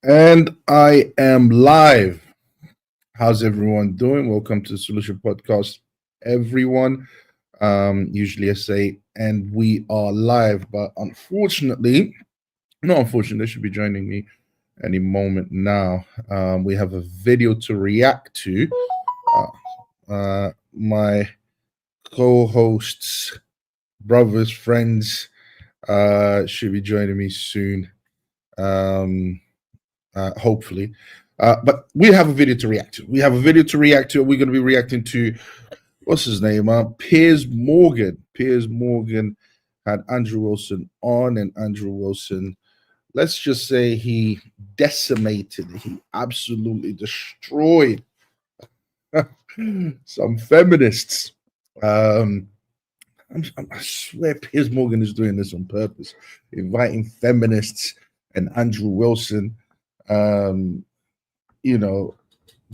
And I am live. How's everyone doing? Welcome to the Solution Podcast, everyone. Usually I say, and we are live, but unfortunately, not unfortunately, they should be joining me any moment now. We have a video to react to. My co hosts, brothers, friends should be joining me soon. Hopefully. But we have a video to react to. We're going to be reacting to what's his name? Piers Morgan. Piers Morgan had Andrew Wilson on, and Andrew Wilson, let's just say he decimated, he absolutely destroyed some feminists. I swear Piers Morgan is doing this on purpose, inviting feminists and Andrew Wilson, um, you know,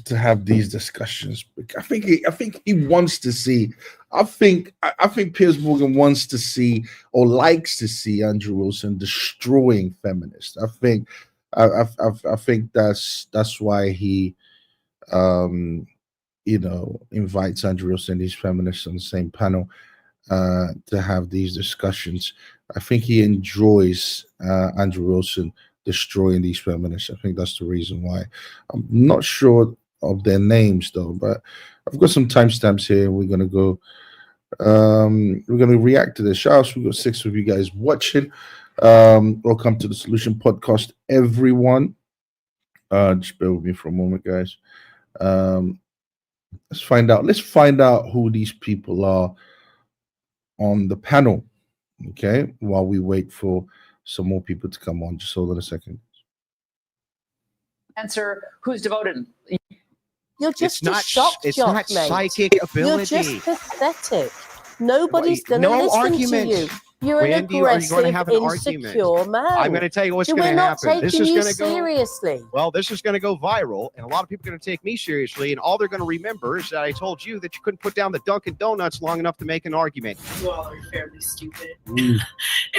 to have these discussions. I think he wants to see. I think Piers Morgan wants to see or likes to see Andrew Wilson destroying feminists. I think that's why he invites Andrew Wilson and these feminists on the same panel to have these discussions. I think he enjoys Andrew Wilson destroying these feminists. I think that's the reason why. I'm not sure of their names though, but I've got some timestamps here. We're gonna go. We're gonna react to this. Shout out, we got 6 of you guys watching. Welcome to the Solution Podcast, everyone. Just bear with me for a moment, guys. Let's find out. Let's find out who these people are on the panel. Okay, while we wait for some more people to come on. Just hold on a second. Answer who's devoted. You're just it's a not, shock it's jock, not mate. psychic ability. You're just pathetic. Nobody's going to No listen argument. to you. You're When an are you going to aggressive, have an argument? insecure man. I'm going to tell you what's going We're to not happen. This taking is you going to go. seriously. Well, this is going to go viral, and a lot of people are going to take me seriously, and all they're going to remember is that I told you that you couldn't put down the Dunkin' Donuts long enough to make an argument. You all are fairly stupid,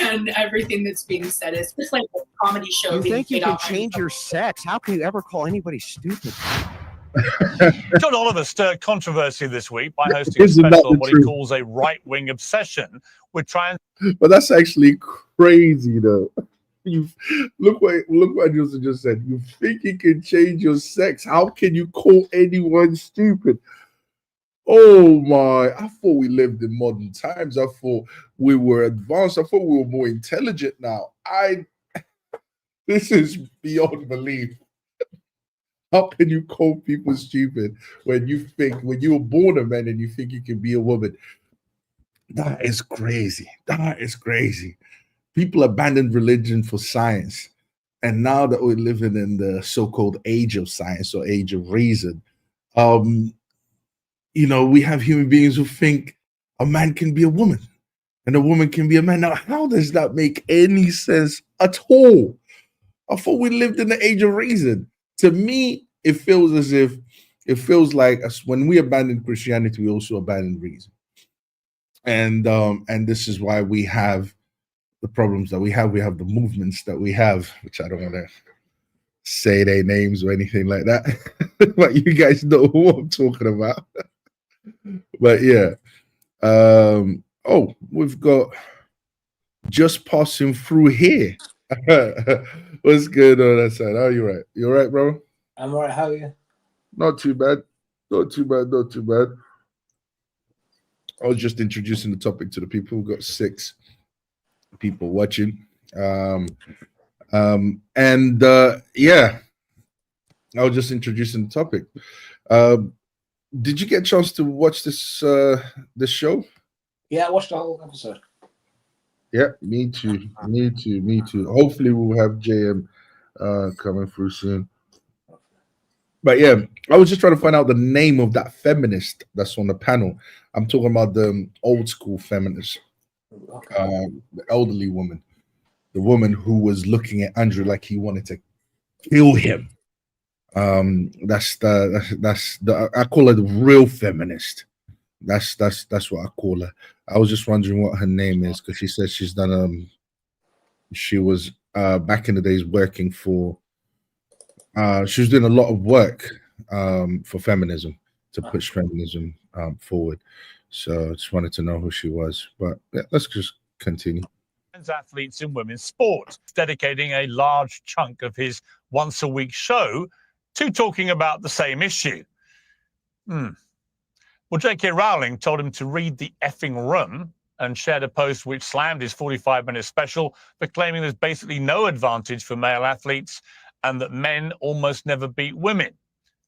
and everything that's being said is just like a comedy show. You being think you played can off on change your sex? How can you ever call anybody stupid? John Oliver stirred controversy this week by hosting a Isn't that special the on what he truth? calls a right-wing obsession with trans. But that's actually crazy, though. You look what Joseph just said. You think you can change your sex? How can you call anyone stupid? Oh my! I thought we lived in modern times. I thought we were advanced. I thought we were more intelligent now. This is beyond belief. How can you call people stupid when you were born a man and you think you can be a woman? That is crazy. That is crazy. People abandoned religion for science. And now that we're living in the so-called age of science or age of reason, we have human beings who think a man can be a woman and a woman can be a man. Now, how does that make any sense at all? I thought we lived in the age of reason. To me, it feels like when we abandon Christianity, we also abandon reason. And this is why we have the problems that we have. We have the movements that we have, which I don't want to say their names or anything like that. But you guys know who I'm talking about. But yeah. We've got just passing through here. What's good on that side? Oh, you're right. You're right, bro. I'm all right. How are you? Not too bad. Not too bad. I was just introducing the topic to the people. We've got 6 people watching. Yeah. I was just introducing the topic. Did you get a chance to watch this show? Yeah, I watched the whole episode. Yeah, me too. Hopefully we'll have JM coming through soon. But yeah, I was just trying to find out the name of that feminist that's on the panel. I'm talking about the old school feminist, the elderly woman, the woman who was looking at Andrew like he wanted to kill him. That's the I call her the real feminist. That's what I call her. I was just wondering what her name is because she said she's done she was back in the days working for She was doing a lot of work for feminism, to push feminism forward. So I just wanted to know who she was. But yeah, let's just continue. Athletes in women's sport, dedicating a large chunk of his once-a-week show to talking about the same issue. Well, J.K. Rowling told him to read The Effing Room and shared a post which slammed his 45-minute special for claiming there's basically no advantage for male athletes and that men almost never beat women.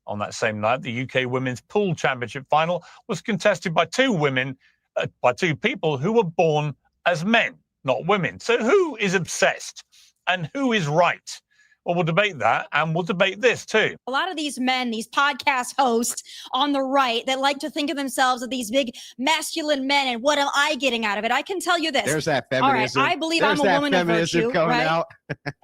On that same night, the UK Women's Pool Championship final was contested by two people who were born as men, not women. So who is obsessed and who is right? Well, we'll debate that, and we'll debate this too. A lot of these men, these podcast hosts on the right that like to think of themselves as these big masculine men, and what am I getting out of it? I can tell you this. There's that feminism. All right, I believe There's I'm a that woman of feminism virtue, coming right? out.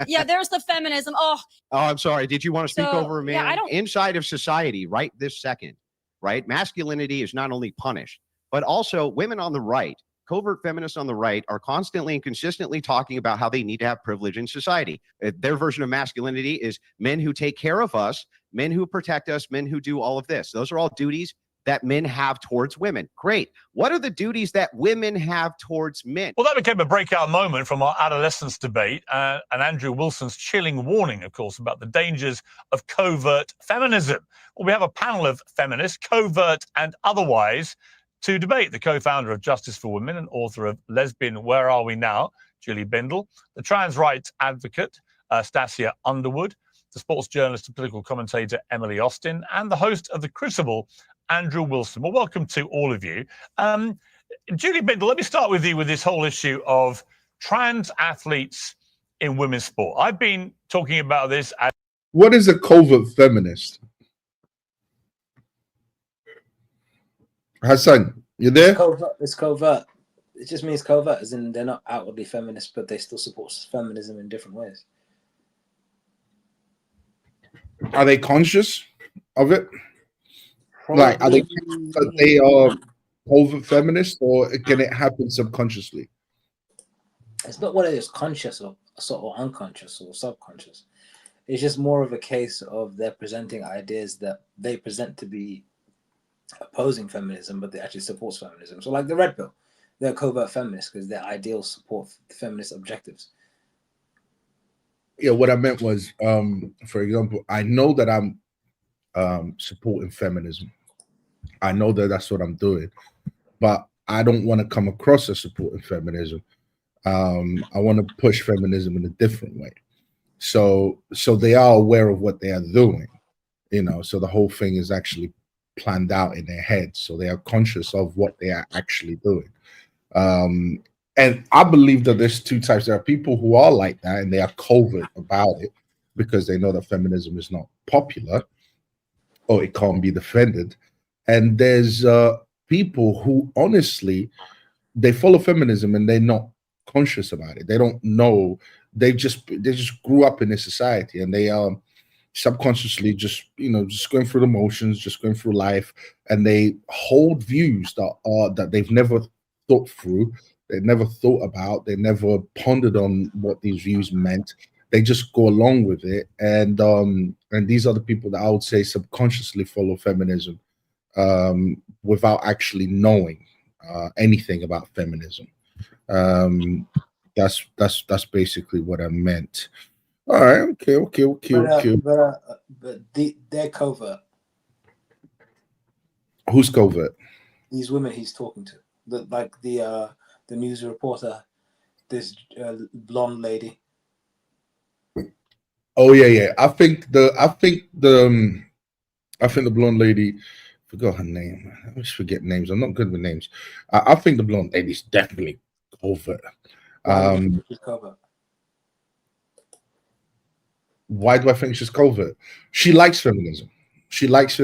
Yeah, there's the feminism. Oh, I'm sorry. Did you want to speak So, over a man? yeah, I don't- Inside of society, right this second, right? Masculinity is not only punished, but also women on the right, covert feminists on the right, are constantly and consistently talking about how they need to have privilege in society. Their version of masculinity is men who take care of us, men who protect us, men who do all of this. Those are all duties that men have towards women. Great. What are the duties that women have towards men? Well, that became a breakout moment from our adolescence debate and Andrew Wilson's chilling warning, of course, about the dangers of covert feminism. Well, we have a panel of feminists, covert and otherwise, to debate. The co-founder of Justice for Women and author of Lesbian, Where Are We Now?, Julie Bindel, the trans rights advocate, Stacia Underwood, the sports journalist and political commentator, Emily Austin, and the host of The Crucible, Andrew Wilson. Well, welcome to all of you. Julie Bindel, let me start with you with this whole issue of trans athletes in women's sport. I've been talking about this. What is a covert feminist? Hassan, you there? It's covert. It just means covert, as in they're not outwardly feminist, but they still support feminism in different ways. Are they conscious of it? Like, are they covert feminists, or can it happen subconsciously? It's not whether it's conscious or sort of unconscious or subconscious. It's just more of a case of they're presenting ideas that they present to be opposing feminism, but they actually supports feminism. So like the Red Pill, they're covert feminists because their ideals support feminist objectives. Yeah, what I meant was, for example, I know that I'm supporting feminism. I know that that's what I'm doing, but I don't want to come across as supporting feminism. I want to push feminism in a different way. So they are aware of what they are doing, you know. So the whole thing is actually planned out in their heads, so they are conscious of what they are actually doing. And I believe that there's two types. There are people who are like that and they are covert about it because they know that feminism is not popular or it can't be defended. And there's people who honestly, they follow feminism and they're not conscious about it. They don't know. They just grew up in this society, and they subconsciously just going through the motions, just going through life, and they hold views that they've never thought through, they never thought about, they never pondered on what these views meant. They just go along with it, and these are the people that I would say subconsciously follow feminism without actually knowing anything about feminism. That's basically what I meant. All right, okay. But they're covert. Who's covert? These women he's talking to, the news reporter, this blonde lady. Oh yeah. I think the blonde lady. Forgot her name. I always forget names. I'm not good with names. I think the blonde lady's definitely covert. She's covert. Why do I think she's covert? She likes feminism. She thinks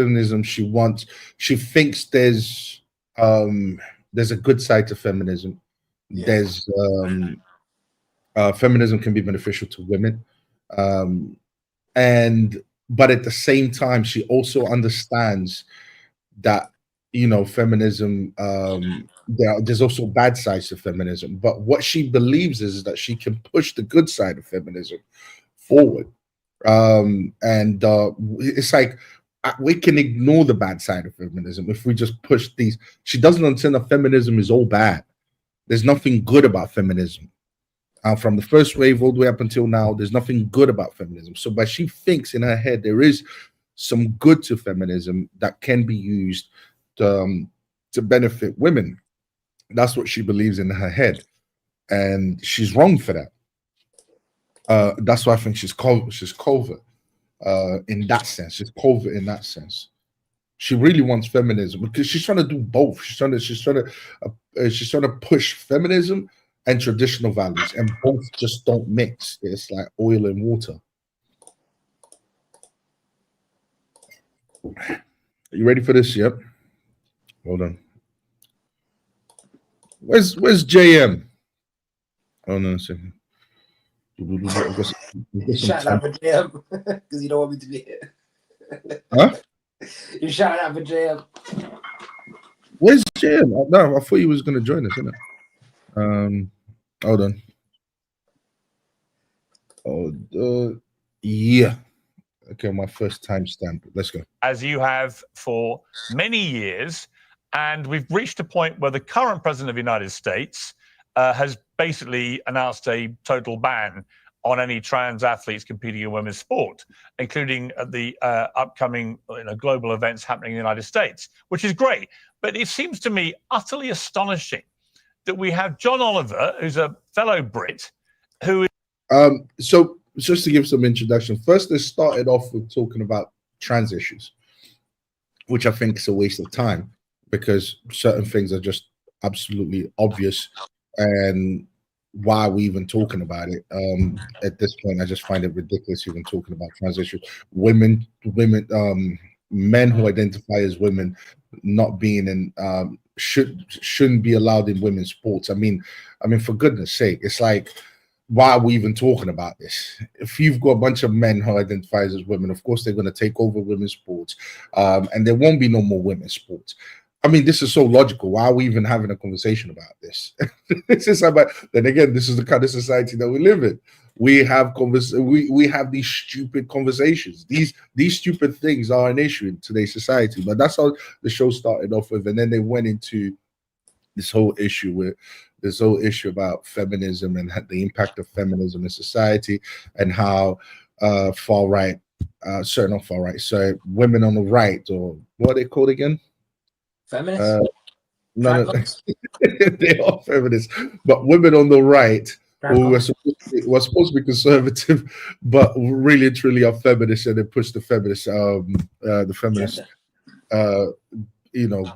there's a good side to feminism. Yeah. There's feminism can be beneficial to women. But at the same time, she also understands that, feminism, there's also bad sides to feminism. But what she believes is that she can push the good side of feminism forward. And it's like we can ignore the bad side of feminism if we just push these. She doesn't understand that feminism is all bad. There's nothing good about feminism. From the first wave all the way up until now, there's nothing good about feminism. So, but she thinks in her head there is some good to feminism that can be used to benefit women. That's what she believes in her head, and she's wrong for that. That's why I think she's covert in that sense. She's covert in that sense. She really wants feminism because she's trying to do both. She's trying to push feminism and traditional values, and both just don't mix. It's like oil and water. Are you ready for this? Yep. Hold on. Where's JM? Oh no, a second. Shout out for JM because you don't want me to be here. Huh? You're shouting out for JM. Where's JM? No, I thought he was going to join us, isn't it? Hold on. Oh, yeah. Okay, my first timestamp. Let's go. As you have for many years, and we've reached a point where the current president of the United States has basically announced a total ban on any trans athletes competing in women's sport, including the upcoming global events happening in the United States, which is great. But it seems to me utterly astonishing that we have John Oliver, who's a fellow Brit, who is... So just to give some introduction, first they started off with talking about trans issues, which I think is a waste of time because certain things are just absolutely obvious, and why are we even talking about it? At this point, I just find it ridiculous even talking about trans issues. Men who identify as women not being in shouldn't be allowed in women's sports. I mean, for goodness sake, it's like, why are we even talking about this? If you've got a bunch of men who identify as women, of course they're going to take over women's sports, and there won't be no more women's sports. I mean, this is so logical. Why are we even having a conversation about this? This is about. Then again, this is the kind of society that we live in. We have we have these stupid conversations. These stupid things are an issue in today's society. But that's how the show started off with, and then they went into this whole issue about feminism and the impact of feminism in society, and how far right, not far right, so women on the right, or what are they called again? Feminists? No, they are feminists, but women on the right who were supposed to be conservative, but really and truly are feminists, and they push the feminist,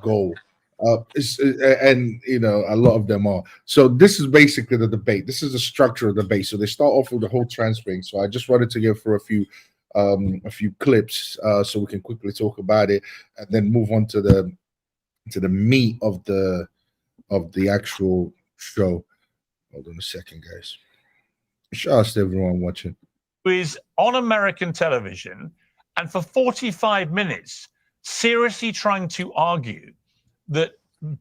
goal. And a lot of them are. So this is basically the debate. This is the structure of the debate. So they start off with the whole trans thing. So I just wanted to go for a few clips so we can quickly talk about it, and then move on to the meat of the actual show. Hold on a second, guys. Shout out to everyone watching. Who is on American television and for 45 minutes seriously trying to argue that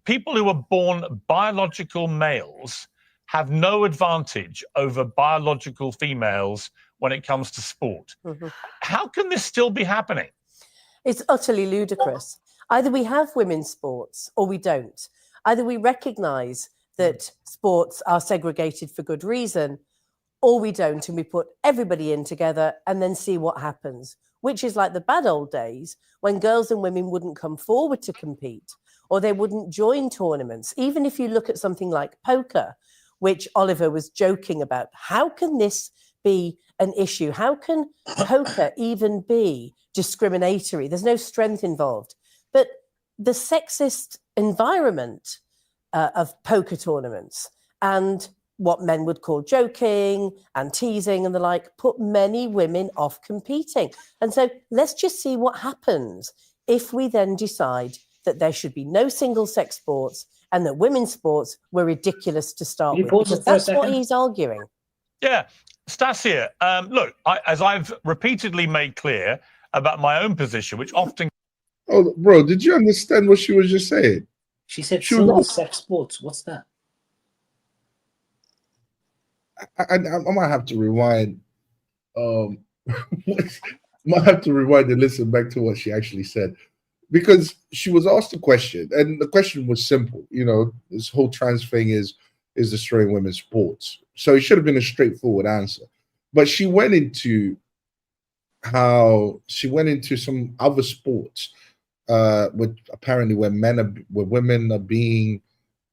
people who are born biological males have no advantage over biological females when it comes to sport. Mm-hmm. How can this still be happening? It's utterly ludicrous. Either we have women's sports or we don't. Either we recognize that sports are segregated for good reason, or we don't, and we put everybody in together and then see what happens, which is like the bad old days when girls and women wouldn't come forward to compete, or they wouldn't join tournaments. Even if you look at something like poker, which Oliver was joking about, how can this be an issue? How can poker even be discriminatory? There's no strength involved. But the sexist environment of poker tournaments and what men would call joking and teasing and the like put many women off competing. And so let's just see what happens if we then decide that there should be no single-sex sports and that women's sports were ridiculous to start with. Because that's what he's arguing. Yeah. Stasia, look, as I've repeatedly made clear about my own position, which often... Oh, bro, did you understand what she was just saying? She said single-sex sports. What's that? I might have to rewind Might have to rewind and listen back to what she actually said, because she was asked a question, and the question was simple. You know, this whole trans thing is destroying women's sports, so it should have been a straightforward answer. But she went into some other sports, with apparently where women are being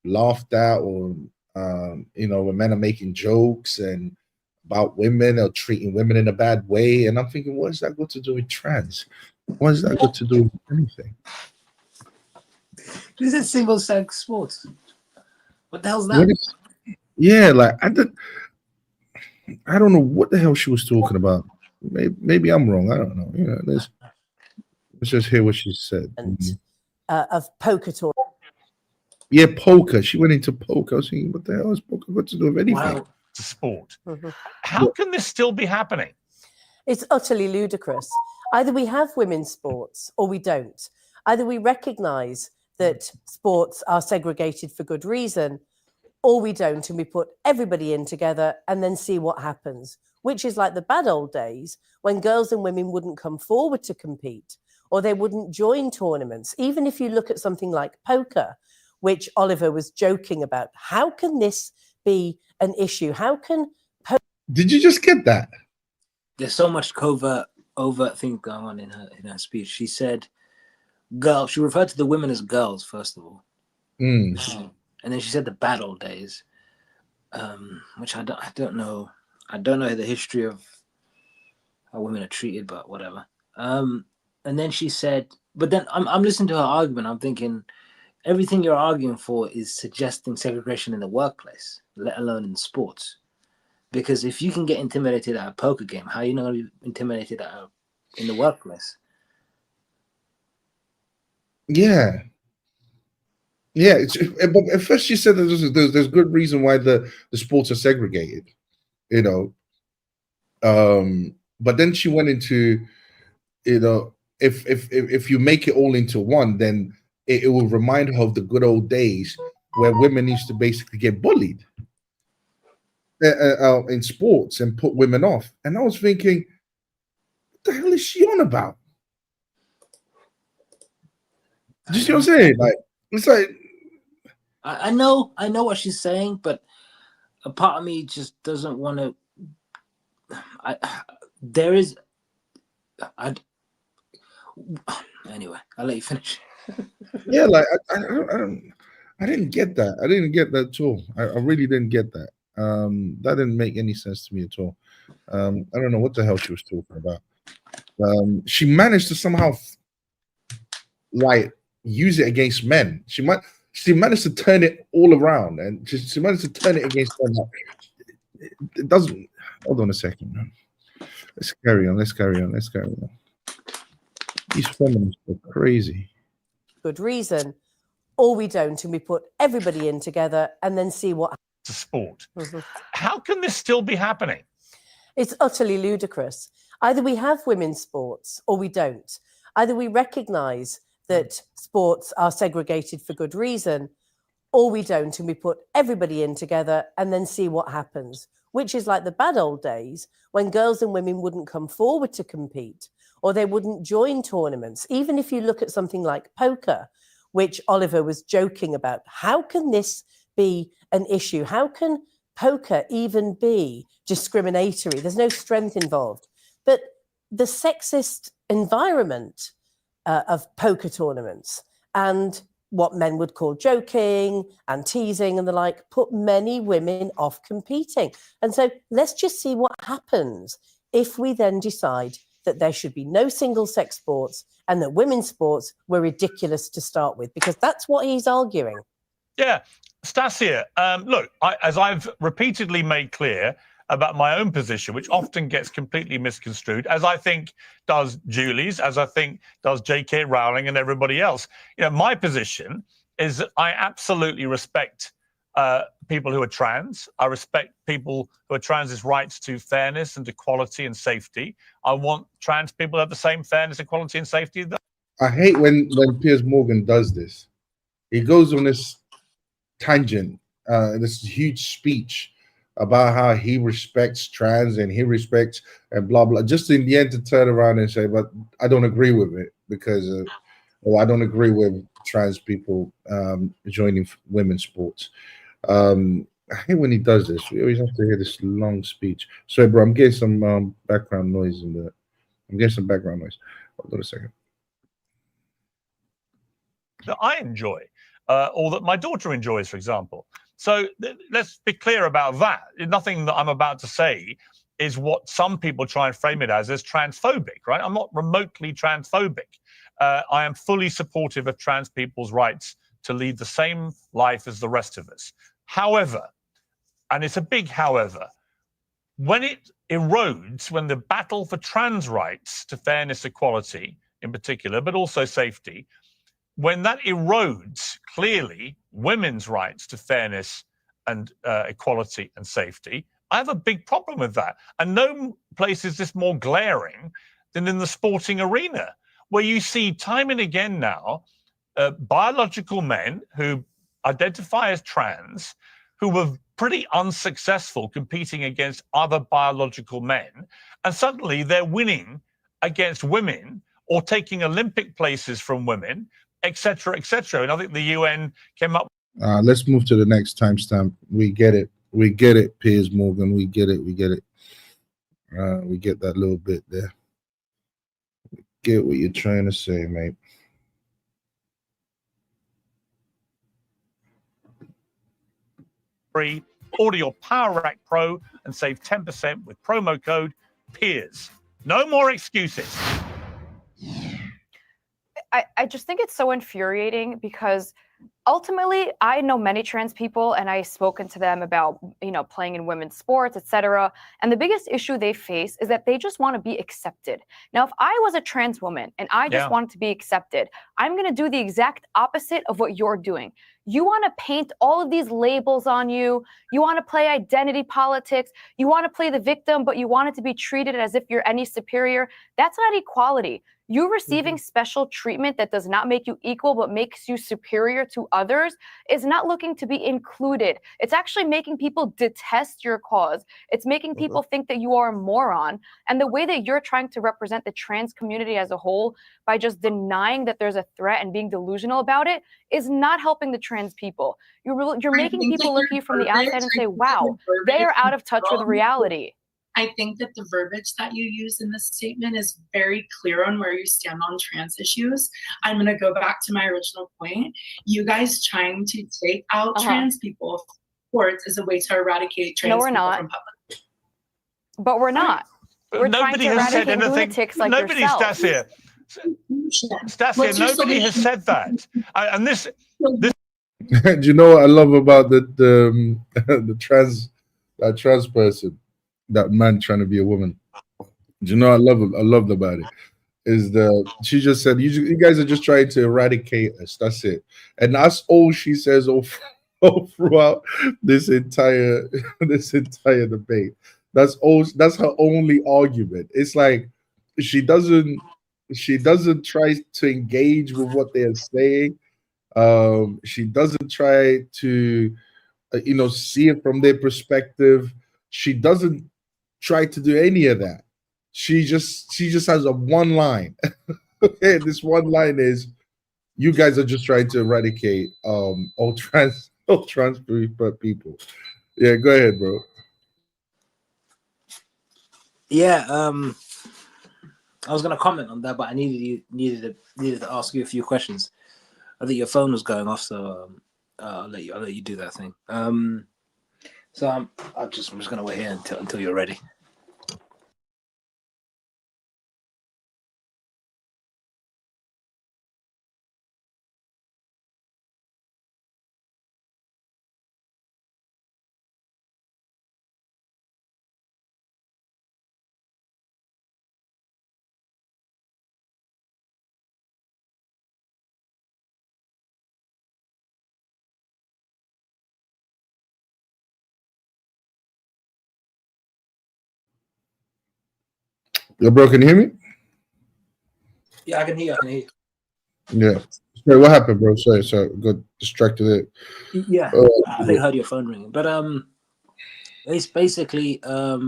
laughed at, or when men are making jokes and about women or treating women in a bad way. And I'm thinking, what has that got to do with trans? What has that got to do with anything? This is single sex sports. What the hell's that? Like I don't know what the hell she was talking about. Maybe I'm wrong. I don't know. You know, let's just hear what she said. Of poker tournament. Yeah, poker. She went into poker. I was thinking, what the hell has poker got to do with anything? Wow. To sport. How can this still be happening? It's utterly ludicrous. Either we have women's sports or we don't. Either we recognise that sports are segregated for good reason, or we don't, and we put everybody in together and then see what happens, which is like the bad old days when girls and women wouldn't come forward to compete, or they wouldn't join tournaments. Even if you look at something like poker, which Oliver was joking about, how can this be an issue? How can Did you just get that? There's so much overt thing going on in her speech. She said, "Girl." She referred to the women as girls, first of all, and then she said the bad old days, which I don't know. I don't know the history of how women are treated, but whatever. And then she said, but then I'm listening to her argument. I'm thinking, everything you're arguing for is suggesting segregation in the workplace, let alone in sports. Because if you can get intimidated at a poker game, how are you not going to be intimidated in the workplace? Yeah. But at first she said that there's good reason why the sports are segregated, you know. But then she went into, if you make it all into one, then it will remind her of the good old days where women used to basically get bullied in sports and put women off. And I was thinking, what the hell is she on about? Do you see what I'm saying? Like, it's like, I know what she's saying, but a part of me just doesn't want to. Anyway, I'll let you finish. yeah, like I didn't get that. I didn't get that at all. I really didn't get that. That didn't make any sense to me at all. I don't know what the hell she was talking about. She managed to somehow like use it against men. She managed to turn it all around, and she managed to turn it against them. It doesn't. Hold on a second. Let's carry on. These feminists are crazy. good reason, or we don't, and we put everybody in together and then see what to sport. How can this still be happening? It's utterly ludicrous. Either we have women's sports or we don't. Either we recognise that sports are segregated for good reason, or we don't, and we put everybody in together and then see what happens, which is like the bad old days when girls and women wouldn't come forward to compete, or they wouldn't join tournaments. Even if you look at something like poker, which Oliver was joking about, how can this be an issue? How can poker even be discriminatory? There's no strength involved. But the sexist environment of poker tournaments and what men would call joking and teasing and the like put many women off competing. And so let's just see what happens if we then decide that there should be no single-sex sports and that women's sports were ridiculous to start with, because that's what he's arguing. Yeah, Stasia, look, as I've repeatedly made clear about my own position, which often gets completely misconstrued, as I think does Julie's, as I think does J.K. Rowling and everybody else. You know, my position is that I absolutely respect people who are trans. I respect people who are trans' rights to fairness and equality and safety. I want trans people to have the same fairness, equality and safety. I hate when Piers Morgan does this. He goes on this tangent, this huge speech about how he respects trans and he respects and blah blah. Just in the end to turn around and say, "But I don't agree with it because, I don't agree with trans people joining women's sports." I hate when he does this. We always have to hear this long speech. Sorry, bro. I'm getting some background noise in the. I'm getting some background noise. Hold on a second. That I enjoy, or that my daughter enjoys, for example. So let's be clear about that. Nothing that I'm about to say is what some people try and frame it as transphobic, right? I'm not remotely transphobic. I am fully supportive of trans people's rights to lead the same life as the rest of us. However, and it's a big however, when it erodes, when the battle for trans rights to fairness, equality in particular, but also safety, when that erodes clearly women's rights to fairness and equality and safety, I have a big problem with that. And no place is this more glaring than in the sporting arena, where you see time and again now biological men who identify as trans, who were pretty unsuccessful competing against other biological men, and suddenly they're winning against women or taking Olympic places from women, etc., etc. And I think the UN came up. Let's move to the next timestamp. We get it. We get it, Piers Morgan. We get it. We get it. We get that little bit there. We get what you're trying to say, mate. Free. Order your Power Rack Pro and save 10% with promo code Piers. No more excuses. I just think it's so infuriating because ultimately I know many trans people and I've spoken to them about, playing in women's sports, etc. And the biggest issue they face is that they just want to be accepted. Now, if I was a trans woman and I just wanted to be accepted, I'm going to do the exact opposite of what you're doing. You want to paint all of these labels on you. You want to play identity politics. You want to play the victim, but you want it to be treated as if you're any superior. That's not equality. You receiving special treatment that does not make you equal but makes you superior to others is not looking to be included. It's actually making people detest your cause. It's making people think that you are a moron. And the way that you're trying to represent the trans community as a whole by just denying that there's a threat and being delusional about it is not helping the trans people. You're making people look at you from the outside and say, wow, they are out of touch with reality. I think that the verbiage that you use in this statement is very clear on where you stand on trans issues. I'm going to go back to my original point. You guys trying to take out trans people from sports as a way to eradicate trans people from public. But we're not. We're Nobody trying to has said eradicate anything. lunatics like Nobody, yourself. Stasia, nobody has said that. And this. Do you know what I love about the trans person? That man trying to be a woman. Do you know I loved about it is she just said you guys are just trying to eradicate us. That's it, and that's all she says all throughout this entire debate. That's her only argument. It's like she doesn't try to engage with what they're saying. She doesn't try to see it from their perspective. She doesn't try to do any of that. She just has a one line. And this one line is, you guys are just trying to eradicate all trans people. Yeah, go ahead, bro. Yeah, I was gonna comment on that, but I needed to ask you a few questions. I think your phone was going off, so I'll let you do that thing. So I'm just gonna wait here until you're ready. Yo, bro, can you hear me? Yeah, I can hear you. Yeah. Sorry, what happened, bro? Sorry, got distracted. Yeah, I think I heard your phone ringing. But It's basically what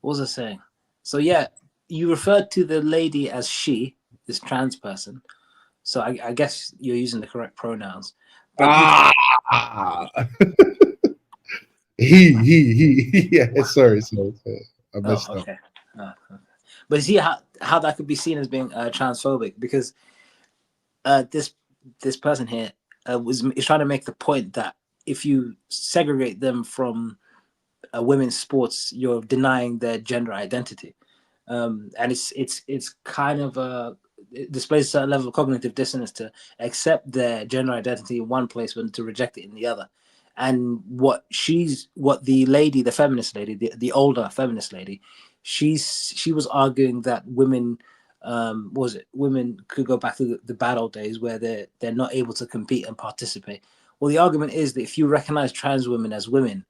was I saying? So yeah, you referred to the lady as she, this trans person. So I guess you're using the correct pronouns. But he. Yeah, sorry. I oh, messed up. okay. But see how that could be seen as being transphobic, because this person here is trying to make the point that if you segregate them from women's sports, you're denying their gender identity, and it's kind of it displays a certain level of cognitive dissonance to accept their gender identity in one place but to reject it in the other. And what the lady, the feminist lady, the older feminist lady, she was arguing that women, women could go back to the bad old days where they're not able to compete and participate. Well, the argument is that if you recognize trans women as women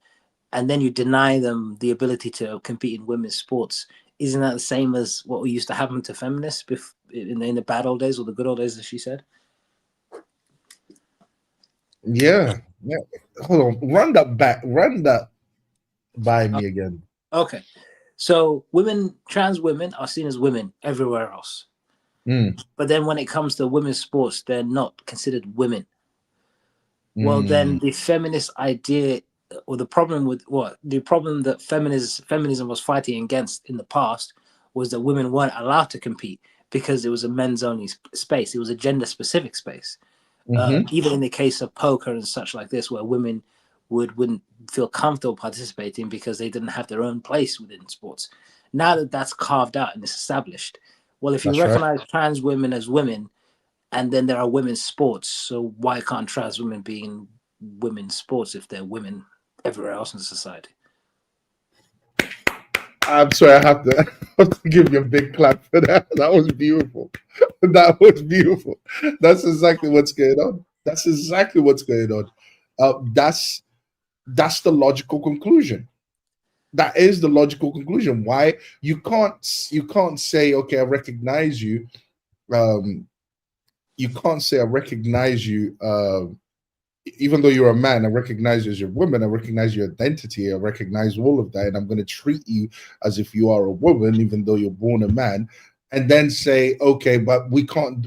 and then you deny them the ability to compete in women's sports, isn't that the same as what used to happen to feminists in the bad old days or the good old days, as she said? Yeah. Hold on. Run that back. Run that by me again. Okay. So trans women are seen as women everywhere else. But then when it comes to women's sports, they're not considered women. Well, then the feminist idea, or the problem that feminism was fighting against in the past, was that women weren't allowed to compete because it was a men's only space. It was a gender specific space. Even in the case of poker and such like this, where women wouldn't feel comfortable participating because they didn't have their own place within sports. Now that that's carved out and it's established, well, if you That's right. recognize trans women as women, and then there are women's sports, so why can't trans women be in women's sports if they're women everywhere else in society? I'm sorry, I have to give you a big clap for that. That was beautiful. That was beautiful. That's exactly what's going on. That's exactly what's going on. That's the logical conclusion. That is the logical conclusion. Why you can't say, okay, I recognize you. You can't say I recognize you. Even though you're a man, I recognize you as your woman, I recognize your identity, I recognize all of that, and I'm going to treat you as if you are a woman, even though you're born a man, and then say, okay, but we can't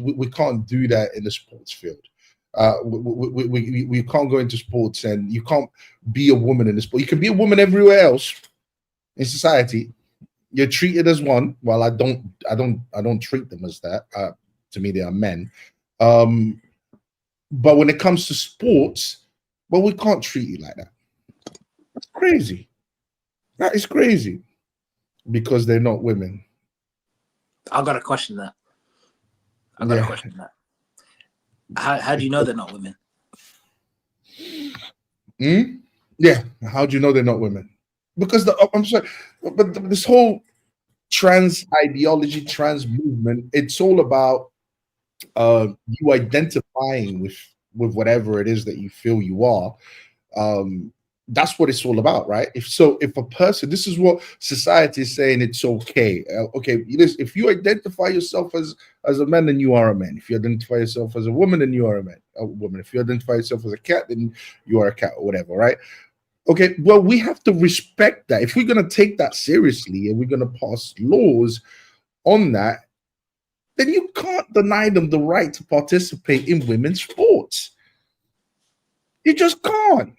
do that in the sports field. We can't go into sports, and you can't be a woman in the sport. You can be a woman everywhere else in society. You're treated as one. Well, I don't treat them as that. To me, they are men. But when it comes to sports, well, we can't treat you like that. That's crazy. That is crazy. Because they're not women. I've got to question that. How do you know they're not women? Yeah. How do you know they're not women? Because I'm sorry, but this whole trans ideology, trans movement, it's all about you identifying with whatever it is that you feel you are. That's what it's all about, right? If a person, this is what society is saying, it's okay. Okay, if you identify yourself as a man, then you are a man. If you identify yourself as a woman, then you are a woman. If you identify yourself as a cat, then you are a cat, or whatever, right? Okay, well, we have to respect that. If we're going to take that seriously and we're going to pass laws on that, then you can't deny them the right to participate in women's sports. You just can't.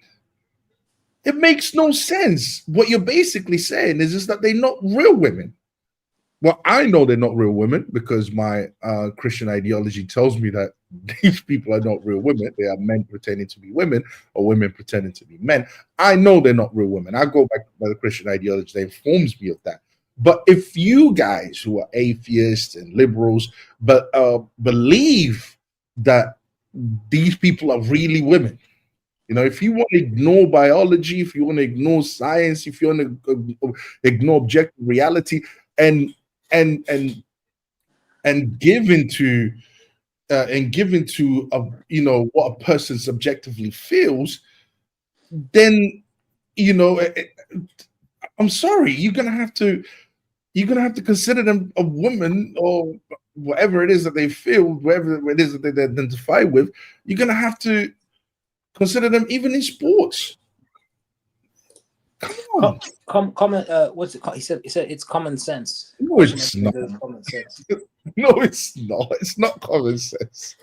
It makes no sense. What you're basically saying is that they're not real women. Well, I know they're not real women because my Christian ideology tells me that these people are not real women. They are men pretending to be women or women pretending to be men. I know they're not real women. I go back by the Christian ideology that informs me of that. But if you guys who are atheists and liberals but believe that these people are really women, if you want to ignore biology, if you want to ignore science, if you want to ignore objective reality, and give into what a person subjectively feels, then I'm sorry, you're gonna have to consider them a woman or whatever it is that they feel, whatever it is that they identify with. You're gonna have to consider them even in sports. Come on. Common. What's it called? He said it's common sense. No, it's not. Common sense. No, it's not. It's not common sense.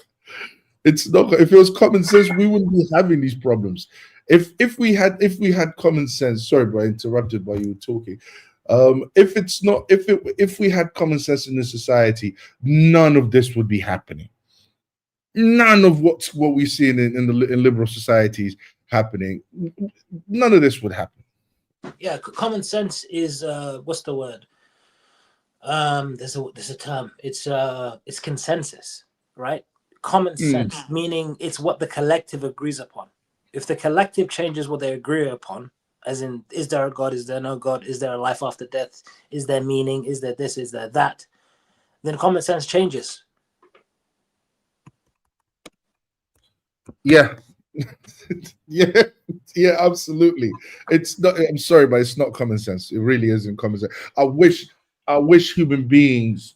It's not. If it was common sense, we wouldn't be having these problems. If we had common sense. Sorry, bro, I interrupted while you were talking. If we had common sense in the society, none of this would be happening. None of what we see in liberal societies happening. None of this would happen. Yeah, common sense is what's the word? There's a term. It's consensus, right? Common sense, meaning it's what the collective agrees upon. If the collective changes what they agree upon, as in, is there a God? Is there no God? Is there a life after death? Is there meaning? Is there this? Is there that? Then common sense changes. Yeah. yeah, absolutely. It's not. I'm sorry, but it's not common sense. It really isn't common sense. I wish human beings,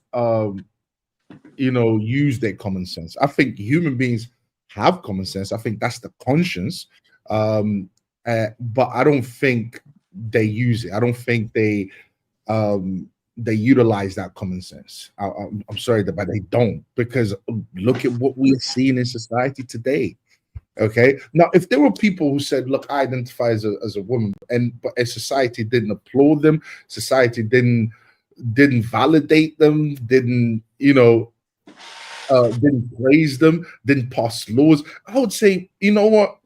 use their common sense. I think human beings have common sense. I think that's the conscience. But I don't think they use it. I don't think they utilize that common sense. I'm sorry, but they don't, because look at what we're seeing in society today. Okay, now if there were people who said, "Look, I identify as a woman," but a society didn't applaud them, society didn't validate them, didn't praise them, didn't pass laws, I would say, you know what?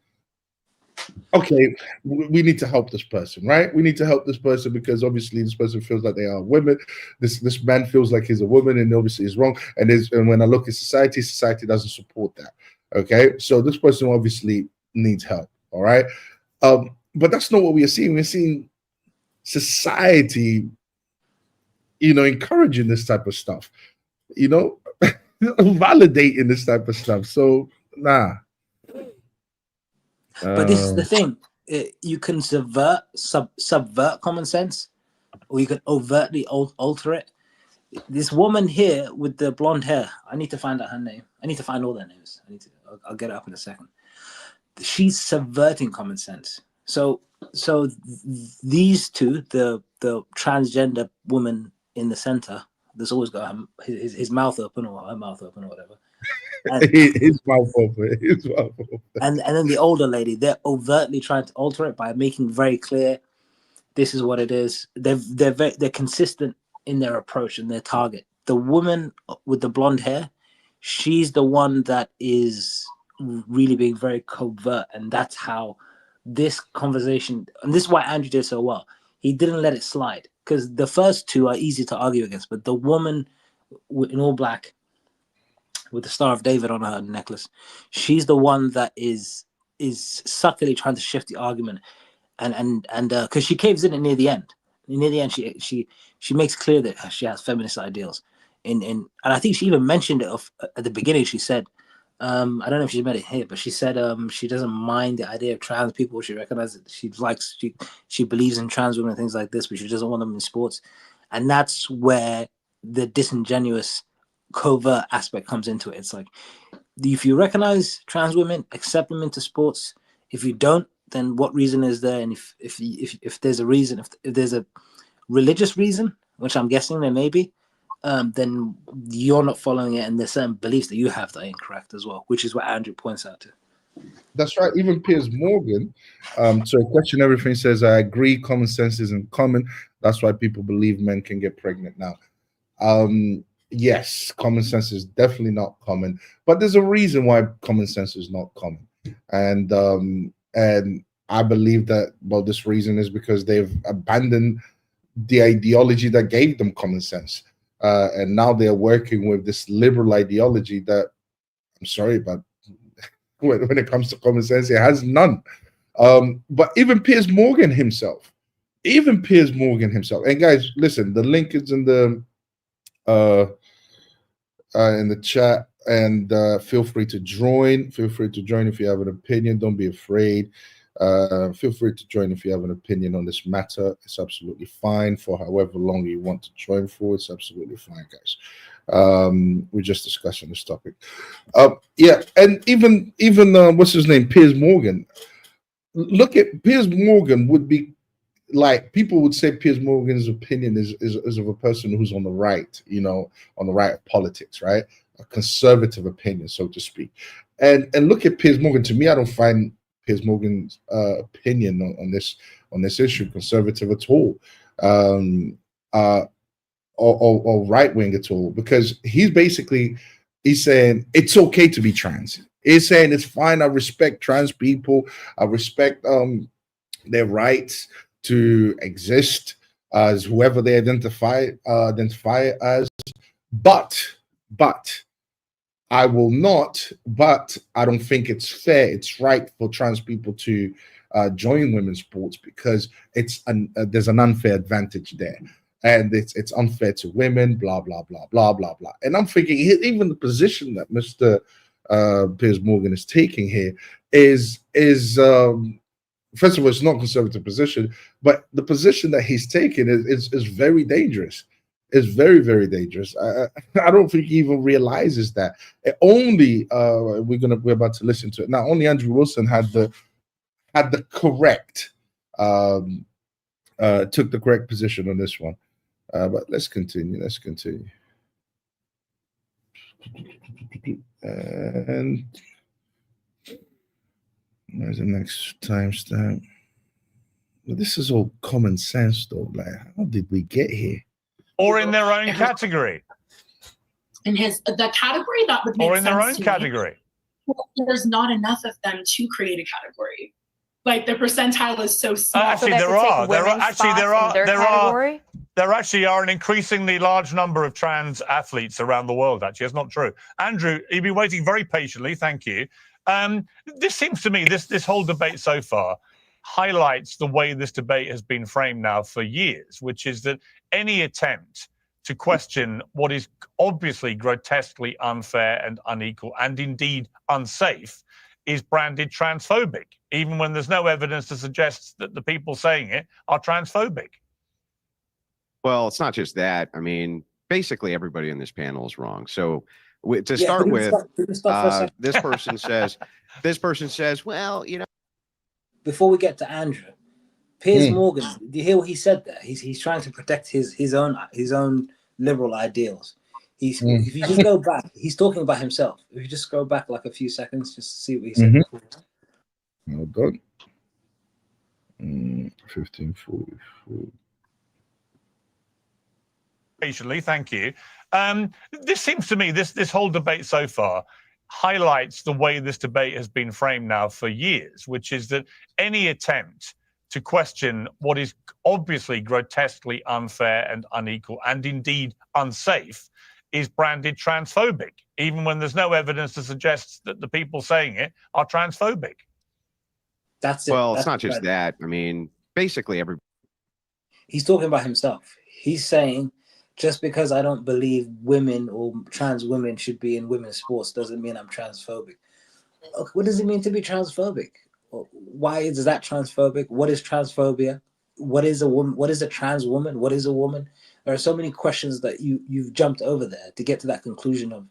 Okay, we need to help this person, right? We need to help this person because obviously this person feels like they are women. This man feels like he's a woman, and obviously is wrong. And when I look at society doesn't support that. Okay, so this person obviously needs help. All right, but that's not what we are seeing. We're seeing society, encouraging this type of stuff, validating this type of stuff. So nah. But this is the thing: you can subvert common sense, or you can overtly alter it. This woman here with the blonde hair, I need to find out her name. I need to find all their names. I'll get it up in a second. She's subverting common sense. So these two, the transgender woman in the center, that's always got his mouth open or her mouth open or whatever. And, his mouth open. And then the older lady, they're overtly trying to alter it by making very clear this is what it is. They're consistent in their approach and their target. The woman with the blonde hair, she's the one that is really being very covert, and that's how this conversation, and this is why Andrew did so well. He didn't let it slide, because the first two are easy to argue against, but the woman in all black with the Star of David on her necklace, she's the one that is subtly trying to shift the argument, and because she caves in it near the end. Near the end, she makes clear that she has feminist ideals, and I think she even mentioned it at the beginning. She said, I don't know if she's made it here, but she said she doesn't mind the idea of trans people. She recognizes that she believes in trans women and things like this, but she doesn't want them in sports, and that's where the disingenuous covert aspect comes into it. It's like, if you recognize trans women, accept them into sports. If you don't, then what reason is there? And if there's a reason, if there's a religious reason, which I'm guessing there may be, then you're not following it, and there's certain beliefs that you have that are incorrect as well, which is what Andrew points out to. That's right. Even Piers Morgan, so question everything, says, I agree, common sense isn't common. That's why people believe men can get pregnant now. Yes, common sense is definitely not common, but there's a reason why common sense is not common. And I believe that, well, this reason is because they've abandoned the ideology that gave them common sense. And now they're working with this liberal ideology that, I'm sorry, but when it comes to common sense, it has none. But even Piers Morgan himself, and guys, listen, the link is in the chat, and feel free to join. Feel free to join if you have an opinion. Don't be afraid. Feel free to join if you have an opinion on this matter. It's absolutely fine for however long you want to join for. It's absolutely fine, guys. We're just discussing this topic. Yeah, and even what's his name, Piers Morgan. Look at Piers Morgan would be like people would say Piers Morgan's opinion is of a person who's on the right, on the right of politics, right? A conservative opinion, so to speak. And look at Piers Morgan. To me, I don't find Piers Morgan's opinion on this issue conservative at all, or right wing at all, because he's saying it's okay to be trans. He's saying it's fine. I respect trans people. I respect their rights to exist as whoever they identify as, but I will not. But I don't think it's fair. It's right for trans people to join women's sports because there's an unfair advantage there, and it's unfair to women. Blah blah blah blah blah blah. And I'm thinking even the position that Mr. Piers Morgan is taking here is first of all, it's not a conservative position, but the position that he's taking is very dangerous. It's very, very dangerous. I don't think he even realizes that. Only we're about to listen to it now. Only Andrew Wilson had the correct took the correct position on this one. But let's continue. And where's the next timestamp? Well, this is all common sense, though. Like, how did we get here? Or in their own category. In the category that would make sense. Or in their own category. Well, there's not enough of them to create a category. Like the percentile is so small. Actually, there actually are an increasingly large number of trans athletes around the world. Actually, it's not true. Andrew, you've been waiting very patiently. Thank you. This seems to me, this whole debate so far highlights the way this debate has been framed now for years, which is that any attempt to question what is obviously grotesquely unfair and unequal and indeed unsafe is branded transphobic, even when there's no evidence to suggest that the people saying it are transphobic. Well, it's not just that. I mean, basically everybody in this panel is wrong. So to start with, this person says, well, before we get to Andrew, Piers Morgan, do you hear what he said there? He's trying to protect his own liberal ideals. If you just go back, he's talking about himself. If you just go back like a few seconds, just to see what he said before. Hold on. 1544. Patiently, thank you. This seems to me, this whole debate so far highlights the way this debate has been framed now for years, which is that any attempt to question what is obviously grotesquely unfair and unequal and indeed unsafe is branded transphobic, even when there's no evidence to suggest that the people saying it are transphobic. That's it. Well, it's not just that. I mean, basically everybody. He's talking about himself. He's saying, just because I don't believe women or trans women should be in women's sports doesn't mean I'm transphobic. What does it mean to be transphobic? Why is that transphobic? What is transphobia? What is a woman? What is a trans woman? What is a woman? There are so many questions that you've jumped over there to get to that conclusion of,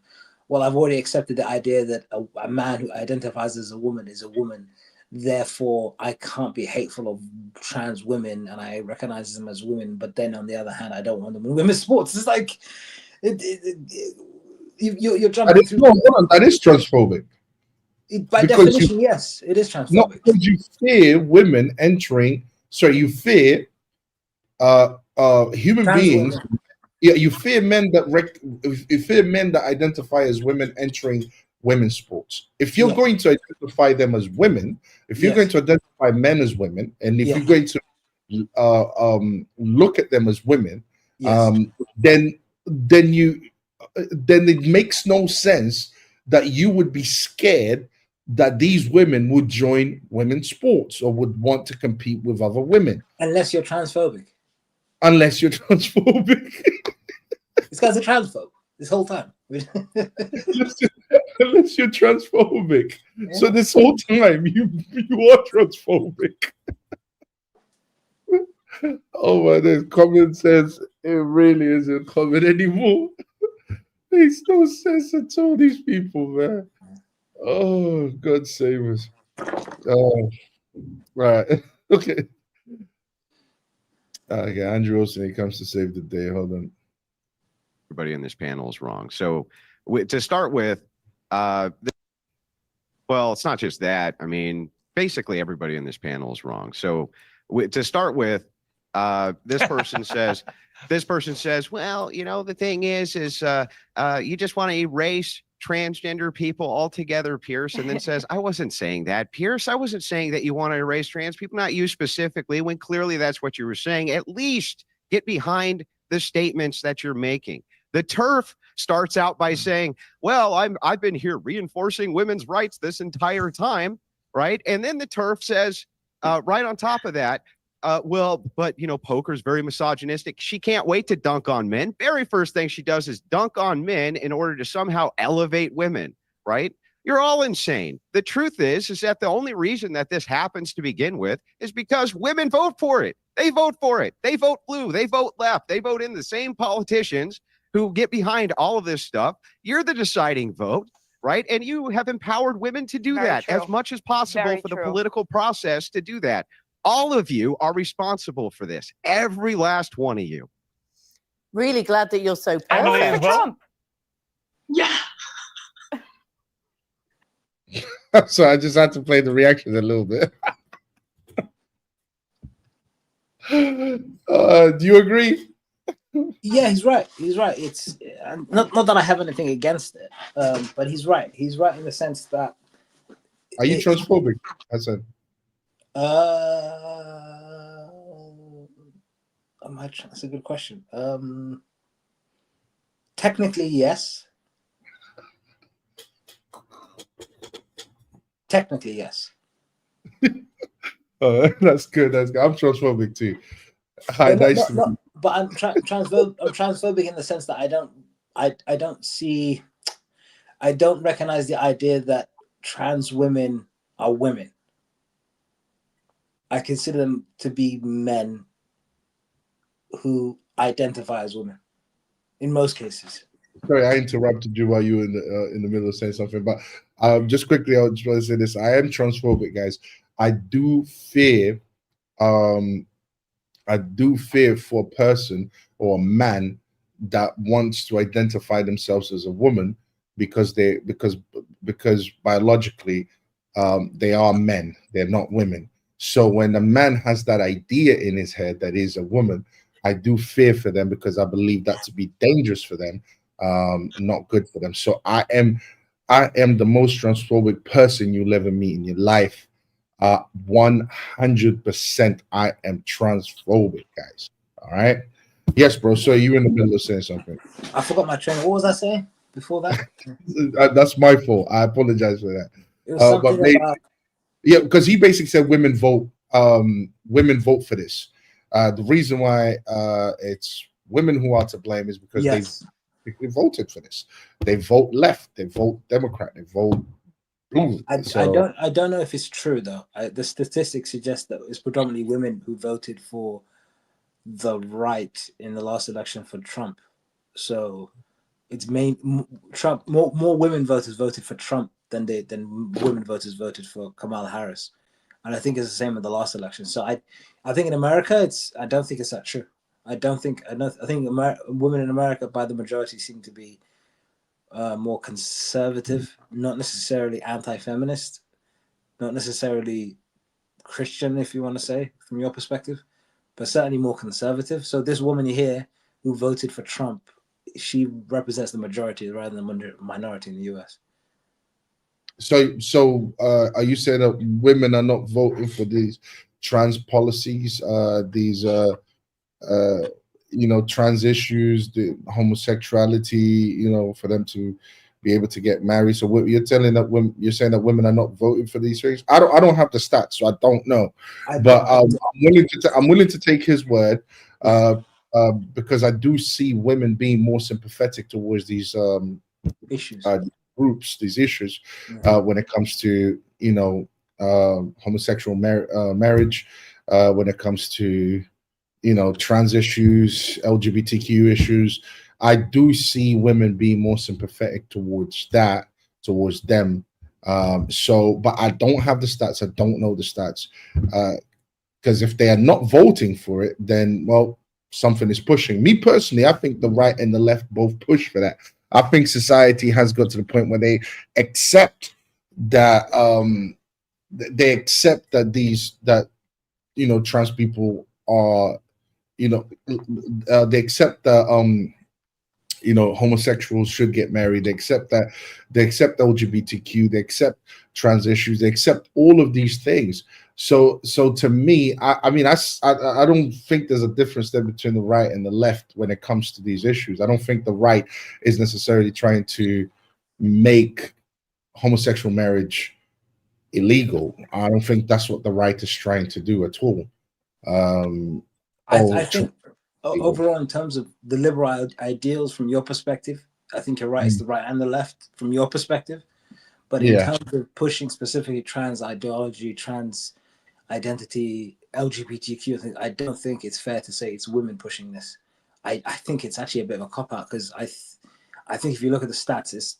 well, I've already accepted the idea that a man who identifies as a woman is a woman. Therefore, I can't be hateful of trans women and I recognize them as women. But then on the other hand, I don't want them in women's sports. It's like you're jumping through. No, that is transphobic. By definition, yes, it is transphobic. Not because you fear women entering. Sorry, you fear human Trans beings. women. Yeah, you fear men that identify as women entering women's sports. If you're going to identify them as women, if you're going to identify men as women, and if you're going to look at them as women, then it makes no sense that you would be scared that these women would join women's sports or would want to compete with other women. Unless you're transphobic. Unless you're transphobic. This guy's a transphobe this whole time. Unless you're transphobic. Yeah. So this whole time you are transphobic. Oh my, the comment says it really isn't common anymore. Makes no sense at all, these people, man. Oh, God save us. Oh, right. Okay. Okay, Andrew Olsen, he comes to save the day. Hold on. Everybody in this panel is wrong. So to start with, well, it's not just that. I mean, basically everybody in this panel is wrong. So to start with, this person says, well, you know, the thing is you just want to erase transgender people altogether, Piers, and then says, I wasn't saying that, Piers. I wasn't saying that you want to erase trans people, not you specifically, when clearly that's what you were saying. At least get behind the statements that you're making. The TERF starts out by saying, well, I've been here reinforcing women's rights this entire time, right? And then the TERF says, right on top of that, well, but, you know, poker's very misogynistic. She can't wait to dunk on men. Very first thing she does is dunk on men in order to somehow elevate women, right? You're all insane. The truth is that the only reason that this happens to begin with is because women vote for it. They vote for it. They vote blue. They vote left. They vote in the same politicians who get behind all of this stuff. You're the deciding vote, right? And you have empowered women to do that as much as possible for the political process to do that. All of you are responsible for this. Every last one of you. Really glad that you're so Emily as perfect. well? Yeah. So I just had to play the reaction a little bit. Do you agree? Yeah, he's right. He's right. It's not that I have anything against it, but he's right. He's right in the sense that. Are you transphobic? I said. That's a good question. Technically, yes. Technically, yes. That's good. That's good. I'm transphobic too. Hi, nice to meet you. But I'm transphobic in the sense that I don't recognize the idea that trans women are women. I consider them to be men who identify as women in most cases. Sorry, I interrupted you while you were in the middle of saying something, but just quickly, I just want to say this. I am transphobic, guys. I do fear for a person or a man that wants to identify themselves as a woman because biologically they are men, they're not women. So when a man has that idea in his head that is a woman, I do fear for them because I believe that to be dangerous for them, not good for them. So I am the most transphobic person you'll ever meet in your life. 100% I am transphobic, guys. All right. Yes, bro. So you in the middle of saying something. I forgot my train. What was I saying before that? That's my fault. I apologize for that. It was something about... Yeah, because he basically said women vote for this. The reason why it's women who are to blame is because they voted for this. They vote left, they vote Democrat, they vote blue. I don't know if it's true though. The statistics suggest that it's predominantly women who voted for the right in the last election for Trump. So it's Trump. More women voters voted for Trump than women voters voted for Kamala Harris, and I think it's the same in the last election. So I think in America, I don't think it's that true. I think women in America by the majority seem to be more conservative, not necessarily anti-feminist, not necessarily Christian, if you want to say from your perspective, but certainly more conservative. So this woman here who voted for Trump, she represents the majority rather than the minority in the US. So are you saying that women are not voting for these trans policies, trans issues, the homosexuality, for them to be able to get married? So what you're saying that women are not voting for these things? I don't have the stats, so I don't know. I'm willing to take his word, because I do see women being more sympathetic towards these issues. Groups, these issues, when it comes to homosexual marriage, when it comes to trans issues, LGBTQ issues. I do see women being more sympathetic towards them. But I don't have the stats. I don't know the stats. Because if they are not voting for it, then, well, something is pushing. Me personally, I think the right and the left both push for that. I think society has got to the point where they accept that trans people are, they accept that homosexuals should get married. They accept that, they accept LGBTQ, they accept trans issues, they accept all of these things. So to me, I mean, I don't think there's a difference there between the right and the left when it comes to these issues. I don't think the right is necessarily trying to make homosexual marriage illegal. I don't think that's what the right is trying to do at all. I think overall, in terms of the liberal ideals from your perspective, I think you're right. It's the right and the left from your perspective. But in terms of pushing specifically trans ideology, trans identity, LGBTQ, I don't think it's fair to say it's women pushing this. I think it's actually a bit of a cop-out, because I think if you look at the stats, it's,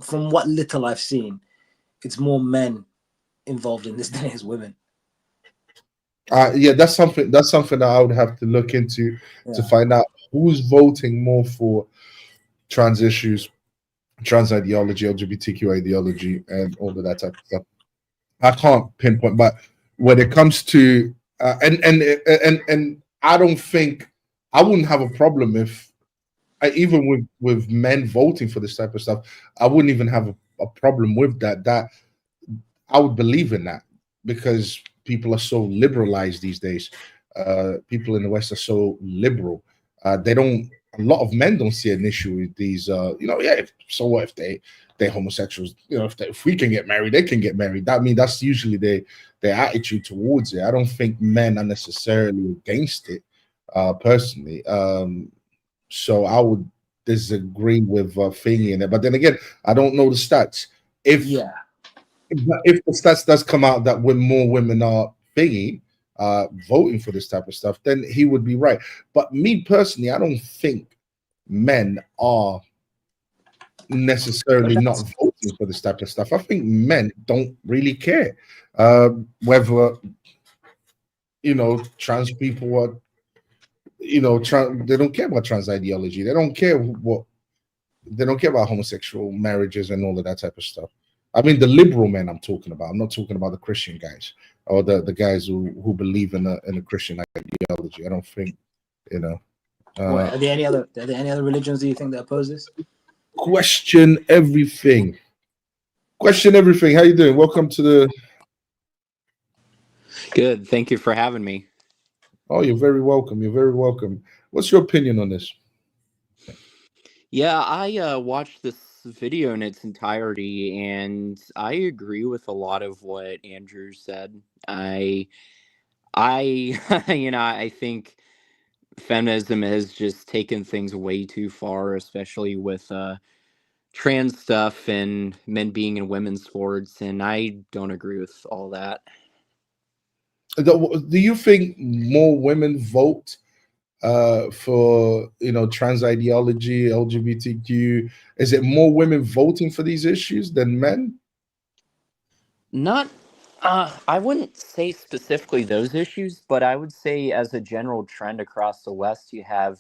from what little I've seen, it's more men involved in this than it is women. That's something that I would have to look into to find out who's voting more for trans issues, trans ideology, LGBTQ ideology, and all of that type of stuff. I can't pinpoint, but when it comes to and I don't think I wouldn't have a problem if even with men voting for this type of stuff. I wouldn't even have a problem with that. That I would believe in that, because people are so liberalized these days. People in the West are so liberal. A lot of men don't see an issue with these. So what if they're homosexuals? If we can get married, they can get married. That's usually their attitude towards it. I don't think men are necessarily against it, personally. So I would disagree with thingy in it. But then again, I don't know the stats. If the stats does come out that when more women are thingy voting for this type of stuff, then he would be right. But me personally, I don't think men are necessarily not voting for this type of stuff. I think men don't really care whether trans people are they don't care about trans ideology. They don't care about homosexual marriages and all of that type of stuff. I mean, the liberal men I'm talking about. I'm not talking about the Christian guys or the guys who believe in a Christian ideology. I don't think, are there any other religions do you think that oppose this? Question everything. Question everything. How you doing? Welcome to the. Good. Thank you for having me. Oh, you're very welcome. You're very welcome. What's your opinion on this? Yeah, I watched this video in its entirety, and I agree with a lot of what Andrew said. I I think feminism has just taken things way too far, especially with trans stuff and men being in women's sports, and I don't agree with all that. Do you think more women vote for trans ideology, LGBTQ? Is it more women voting for these issues than men? Not, I wouldn't say specifically those issues, but I would say as a general trend across the West, you have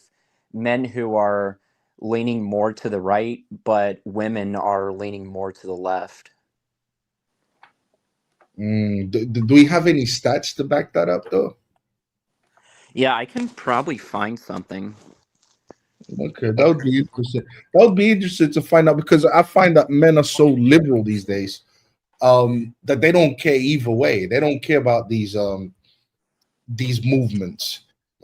men who are leaning more to the right, but women are leaning more to the left. Do we have any stats to back that up, though? Yeah, I can probably find something. Okay, that would be interesting. That would be interesting to find out, because I find that men are so liberal these days that they don't care either way. They don't care about these movements,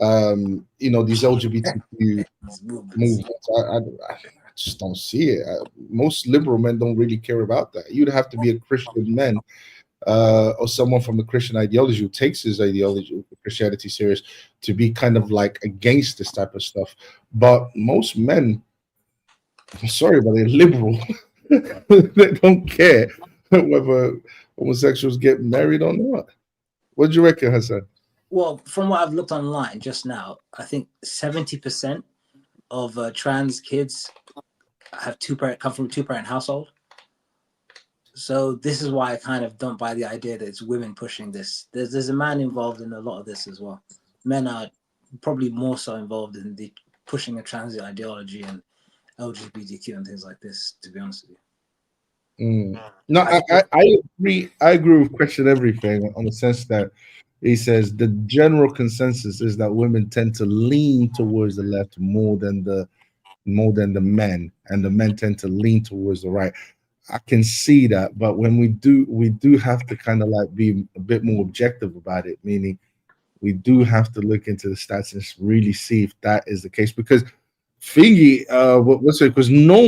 these LGBTQ movements. I just don't see it. Most liberal men don't really care about that. You'd have to be a Christian man or someone from the Christian ideology who takes his ideology, Christianity, serious, to be kind of like against this type of stuff. But most men, I'm sorry, but they're liberal. They don't care whether homosexuals get married or not. What do you reckon, Hassan? Well, from what I've looked online just now, I think 70% of trans kids come from a two-parent household. So this is why I kind of don't buy the idea that it's women pushing this. There's a man involved in a lot of this as well. Men are probably more so involved in the pushing a trans ideology and LGBTQ and things like this, to be honest with you. No, I agree. I agree with question everything on the sense that he says the general consensus is that women tend to lean towards the left more than the men, and the men tend to lean towards the right. I can see that, but when we do have to kind of like be a bit more objective about it, meaning we do have to look into the stats and really see if that is the case. Because thingy, what's it? Because no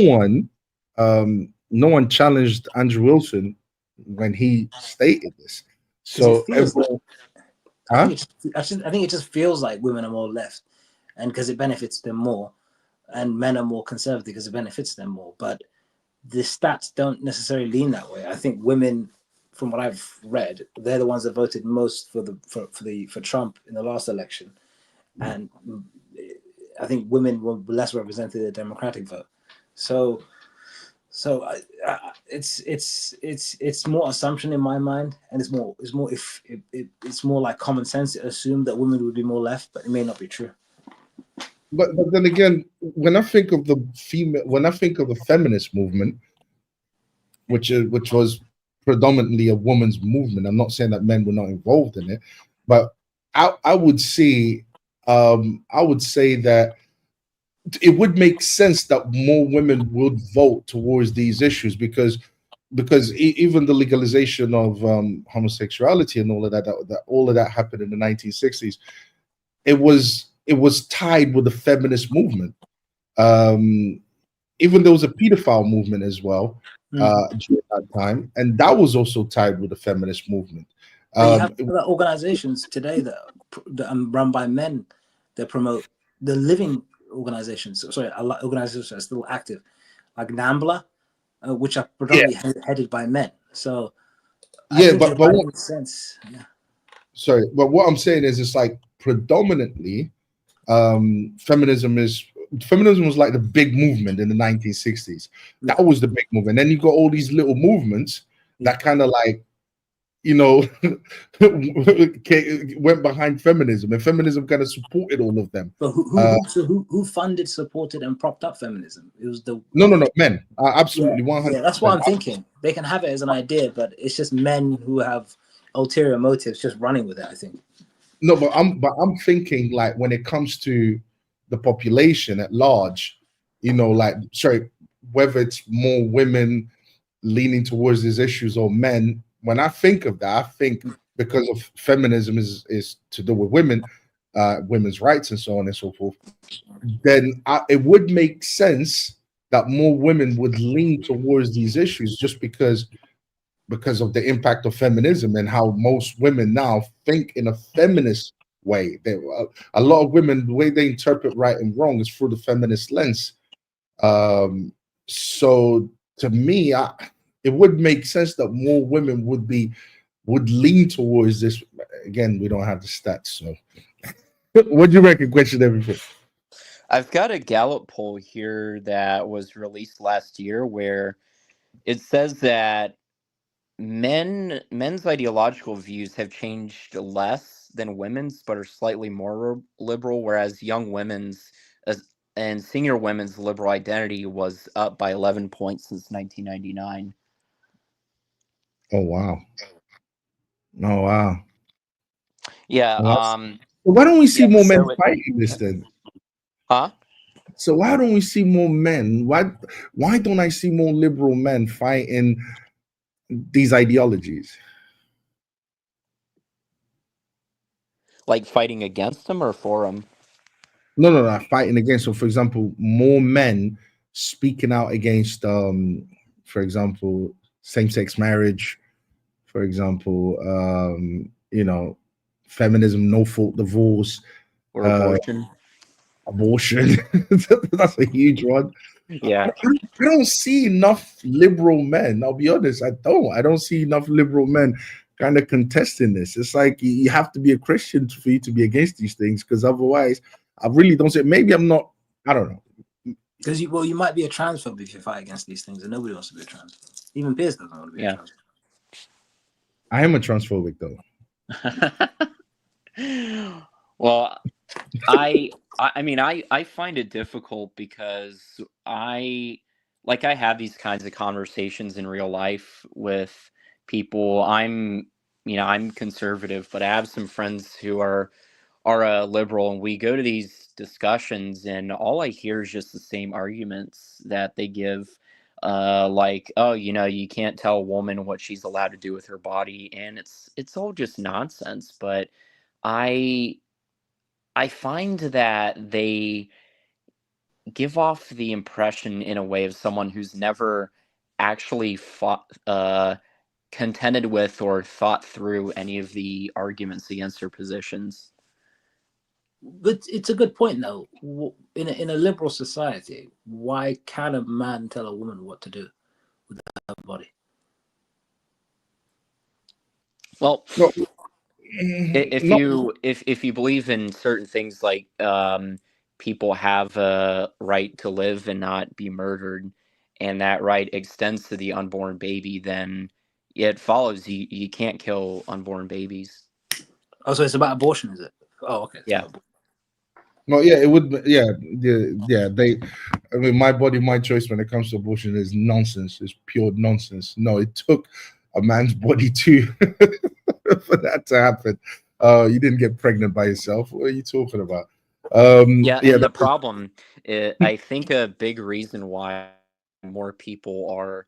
one challenged Andrew Wilson when he stated this. So everyone, I think it just feels like women are more left, and because it benefits them more, and men are more conservative because it benefits them more. But the stats don't necessarily lean that way. I think women, from what I've read, they're the ones that voted most for Trump in the last election, and I think women were less represented in the Democratic vote. So it's more assumption in my mind, and it's more like common sense to assume that women would be more left, but it may not be true. But then again, when I think of the feminist movement, which was predominantly a woman's movement, I'm not saying that men were not involved in it, but I would say that it would make sense that more women would vote towards these issues because even the legalization of homosexuality and all of that happened in the 1960s. It was tied with the feminist movement. Even there was a pedophile movement as well during that time, and that was also tied with the feminist movement. You have organizations today that are run by men that promote the living organizations. Sorry, organizations that are still active, like NAMBLA, which are predominantly headed by men. So but what makes sense. Yeah. Sorry, but what I'm saying is, it's like predominantly feminism was like the big movement in the 1960s. That was the big movement. Then you got all these little movements that kind of like, went behind feminism, and feminism kind of supported all of them. But who funded, supported, and propped up feminism? It was the men. Absolutely, 100%. Yeah, that's what I'm thinking. They can have it as an idea, but it's just men who have ulterior motives just running with it, I think. No, but I'm thinking, like, when it comes to the population at large, whether it's more women leaning towards these issues or men. When I think of that, I think because of feminism is to do with women, women's rights and so on and so forth, then it would make sense that more women would lean towards these issues just because of the impact of feminism and how most women now think in a feminist way. A lot of women, the way they interpret right and wrong is through the feminist lens. So to me, it would make sense that more women would lean towards this. Again, we don't have the stats, so what do you reckon? Question everything. I've got a Gallup poll here that was released last year where it says that men's ideological views have changed less than women's, but are slightly more liberal, whereas young women's and senior women's liberal identity was up by 11 points since 1999. Oh wow! Oh wow! Yeah. Why don't we see more men fighting this then? Huh? So why don't we see more men? Why don't I see more liberal men fighting these ideologies? Like fighting against them or for them? No, fighting against. So, for example, more men speaking out against, for example, same-sex marriage, for example, feminism, no-fault divorce, or abortion. Abortion. That's a huge one. Yeah. I don't see enough liberal men. I'll be honest. I don't see enough liberal men kind of contesting this. It's like you have to be a Christian for you to be against these things, because otherwise I really don't see it. Maybe I'm not, I don't know. Because you might be a transphobe if you fight against these things, and nobody wants to be a transphobe. Even Piers doesn't want to be a transphobe. I am a transphobic though. Well, I mean, I find it difficult because I have these kinds of conversations in real life with people. I'm conservative, but I have some friends who are liberal, and we go to these discussions, and all I hear is just the same arguments that they give. Like, oh, you can't tell a woman what she's allowed to do with her body, and it's all just nonsense. But I find that they give off the impression in a way of someone who's never actually contended with or thought through any of the arguments against their positions. But it's a good point, though. In a liberal society, why can a man tell a woman what to do with her body? Well, No, if you believe in certain things like people have a right to live and not be murdered, and that right extends to the unborn baby, then it follows you can't kill unborn babies. Oh, so it's about abortion, is it? Oh, okay. Yeah. No, yeah, it would. Yeah. I mean, my body, my choice when it comes to abortion is nonsense. It's pure nonsense. No, it took a man's body to for that to happen. You didn't get pregnant by yourself. What are you talking about? The problem, I think a big reason why more people are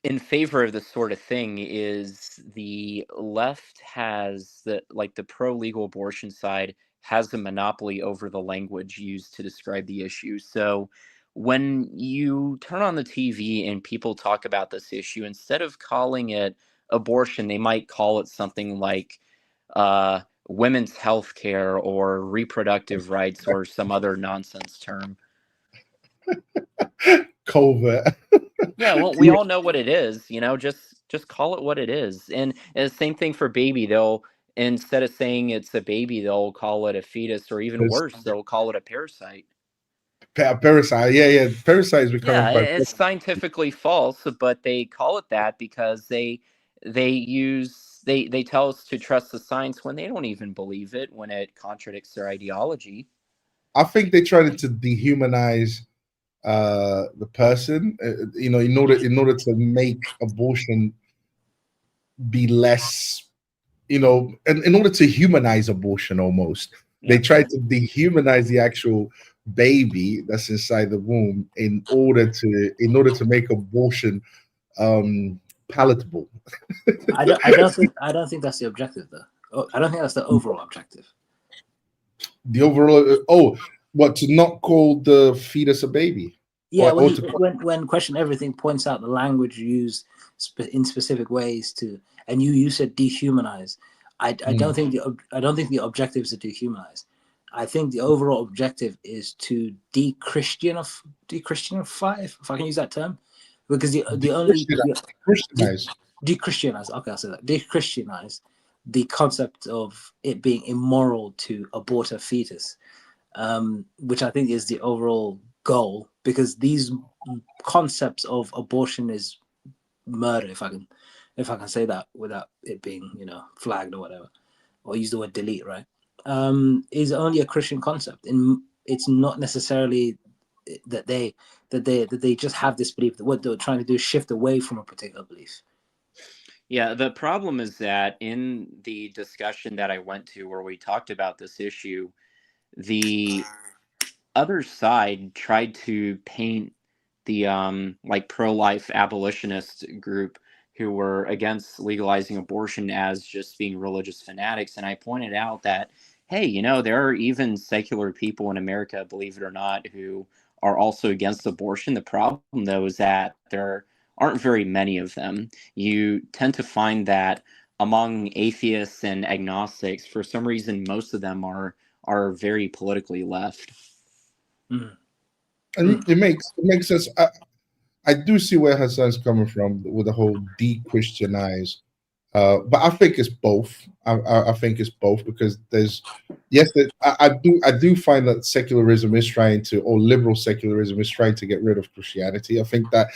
in favor of this sort of thing is the left has the pro-legal abortion side has a monopoly over the language used to describe the issue. So when you turn on the TV and people talk about this issue, instead of calling it abortion, they might call it something like women's health care or reproductive rights or some other nonsense term. Covert. Yeah, well, we all know what it is, just call it what it is. And the same thing for baby. They'll, instead of saying it's a baby, they'll call it a fetus, or even worse, they'll call it a parasite. Parasite. Yeah. Parasite is becoming quite. It's scientifically false, but they call it that because they tell us to trust the science when they don't even believe it, when it contradicts their ideology. I think they tried to dehumanize the person, in order to make abortion be less, and in order to humanize abortion almost. They tried to dehumanize the actual baby that's inside the womb in order to make abortion palatable. I don't think that's the objective, though. I don't think that's the overall objective. The overall, what, to not call the fetus a baby? Yeah, when Question Everything points out the language used in specific ways and you said dehumanize. I don't think the objective is to dehumanize. I think the overall objective is to de-Christianify, if I can use that term, because de-Christianize. Okay, I'll say that. De-Christianize the concept of it being immoral to abort a fetus, which I think is the overall goal, because these concepts of abortion is murder, if I can say that without it being flagged or whatever, or use the word delete, right? Is only a Christian concept, and it's not necessarily that they just have this belief that what they're trying to do is shift away from a particular belief. Yeah, the problem is that in the discussion that I went to where we talked about this issue, the other side tried to paint the pro-life abolitionist group who were against legalizing abortion as just being religious fanatics. And I pointed out that, hey, there are even secular people in America, believe it or not, who are also against abortion. The problem, though, is that there aren't very many of them. You tend to find that among atheists and agnostics, for some reason, most of them are very politically left. And it makes sense. I do see where Hassan's coming from with the whole de-Christianize But I think it's both. I think it's both because there's I do find that secularism is trying to, or liberal secularism is trying to get rid of Christianity. I think that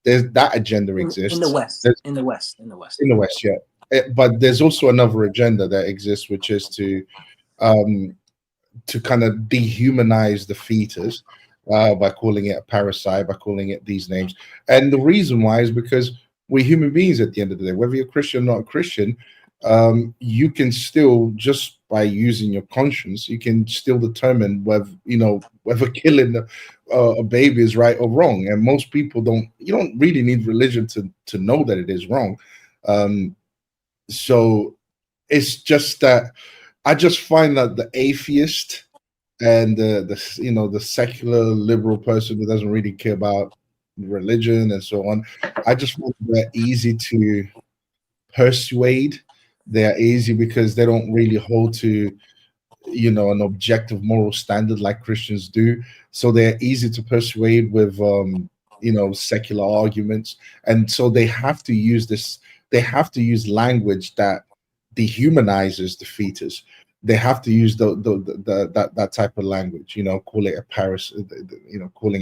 there's that agenda exists in the West. There's- In the West. in the West, yeah. But there's also another agenda that exists, which is to kind of dehumanize the fetus by calling it a parasite, by calling it these names. And the reason why is because we're human beings at the end of the day. Whether you're Christian or not a Christian, you can still, just by using your conscience, you can still determine whether killing a baby is right or wrong. And most people you don't really need religion to know that it is wrong. So it's just that I just find that the atheist and the secular liberal person who doesn't really care about religion and so on, I just find they're easy to persuade. They're easy because they don't really hold to an objective moral standard like Christians do. So they're easy to persuade with secular arguments, and so they have to use language that dehumanizes the fetus. They have to use that type of language, calling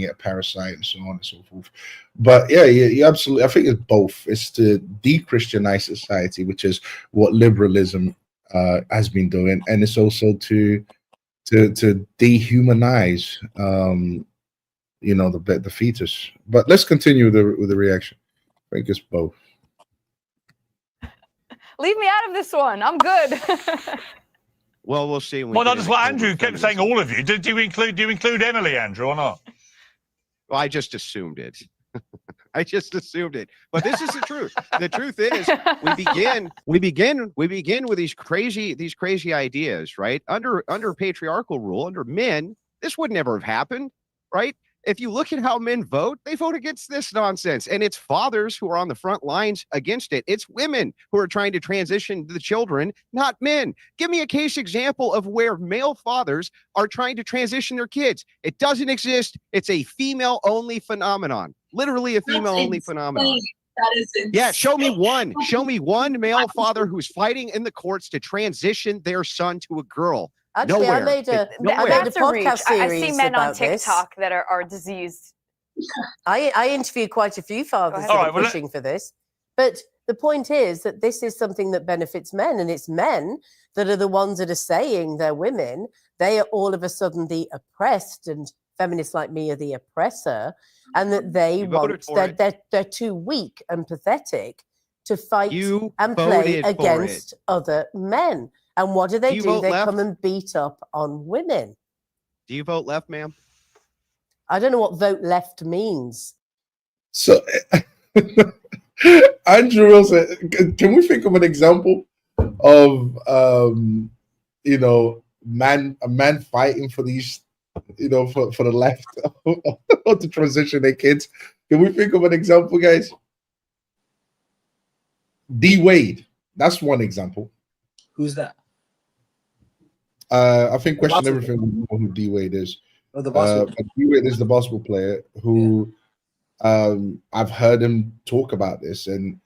it a parasite and so on and so forth. But yeah, you absolutely. I think it's both. It's to de-Christianize society, which is what liberalism has been doing, and it's also to dehumanize, the fetus. But let's continue with the reaction. I think it's both. Leave me out of this one. I'm good. Well, we'll see. Well, that's what Andrew kept saying. All of you. Do you include Emily, Andrew, or not? Well, I just assumed it. I just assumed it. But this is the truth. The truth is, we begin with these crazy ideas, right? Under patriarchal rule, under men, this would never have happened, right? If you look at how men vote, they vote against this nonsense. And it's fathers who are on the front lines against it. It's women who are trying to transition the children, not men. Give me a case example of where male fathers are trying to transition their kids. It doesn't exist. It's a female-only phenomenon. Literally a female-only phenomenon. That is insane. Yeah, show me one male father who's fighting in the courts to transition their son to a girl. Actually, Nowhere. I made a That's a reach. podcast series I've seen men on about this. TikTok that are diseased. I interviewed quite a few fathers that are pushing for this. But the point is that this is something that benefits men, and it's men that are the ones that are saying they're women. They are all of a sudden the oppressed, and feminists like me are the oppressor, and that they're too weak and pathetic to fight and play against other men. And what do? They come and beat up on women. Do you vote left, ma'am? I don't know what vote left means. So, Andrew Wilson, can we think of an example of a man fighting for these, for the left or to transition their kids? Can we think of an example, guys? D. Wade, that's one example. Who's that? I think Question Everything will know who D. Wade is. Oh, the basketball. D. Wade is the basketball player who I've heard him talk about this, and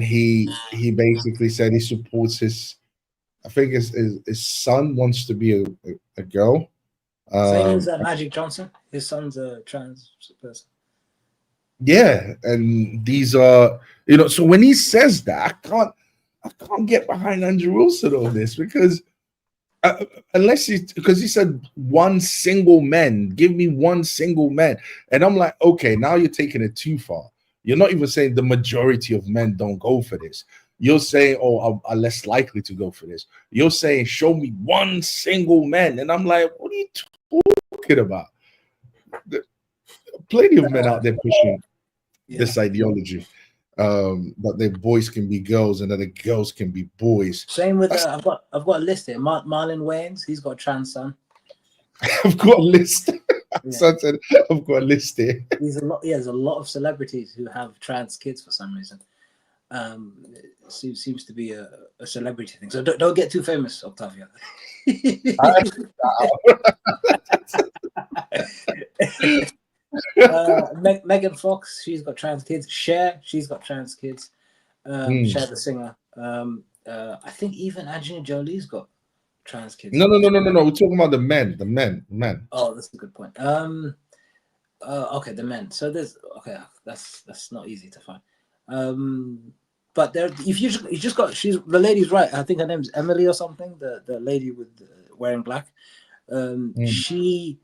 he basically said he supports his. I think his son wants to be a girl. Same as Magic Johnson. His son's a trans person. Yeah, and these are So when he says that, I can't get behind Andrew Wilson on this because. Because he said one single man, give me one single man. And I'm like, okay, now you're taking it too far. You're not even saying the majority of men don't go for this. You're saying, are less likely to go for this. You're saying, show me one single man. And I'm like, what are you talking about? Plenty of men out there pushing this ideology. That their boys can be girls and that the girls can be boys. Same with I've got a list here. Marlon Wayans, he's got a trans son. I've got a list. So I said, I've got a list here. There's a lot of celebrities who have trans kids for some reason. It seems to be a celebrity thing. So don't get too famous, Octavia. Megan Fox, she's got trans kids. Cher, she's got trans kids. Cher the singer. I think even Angelina Jolie's got trans kids. No. We're talking about the men. Oh, that's a good point. Okay, the men. So that's not easy to find. But there, if you just got, the lady's right. I think her name's Emily or something. The lady with wearing black. She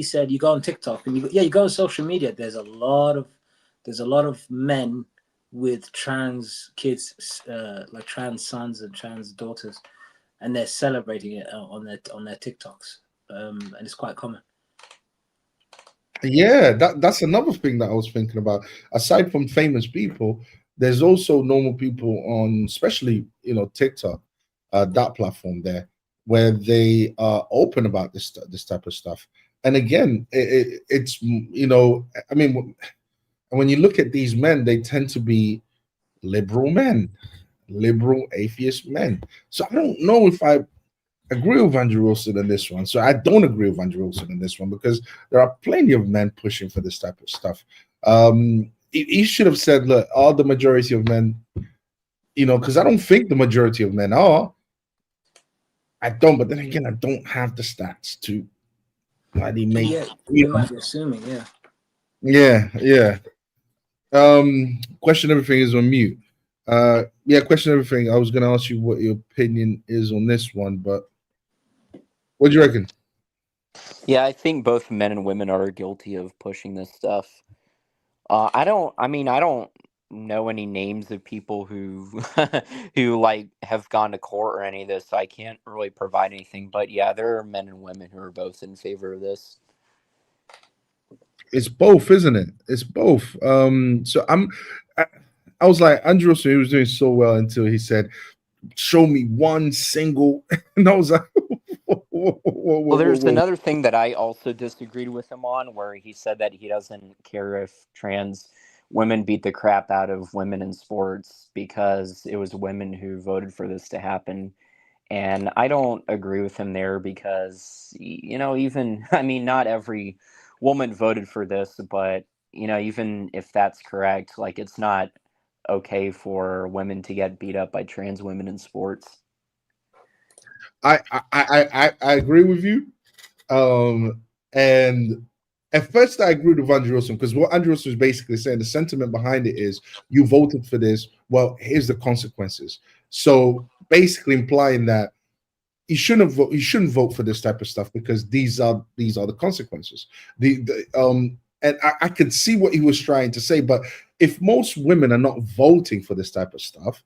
said you go on TikTok and you go on social media. There's a lot of men with trans kids, like trans sons and trans daughters, and they're celebrating it on their TikToks, and it's quite common. Yeah, that's another thing that I was thinking about. Aside from famous people, there's also normal people on, especially TikTok, that platform there, where they are open about this type of stuff. And again, it's I mean, when you look at these men, they tend to be liberal men, liberal atheist men. So I don't know if I agree with Andrew Wilson in this one. So I don't agree with Andrew Wilson in this one, because there are plenty of men pushing for this type of stuff. He should have said, look, are the majority of men, because I don't think the majority of men are. I don't, but then again, I don't have the stats to bloody make. Yeah, you might be assuming, yeah. Question everything is on mute. Question everything. I was gonna ask you what your opinion is on this one, but what do you reckon? Yeah, I think both men and women are guilty of pushing this stuff. I don't know any names of people who who like have gone to court or any of this, so I can't really provide anything. But yeah, there are men and women who are both in favor of this. It's both, isn't it? It's both. So I was like, Andrew, so he was doing so well until he said, show me one single, and I was like, well, there's another thing that I also disagreed with him on, where he said that he doesn't care if trans women beat the crap out of women in sports because it was women who voted for this to happen. And I don't agree with him there, because not every woman voted for this, but even if that's correct, like, it's not okay for women to get beat up by trans women in sports. I agree with you. And at first I agreed with Andrew Wilson, because what Andrew Wilson was basically saying, the sentiment behind it is, you voted for this, well, here's the consequences. So basically implying that you shouldn't vote for this type of stuff, because these are the consequences. And I could see what he was trying to say, but if most women are not voting for this type of stuff,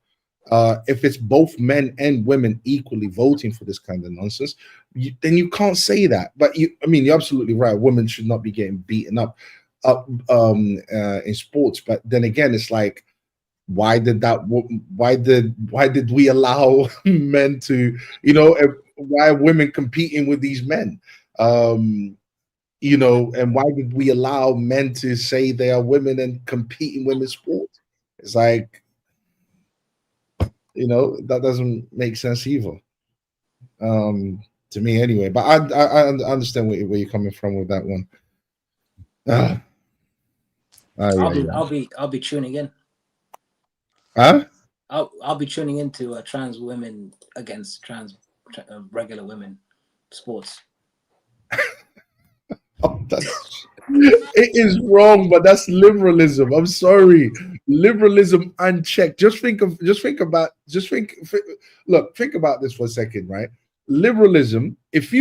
if it's both men and women equally voting for this kind of nonsense, then you can't say that. But you're absolutely right. Women should not be getting beaten up in sports. But then again, it's like, why did we allow men to, why are women competing with these men? And why did we allow men to say they are women and compete in women's sports? It's like, that doesn't make sense either, to me anyway. But I understand where you're coming from with that one. I'll be tuning in. Huh? I'll be tuning into trans women against regular women sports. It is wrong, but that's liberalism. I'm sorry, liberalism unchecked. Think about this for a second, right? Liberalism. If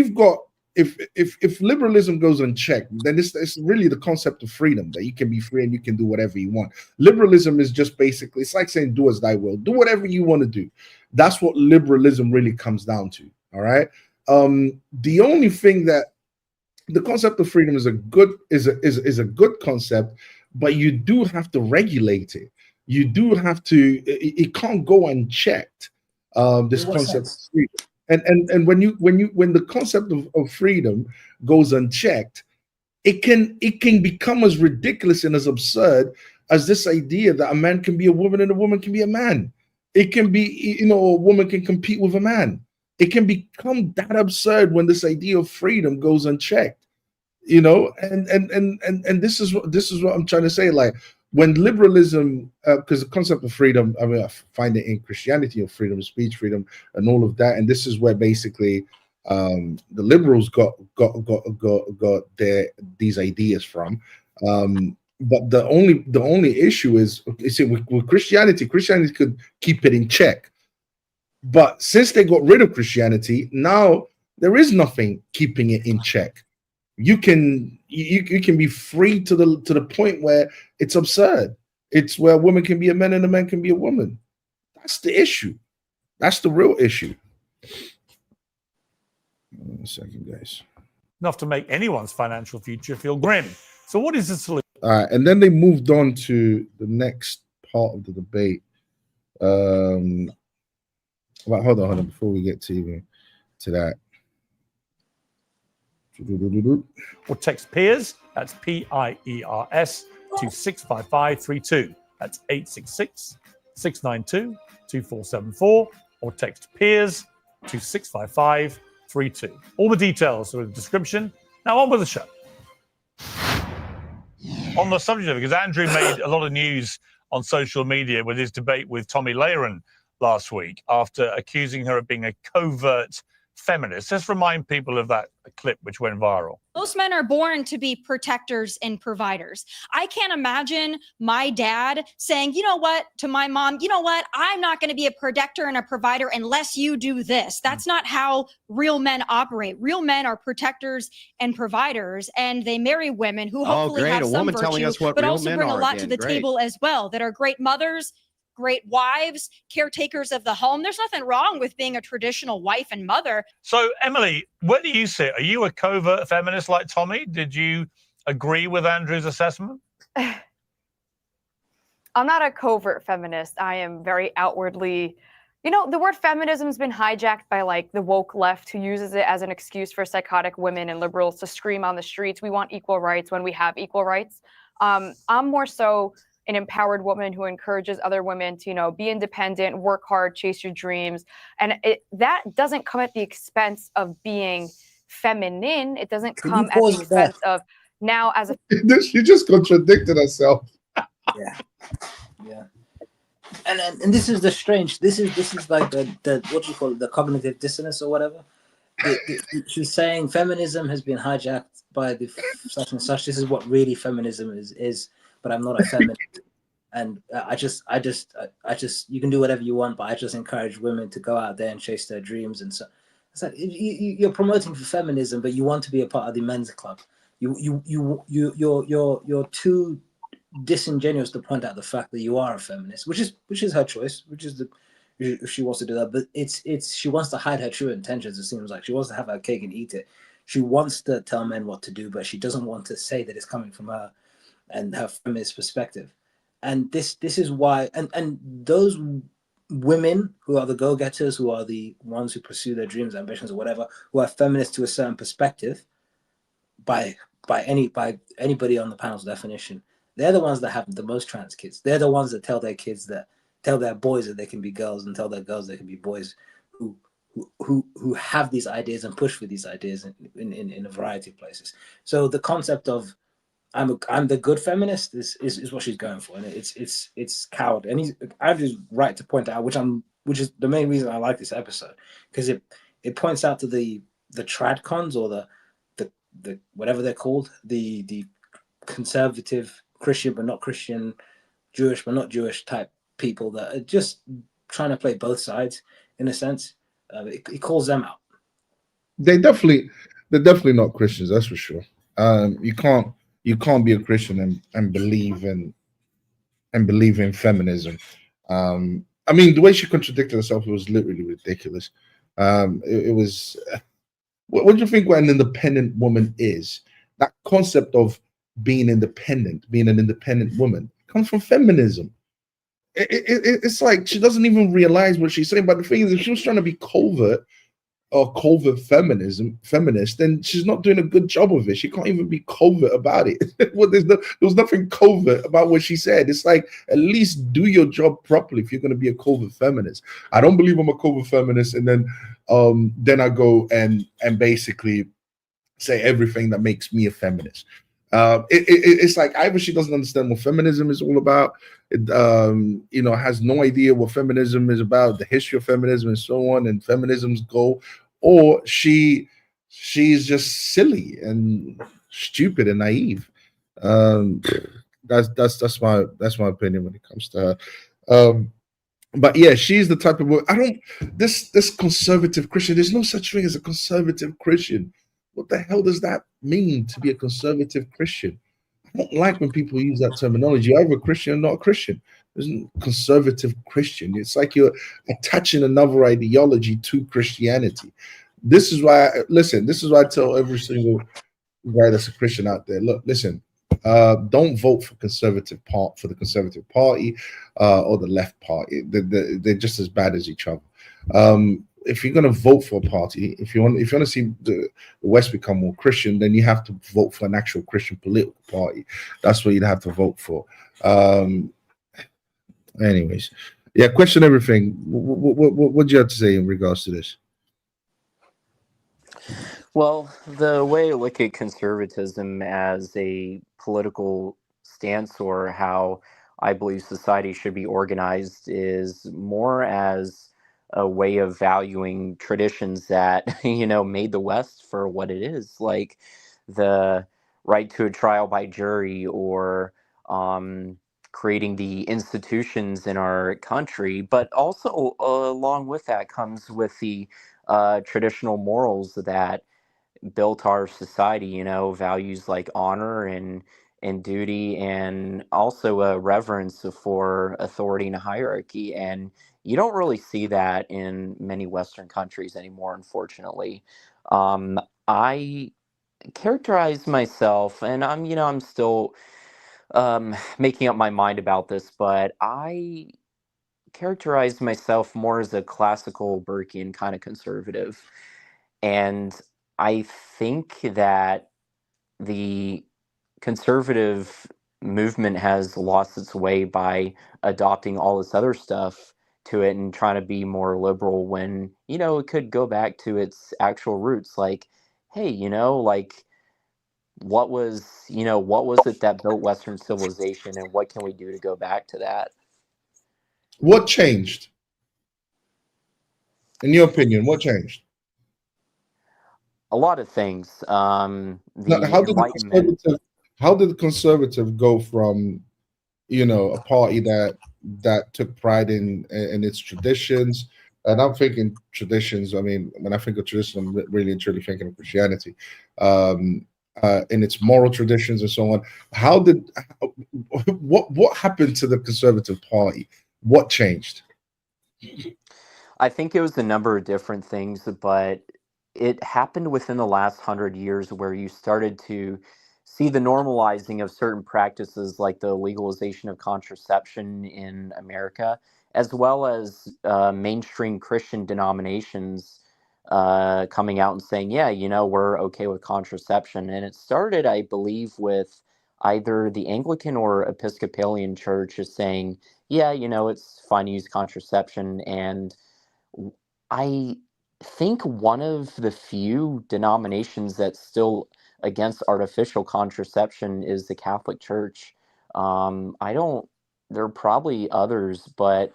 liberalism goes unchecked, then it's really the concept of freedom, that you can be free and you can do whatever you want. Liberalism is just basically, it's like saying, do as thy will, do whatever you want to do. That's what liberalism really comes down to. All right. The only thing that the concept of freedom is a good concept, but you do have to regulate it. You do have to. It can't go unchecked. This concept of freedom, and when the concept of freedom goes unchecked, it can become as ridiculous and as absurd as this idea that a man can be a woman and a woman can be a man. It can be, a woman can compete with a man. It can become that absurd when this idea of freedom goes unchecked, and this is what I'm trying to say. Like, when liberalism, because the concept of freedom, I mean, I find it in Christianity, of freedom of speech, freedom, and all of that, and this is where basically the liberals got these ideas from. But the only issue is, see, with Christianity could keep it in check, but since they got rid of Christianity, now there is nothing keeping it in check. You can be free to the point where it's absurd. It's where a woman can be a man and a man can be a woman. That's the issue. That's the real issue. 1 second, guys. Enough to make anyone's financial future feel grim. So what is the solution? And then they moved on to the next part of the debate. Well, hold on, before we get to that. Or text Piers, that's Piers, to 65532. That's 866-692-2474. Or text Piers to 65532. All the details are in the description. Now on with the show. On the subject of it, because Andrew made a lot of news on social media with his debate with Tommy Lahren last week after accusing her of being a covert feminist. Let's remind people of that clip which went viral. Most men are born to be protectors and providers. I can't imagine my dad saying, you know what, to my mom, you know what, I'm not going to be a protector and a provider unless you do this. That's not how real men operate. Real men are protectors and providers, and they marry women who hopefully have some virtue, but also bring a lot to the table as well, that are great mothers, great wives, caretakers of the home. There's nothing wrong with being a traditional wife and mother. So, Emily, where do you sit? Are you a covert feminist like Tommy? Did you agree with Andrew's assessment? I'm not a covert feminist. I am very outwardly, the word feminism has been hijacked by like the woke left, who uses it as an excuse for psychotic women and liberals to scream on the streets, we want equal rights when we have equal rights. I'm more so an empowered woman who encourages other women to, be independent, work hard, chase your dreams. And that doesn't come at the expense of being feminine. It doesn't come at the expense of now as a... She just contradicted herself. Yeah. And this is the strange, this is like the what do you call it, the cognitive dissonance or whatever. She's saying feminism has been hijacked by the such and such. This is what really feminism is. But I'm not a feminist, and I just, you can do whatever you want, but I just encourage women to go out there and chase their dreams. And so, it's like you're promoting for feminism, but you want to be a part of the men's club. You're too disingenuous to point out the fact that you are a feminist, which is her choice, if she wants to do that. But she wants to hide her true intentions. It seems like she wants to have her cake and eat it. She wants to tell men what to do, but she doesn't want to say that it's coming from her and her feminist perspective. And this is why, and those women who are the go-getters, who are the ones who pursue their dreams, ambitions, or whatever, who are feminists to a certain perspective, by anybody on the panel's definition, they're the ones that have the most trans kids. They're the ones that tell their boys that they can be girls, and tell their girls they can be boys, who have these ideas and push for these ideas in a variety of places. So the concept of I'm the good feminist is what she's going for, and it's coward. And Andrew's right to point out, which is the main reason I like this episode, because it points out to the tradcons, or the whatever they're called, the conservative Christian but not Christian, Jewish but not Jewish type people that are just trying to play both sides in a sense. It calls them out. They're definitely not Christians, that's for sure. You can't be a Christian and believe in feminism. I mean, the way she contradicted herself, it was literally ridiculous. It was. What do you think what an independent woman is? That concept of being independent, being an independent woman, comes from feminism. It's like she doesn't even realize what she's saying. But the thing is, if she was trying to be covert feminist, then she's not doing a good job of it. She can't even be covert about it. Well, there was nothing covert about what she said. It's like, at least do your job properly if you're going to be a covert feminist. I don't believe I'm a covert feminist, and then I go and basically say everything that makes me a feminist. It's like either she doesn't understand what feminism is all about, has no idea what feminism is about, the history of feminism and so on, and feminism's goal, or she's just silly and stupid and naive. Um, that's my opinion when it comes to her. But yeah, she's the type of woman. I don't this conservative Christian. There's no such thing as a conservative Christian. What the hell does that mean to be a conservative Christian? I don't like when people use that terminology. You're either a Christian or not a Christian. There's no conservative Christian. It's like you're attaching another ideology to Christianity. This is why, listen, this is why I tell every single guy that's a Christian out there, look, listen, don't vote for the Conservative Party or the left party. They're just as bad as each other. If you're going to vote for a party, if you want to see the West become more Christian, then you have to vote for an actual Christian political party. That's what you'd have to vote for. Anyways, yeah, question everything. What do you have to say in regards to this? Well, the way I look at conservatism as a political stance or how I believe society should be organized is more as a way of valuing traditions that, made the West for what it is, like the right to a trial by jury or creating the institutions in our country. But also, along with that comes with the traditional morals that built our society, values like honor and duty, and also a reverence for authority and hierarchy. And you don't really see that in many Western countries anymore, unfortunately. I characterize myself, and I'm still making up my mind about this, but I characterize myself more as a classical Burkean kind of conservative. And I think that the conservative movement has lost its way by adopting all this other stuff to it and trying to be more liberal when, it could go back to its actual roots. Like, hey, like what was it that built Western civilization and what can we do to go back to that? What changed? In your opinion, what changed? A lot of things. Now, The Enlightenment. how did the conservative go from a party that took pride in its traditions? And I'm thinking traditions. I mean, when I think of tradition, I'm really and truly thinking of Christianity, in its moral traditions and so on. What happened to the Conservative Party? What changed? I think it was a number of different things, but it happened within the last 100 years where you started to see the normalizing of certain practices like the legalization of contraception in America, as well as mainstream Christian denominations coming out and saying, yeah, we're okay with contraception. And it started, I believe, with either the Anglican or Episcopalian church is saying, yeah, it's fine to use contraception. And I think one of the few denominations that's still against artificial contraception is the Catholic Church. I don't. There are probably others, but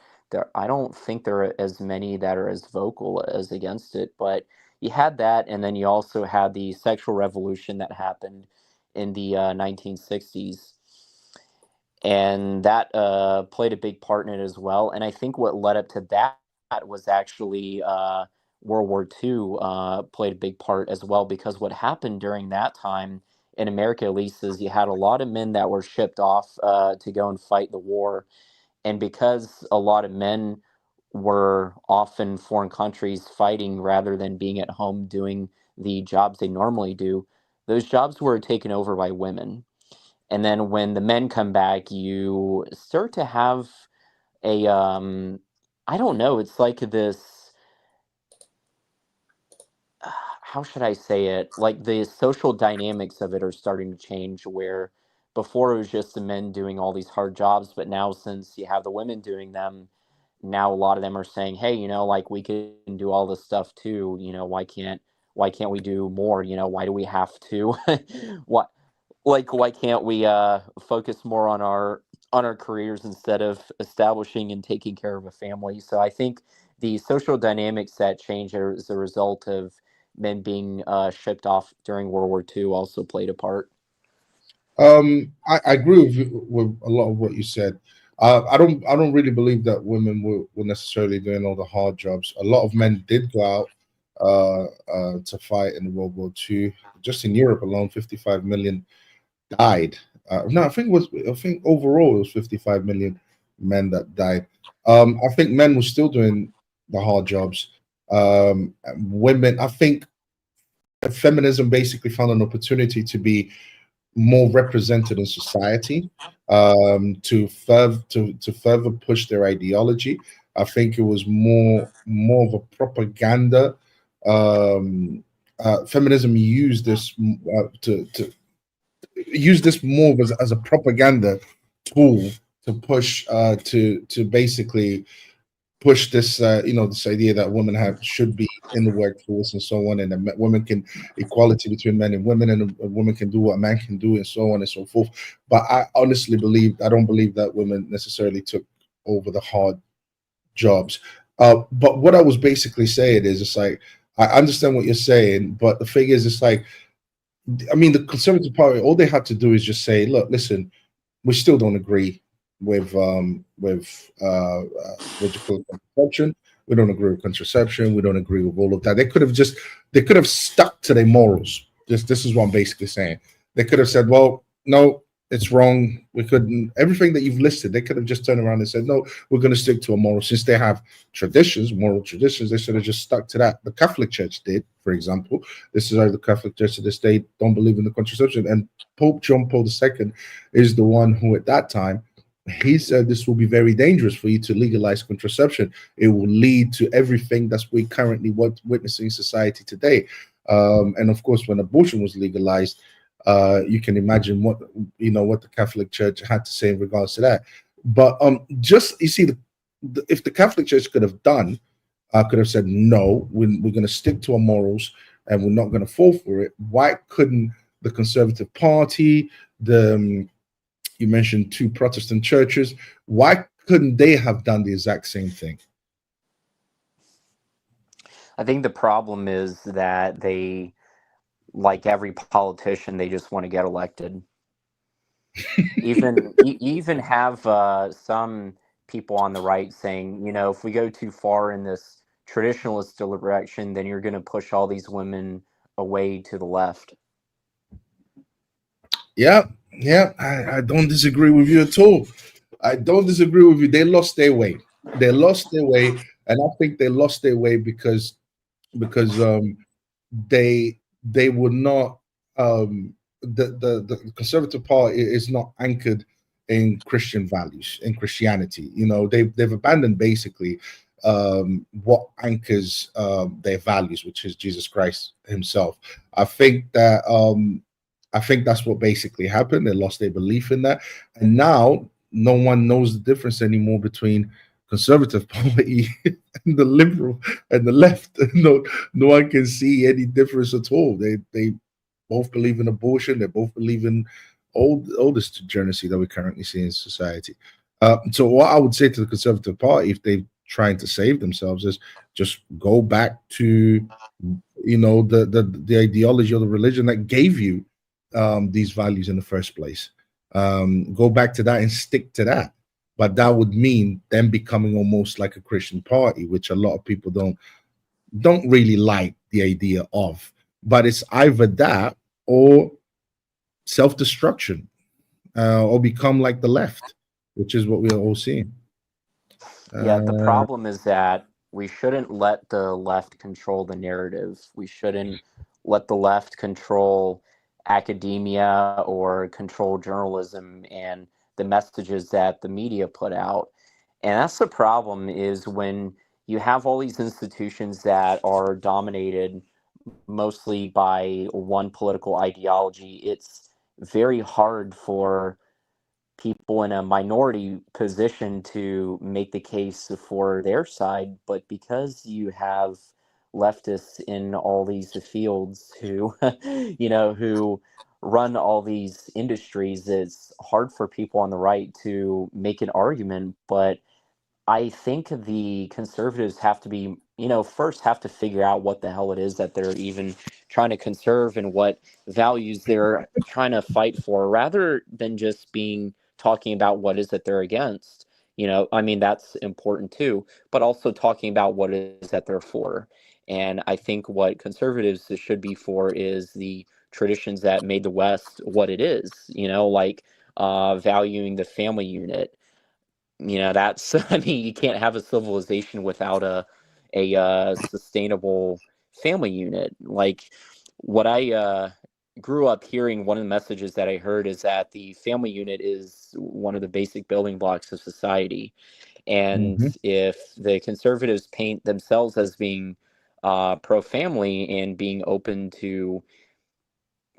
I don't think there are as many that are as vocal as against it. But you had that, and then you also had the sexual revolution that happened in the 1960s, and that played a big part in it as well. And I think what led up to that was actually World War II played a big part as well, because what happened during that time in America, at least, is you had a lot of men that were shipped off to go and fight the war. And because a lot of men were off in foreign countries fighting rather than being at home doing the jobs they normally do, those jobs were taken over by women. And then when the men come back, you start to have a I don't know, it's like this how should I say it? Like the social dynamics of it are starting to change, where before it was just the men doing all these hard jobs, but now since you have the women doing them, now a lot of them are saying, hey, like we can do all this stuff too, why can't we do more? Why do we have to what like, why can't we focus more on our careers instead of establishing and taking care of a family? So I think the social dynamics that change as a result of men being shipped off during World War II also played a part. I agree with a lot of what you said. I don't really believe that women were necessarily doing all the hard jobs. A lot of men did go out to fight in World War II. Just in Europe alone, 55 million died. No, I think overall it was 55 million men that died. I think men were still doing the hard jobs. Women, I think feminism basically found an opportunity to be more represented in society, to further push their ideology. I think it was more of a propaganda. Feminism used this to use this more as a propaganda tool to push to basically push this this idea that women should be in the workforce and so on, and that women can equality between men and women, and a woman can do what a man can do, and so on and so forth. But I don't believe that women necessarily took over the hard jobs. But what I was basically saying is, it's like, I understand what you're saying, but the thing is, it's like, I mean, the Conservative Party, all they had to do is just say, look, listen, we still don't agree with what you call it, contraception. We don't agree with contraception. We don't agree with all of that. They could have stuck to their morals. This is what I'm basically saying. They could have said, well, no, it's wrong. We couldn't, everything that you've listed, they could have just turned around and said, no, we're going to stick to a moral. Since they have traditions, moral traditions, they should have just stuck to that. The Catholic Church did, for example. This is how the Catholic Church to this day don't believe in the contraception. And Pope John Paul II is the one who, at that time, he said this will be very dangerous for you to legalize contraception. It will lead to everything that's we currently witnessing in society today. And of course, when abortion was legalized, you can imagine what the Catholic Church had to say in regards to that. But just you see, if the Catholic Church could have said no, we're going to stick to our morals and we're not going to fall for it. Why couldn't the Conservative Party, you mentioned two Protestant churches, why couldn't they have done the exact same thing? I think the problem is that they, like every politician, they just want to get elected. even have some people on the right saying, if we go too far in this traditionalist direction, then you're going to push all these women away to the left. Yeah, I don't disagree with you at all. I don't disagree with you. They lost their way. They lost their way, and I think they lost their way because they would not the Conservative Party is not anchored in Christian values, in Christianity. They've abandoned basically what anchors their values, which is Jesus Christ himself. I think that's what basically happened. They lost their belief in that, and now no one knows the difference anymore between Conservative Party and the liberal and the left. No one can see any difference at all. They both believe in abortion. They both believe in all this degeneracy that we currently see in society. So what I would say to the Conservative Party, if they're trying to save themselves, is just go back to the ideology or the religion that gave you these values in the first place. Go back to that and stick to that. But that would mean them becoming almost like a Christian party, which a lot of people don't really like the idea of. But it's either that or self-destruction, or become like the left, which is what we are all seeing. Yeah, the problem is that we shouldn't let the left control the narrative. We shouldn't let the left control academia or control journalism and the messages that the media put out. And that's the problem, is when you have all these institutions that are dominated mostly by one political ideology, it's very hard for people in a minority position to make the case for their side. But because you have leftists in all these fields who, who run all these industries, it's hard for people on the right to make an argument. But I think the conservatives have to be, first have to figure out what the hell it is that they're even trying to conserve and what values they're trying to fight for, rather than just talking about what is that they're against. I mean, that's important too, but also talking about what it is that they're for. And I think what conservatives should be for is the traditions that made the West what it is, like valuing the family unit. That's I mean, you can't have a civilization without a sustainable family unit. Like what I grew up hearing, one of the messages that I heard is that the family unit is one of the basic building blocks of society. And Mm-hmm. if the conservatives paint themselves as being pro-family and being open to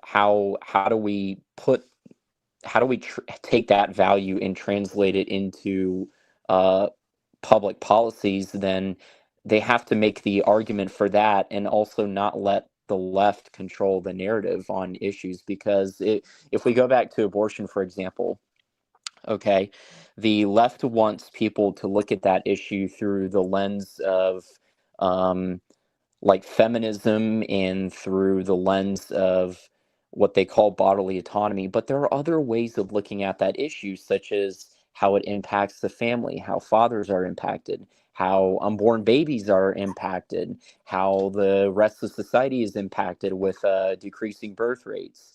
how do we take that value and translate it into uh, public policies, then they have to make the argument for that and also not let the left control the narrative on issues. Because if we go back to abortion, for example, okay, the left wants people to look at that issue through the lens of um, like feminism and through the lens of what they call bodily autonomy. But there are other ways of looking at that issue, such as how it impacts the family, how fathers are impacted, how unborn babies are impacted, how the rest of society is impacted with decreasing birth rates.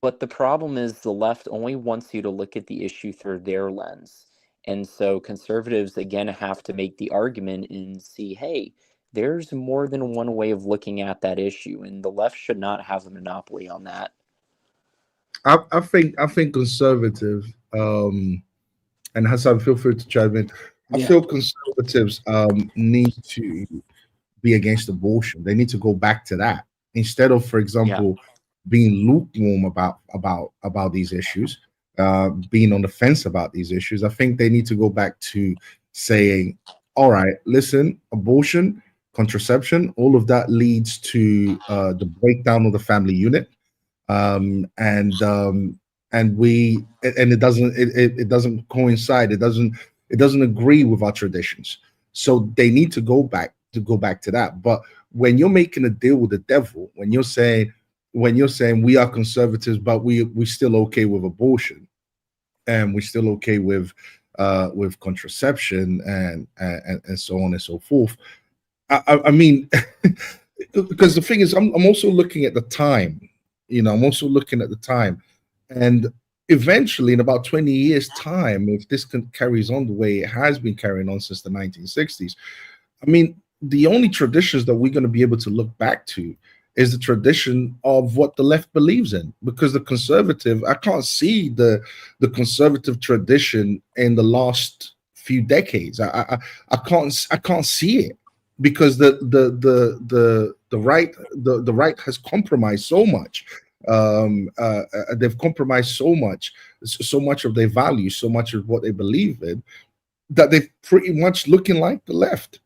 But the problem is the left only wants you to look at the issue through their lens. And so conservatives, again, have to make the argument and see, hey, there's more than one way of looking at that issue, and the left should not have a monopoly on that. I think conservative, and Hassan, feel free to chime in. I Yeah. feel conservatives need to be against abortion. They need to go back to that instead of, for example, being lukewarm about these issues, being on the fence about these issues. I think they need to go back to saying, "All right, listen, abortion, contraception, all of that leads to the breakdown of the family unit, and it doesn't coincide. It doesn't agree with our traditions. So they need to go back to that. But when you're making a deal with the devil, when you're saying we are conservatives, but we're still okay with abortion, and we're still okay with contraception and so on and so forth. I mean, because the thing is, I'm also looking at the time. I'm also looking at the time, and eventually, in about 20 years' time, if this carries on the way it has been carrying on since the 1960s, I mean, the only traditions that we're going to be able to look back to is the tradition of what the left believes in. Because I can't see the conservative tradition in the last few decades. I can't see it, because the right has compromised so much. They've compromised so much of their values, so much of what they believe in, that they're pretty much looking like the left.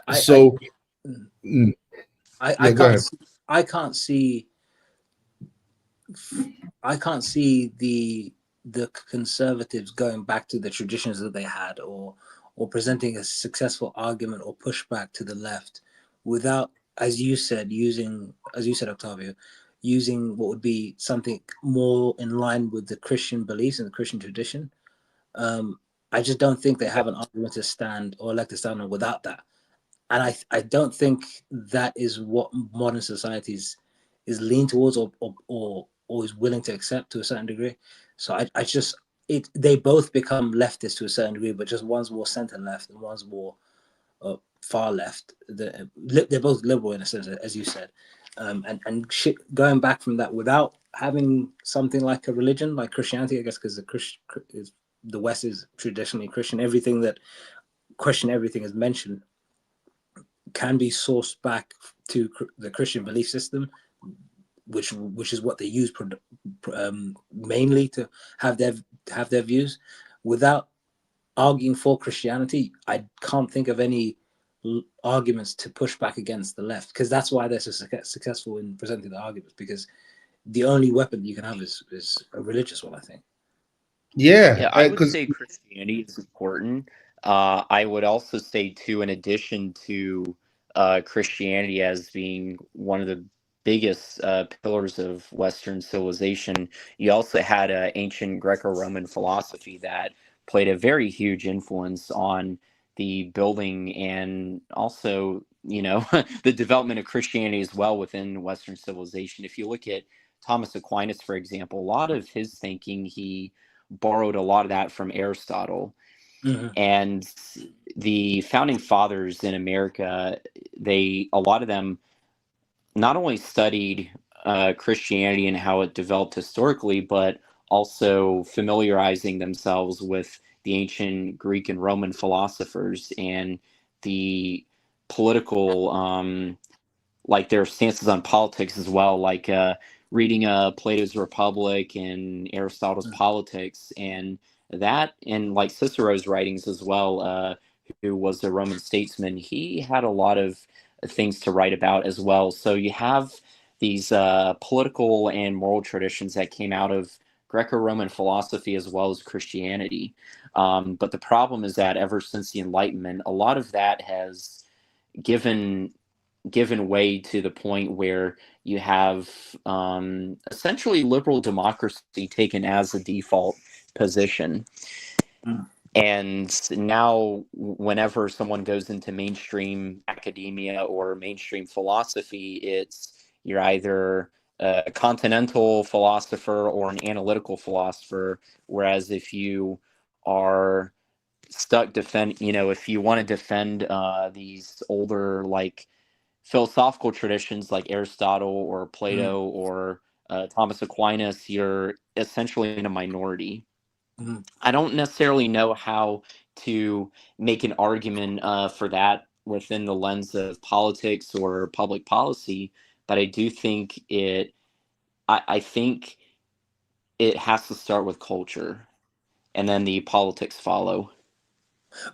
I So, I yeah, go ahead. I can't see the conservatives going back to the traditions that they had, or presenting a successful argument or pushback to the left without, as you said, Octavio, using what would be something more in line with the Christian beliefs and the Christian tradition. I just don't think they have an argument to stand or elect to stand on without that. And I don't think that is what modern societies is lean towards, or is willing to accept to a certain degree. So they both become leftist to a certain degree, but just one's more center left and one's more far left. They're both liberal in a sense, as you said, going back from that without having something like a religion, like Christianity, I guess, because the West is traditionally Christian. Everything is mentioned can be sourced back to the Christian belief system, which is what they use mainly to have their views. Without arguing for Christianity, I can't think of any arguments to push back against the left, because that's why they're so successful in presenting the arguments, because the only weapon you can have is a religious one, I think. Yeah, I would because say Christianity is important. I would also say, too, in addition to Christianity as being one of the biggest pillars of Western civilization, you also had ancient Greco-Roman philosophy that played a very huge influence on the building and also, the development of Christianity as well within Western civilization. If you look at Thomas Aquinas, for example, a lot of his thinking, he borrowed a lot of that from Aristotle. Mm-hmm. And the founding fathers in America, a lot of them not only studied Christianity and how it developed historically, but also familiarizing themselves with the ancient Greek and Roman philosophers and the political, like their stances on politics as well, like reading Plato's Republic and Aristotle's Politics, and that, and like Cicero's writings as well, who was a Roman statesman. He had a lot of things to write about as well. So you have these political and moral traditions that came out of Greco-Roman philosophy as well as Christianity. But the problem is that ever since the Enlightenment, a lot of that has given way to the point where you have essentially liberal democracy taken as a default position. And now whenever someone goes into mainstream academia or mainstream philosophy, you're either a continental philosopher or an analytical philosopher. Whereas if you are stuck if you want to defend these older, like, philosophical traditions like Aristotle or Plato or Thomas Aquinas, you're essentially in a minority. I don't necessarily know how to make an argument for that within the lens of politics or public policy, but I do think I think it has to start with culture, and then the politics follow.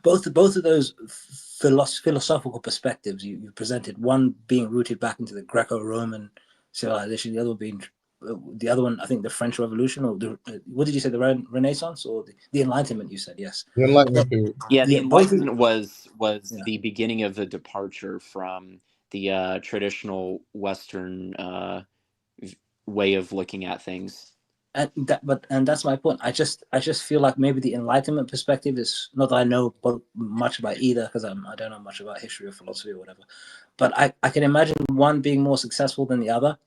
Both of those philosophical perspectives you presented, one being rooted back into the Greco-Roman civilization, the other one, I think, the French Revolution, or what did you say, the Renaissance or the Enlightenment? You said, yes. the Enlightenment period. Yeah, the Enlightenment was the beginning of a departure from the traditional Western way of looking at things. And that's my point. I just feel like maybe the Enlightenment perspective is, not that I know much about either, because I don't know much about history or philosophy or whatever, but I can imagine one being more successful than the other.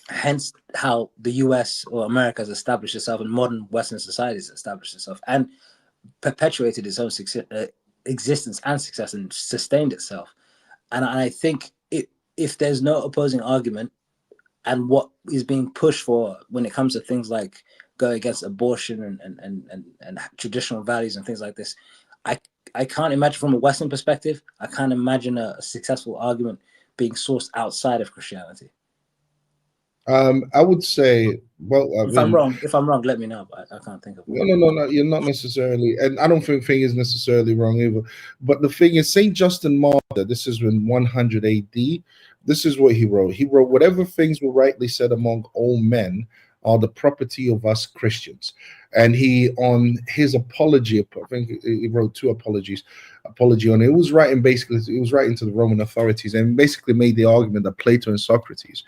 Hence how the US or America has established itself, and modern Western society has established itself and perpetuated its own existence and success and sustained itself. And I think if there's no opposing argument, and what is being pushed for when it comes to things like go against abortion and traditional values and things like this, I can't imagine, from a Western perspective, I can't imagine a successful argument being sourced outside of Christianity. I would say, well, if I'm wrong, let me know. But I can't think of one. No, you're not necessarily, and I don't think Thing is necessarily wrong either. But the thing is, Saint Justin Martyr, this is in 100 AD. This is what he wrote. He wrote, "Whatever things were rightly said among all men are the property of us Christians." And he, on his apology, I think he wrote 2 apology on it. It was writing to the Roman authorities, and basically made the argument that Plato and Socrates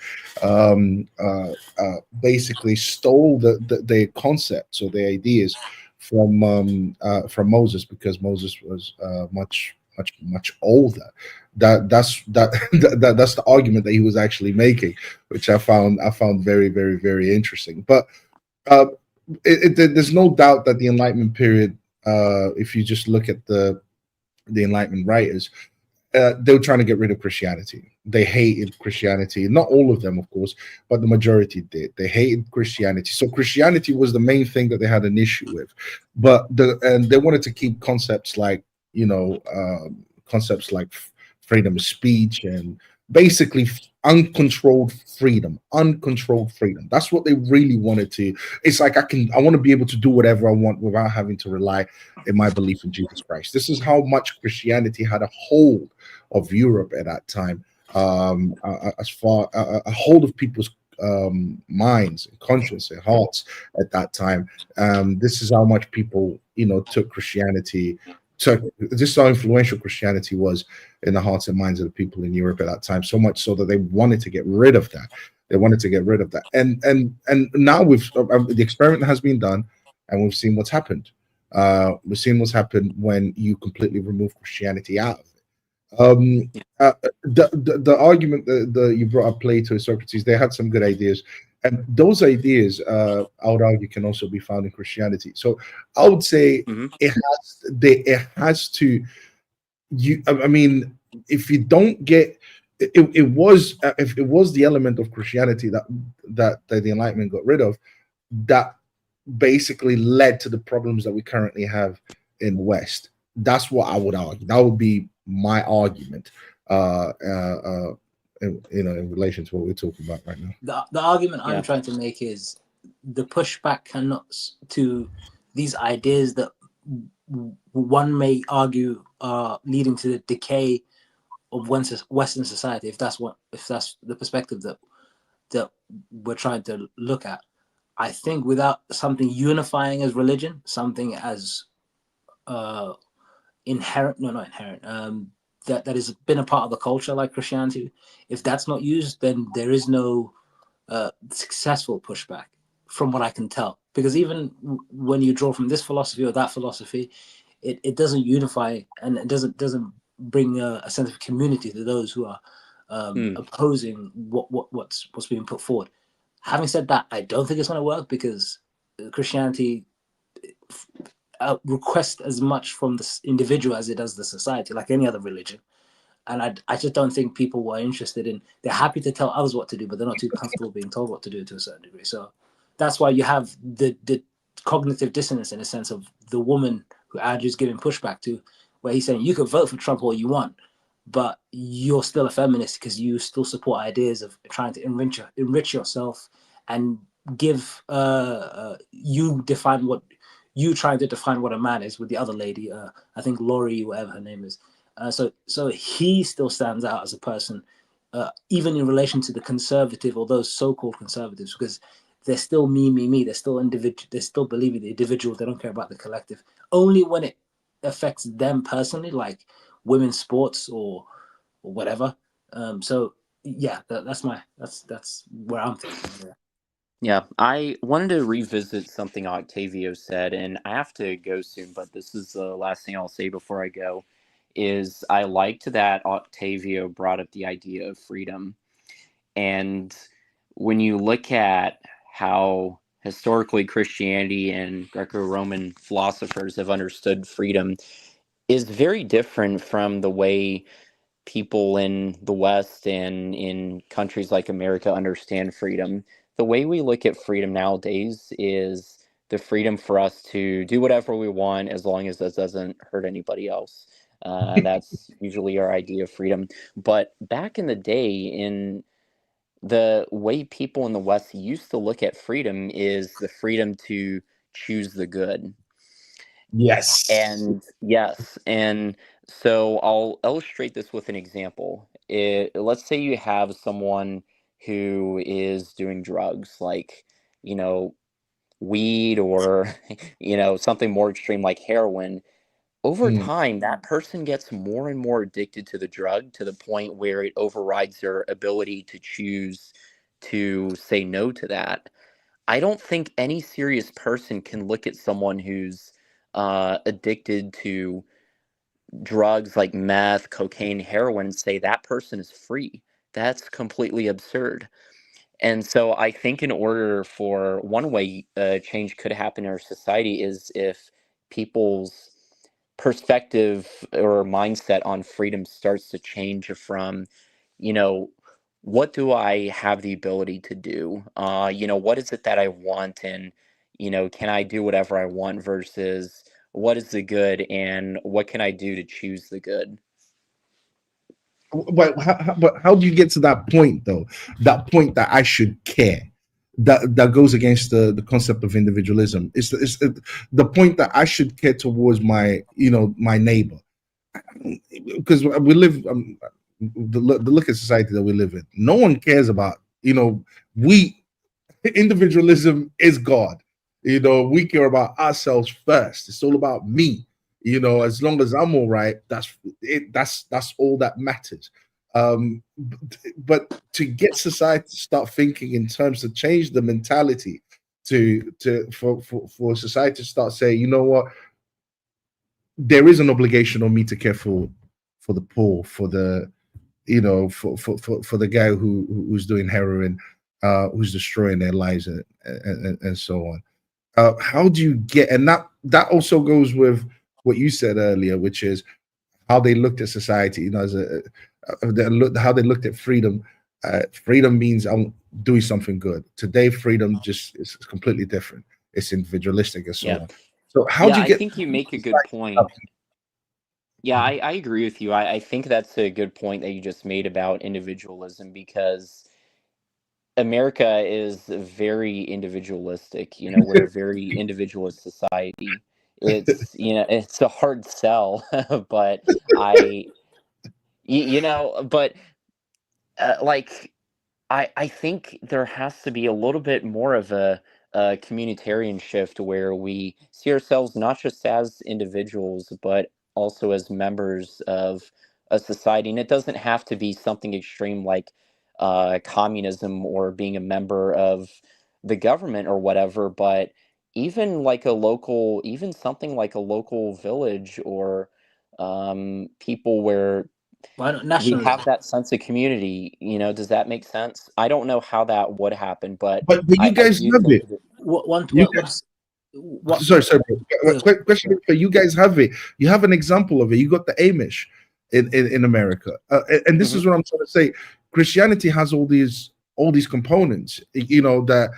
basically stole their concepts or their ideas from Moses, because Moses was much older. That's the argument that he was actually making, which I found very, very, very interesting. But there's no doubt that the Enlightenment period, if you just look at the Enlightenment writers, they were trying to get rid of Christianity. They hated Christianity. Not all of them, of course, but the majority did. They hated Christianity. So Christianity was the main thing that they had an issue with. And they wanted to keep concepts like, freedom of speech and basically uncontrolled freedom. That's what they really wanted to. It's like, I want to be able to do whatever I want without having to rely in my belief in Jesus Christ. This is how much Christianity had a hold of Europe at that time, as far a hold of people's minds and conscience and hearts at that time. This is how much people, took Christianity. This is how influential Christianity was in the hearts and minds of the people in Europe at that time. So much so that they wanted to get rid of that. They wanted to get rid of that. And now the experiment has been done, and we've seen what's happened. We've seen what's happened when you completely remove Christianity out of it. The argument that you brought up, Plato, Socrates, they had some good ideas, and those ideas, I would argue, can also be found in Christianity. So I would say it has to. I mean, if you don't get it was if it was the element of Christianity that the Enlightenment got rid of, that basically led to the problems that we currently have in the West. That's what I would argue. That would be my argument, in relation to what we're talking about right now. The argument I'm trying to make is the pushback to these ideas that one may argue are leading to the decay of Western society, if that's the perspective that we're trying to look at. I think without something unifying as religion, something as that has been a part of the culture like Christianity, if that's not used, then there is no successful pushback, from what I can tell. Because even when you draw from this philosophy or that philosophy, it doesn't unify, and it doesn't bring a sense of community to those who are opposing what's being put forward. Having said that, I don't think it's going to work, because Christianity requests as much from the individual as it does the society, like any other religion. And I just don't think people were interested in. They're happy to tell others what to do, but they're not too comfortable being told what to do to a certain degree. So that's why you have the cognitive dissonance, in a sense, of the woman who Andrew's giving pushback to, where he's saying you can vote for Trump all you want, but you're still a feminist because you still support ideas of trying to enrich yourself and give you trying to define what a man is with the other lady, I think Laurie, whatever her name is. So he still stands out as a person, even in relation to the conservative or those so-called conservatives, because they're still me. They're still individual. They're still believing the individual. They don't care about the collective. Only when it affects them personally, like women's sports or whatever. So yeah, that's where I'm thinking. Yeah, I wanted to revisit something Octavio said, and I have to go soon, but this is the last thing I'll say before I go, is I liked that Octavio brought up the idea of freedom. And when you look at how historically Christianity and Greco-Roman philosophers have understood freedom, is very different from the way people in the West and in countries like America understand freedom. The way we look at freedom nowadays is the freedom for us to do whatever we want as long as it doesn't hurt anybody else. That's usually our idea of freedom. But back in the day, in the way people in the West used to look at freedom is the freedom to choose the good. Yes. And so I'll illustrate this with an example. Let's say you have someone who is doing drugs, like, weed, or, something more extreme like heroin. Over time, that person gets more and more addicted to the drug, to the point where it overrides their ability to choose to say no to that. I don't think any serious person can look at someone who's addicted to drugs like meth, cocaine, heroin, and say that person is free. That's completely absurd. And so I think in order for one way change could happen in our society is if people's perspective or mindset on freedom starts to change from, what do I have the ability to do? What is it that I want? And, can I do whatever I want, versus what is the good and what can I do to choose the good? But how do you get to that point, though? That point that I should care. That goes against the concept of individualism. It's the point that I should care towards my neighbor, because we live the look at society that we live in. No one cares about individualism is God. You know, we care about ourselves first. It's all about me. You know, as long as I'm all right, that's it. That's all that matters. But to get society to start thinking in terms to change the mentality, for society to start saying, you know what, there is an obligation on me to care for the poor, for the for the guy who's doing heroin, who's destroying their lives, and so on. How do you get, and that also goes with what you said earlier, which is how they looked at society, you know, as how they looked at freedom. Freedom means I'm doing something good. Today, freedom just is completely different. It's individualistic and so on. So how do you I get? think you make a good point. Yeah, I agree with you. I think that's a good point that you just made about individualism, because America is very individualistic. You know, we're a very individualist society. It's, you know, it's a hard sell, but you know, but like, I think there has to be a little bit more of a communitarian shift where we see ourselves not just as individuals, but also as members of a society. And it doesn't have to be something extreme like communism or being a member of the government or whatever, but even like a local, even something like a local village, or people where Why not we nationalism? have that sense of community. You know, does that make sense? I don't know how that would happen, but But you I guys do have think it. that, You What? sorry. Yeah. Question for you guys have it. You have an example of it. You got the Amish in America, and this Mhm. is what I'm trying to say. Christianity has all these components, you know, that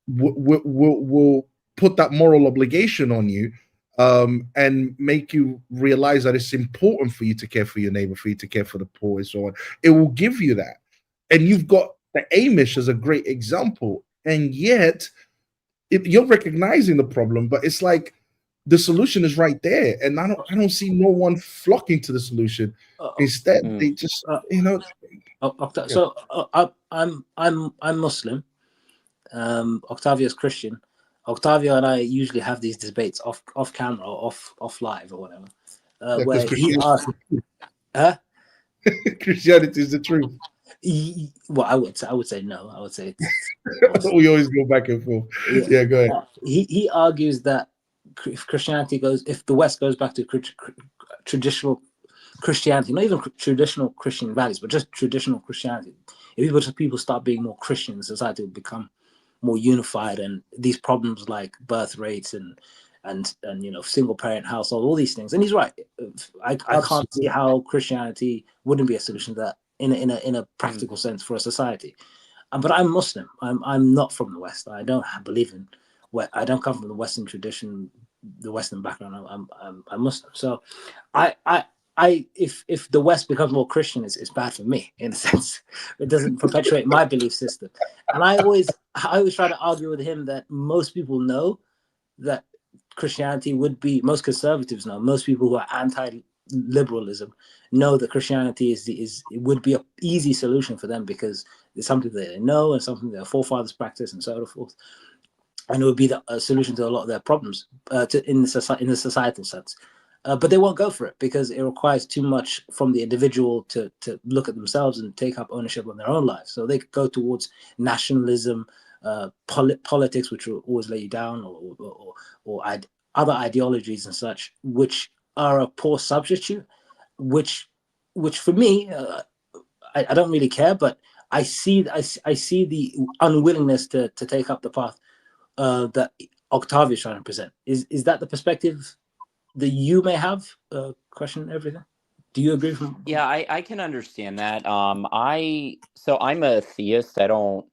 will put that moral obligation on you, and make you realize that it's important for you to care for your neighbor, for you to care for the poor, and so on. It will give you that, and you've got the Amish as a great example, and yet you're recognizing the problem, but it's like the solution is right there, and I don't see no one flocking to the solution. Instead, they just So I'm Muslim. Octavio's Christian. Octavio and I usually have these debates off camera or off live or whatever, where he asks, "Huh? Christianity is the truth." Well, I would say no. I would say We always go back and forth. Yeah, go ahead. He argues that if the West goes back to traditional Christianity, not even traditional Christian values, but just traditional Christianity, if people start being more Christian, society will become more unified, and these problems like birth rates and single parent household, all these things. And he's right. I can't see how Christianity wouldn't be a solution to that in a practical sense for a society. But I'm Muslim. I'm not from the West. I don't believe in. I don't come from the Western tradition, the Western background. I'm Muslim. So, if the West becomes more Christian, it's bad for me in a sense. It doesn't perpetuate my belief system. And I always try to argue with him that most people know that Christianity would be, most conservatives know, most people who are anti-liberalism know that Christianity it would be an easy solution for them, because it's something that they know and something their forefathers practice and so forth, and it would be a solution to a lot of their problems in the societal sense. But they won't go for it because it requires too much from the individual to look at themselves and take up ownership of their own lives. So they go towards nationalism, politics, which will always lay you down, or other ideologies and such, which are a poor substitute. Which for me, I don't really care, but I see the unwillingness to take up the path that Octavio is trying to present. Is that the perspective that you may have? Question everything. Do you agree? Yeah, I can understand that. I'm a theist. I don't,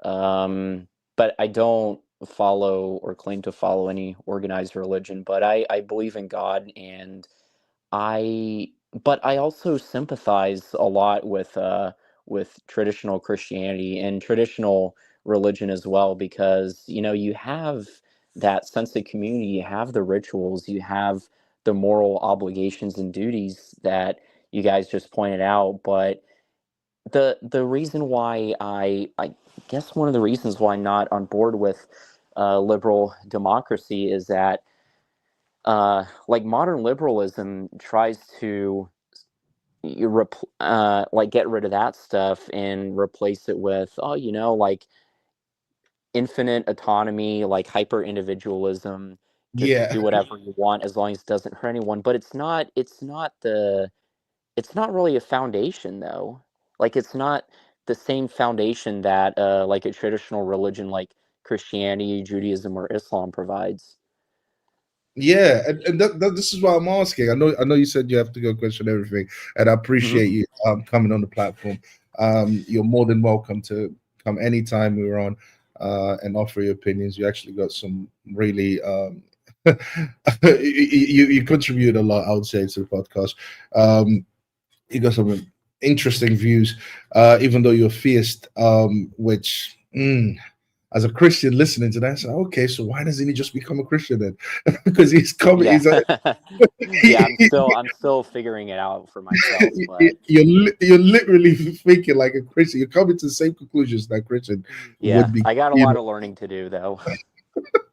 but I don't follow or claim to follow any organized religion. But I believe in God, and I but I also sympathize a lot with traditional Christianity and traditional religion as well, because you know you have that sense of community, you have the rituals, you have the moral obligations and duties that you guys just pointed out. But the reason why guess one of the reasons why I'm not on board with liberal democracy is that like modern liberalism tries to like get rid of that stuff and replace it with, oh, you know, like infinite autonomy, like hyper individualism, just Yeah, do whatever you want as long as it doesn't hurt anyone. But it's not really a foundation though. Like it's not the same foundation that like a traditional religion like Christianity, Judaism, or Islam provides. yeah, and this is why I'm asking. I know you said you have to go question everything, and I Mhm. appreciate you coming on the platform. You're more than welcome to come anytime we're on and offer your opinions. You actually got some really you contribute a lot, I would say, to the podcast. You got some interesting views, even though you're theist, which. As a Christian listening to that, I said, okay, so why doesn't he just become a Christian then? Because he's coming, Yeah. he's a, Yeah, I'm still figuring it out for myself, but you're literally thinking like a Christian. You're coming to the same conclusions that Christian yeah, would be. I got a You lot know, of learning to do though.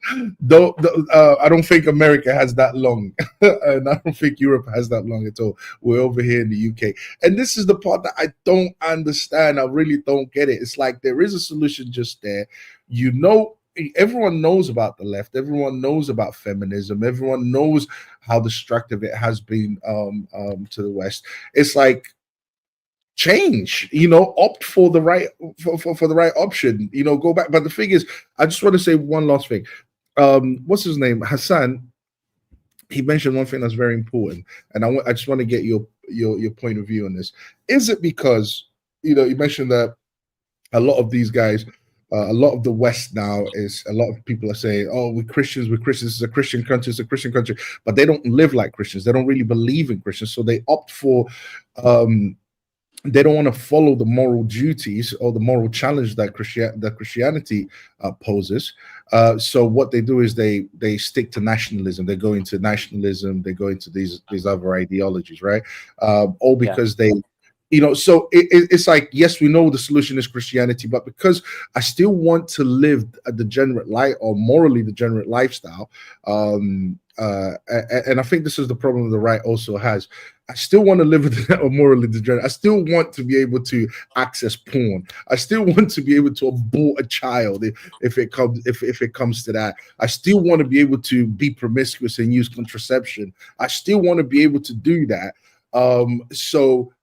I don't think America has that long, and I don't think Europe has that long at all. We're over here in the UK, and this is the part that I don't understand. I really don't get it. It's like there is a solution just there. You know, everyone knows about the left. Everyone knows about feminism. Everyone knows how destructive it has been to the West. It's like change, opt for the right for the right option, go back. But the thing is, I just want to say one last thing. What's his name, Hassan? He mentioned one thing that's very important, and I just want to get your point of view on this. Is it because you mentioned that a lot of these guys, a lot of the West now is a lot of people are saying, "Oh, we're Christians. We're Christians. It's a Christian country. It's a Christian country," but they don't live like Christians. They don't really believe in Christians, so they opt for. They don't want to follow the moral duties or the moral challenge that Christianity poses. So what they do is they stick to nationalism. They go into nationalism. They go into these other ideologies, right? All Yeah. because they, So it's like, yes, we know the solution is Christianity, but because I still want to live a degenerate life or morally degenerate lifestyle, and I think this is the problem the right also has. I still want to live a morally degenerate. I still want to be able to access porn. I still want to be able to abort a child if it comes to that. I still want to be able to be promiscuous and use contraception. I still want to be able to do that. So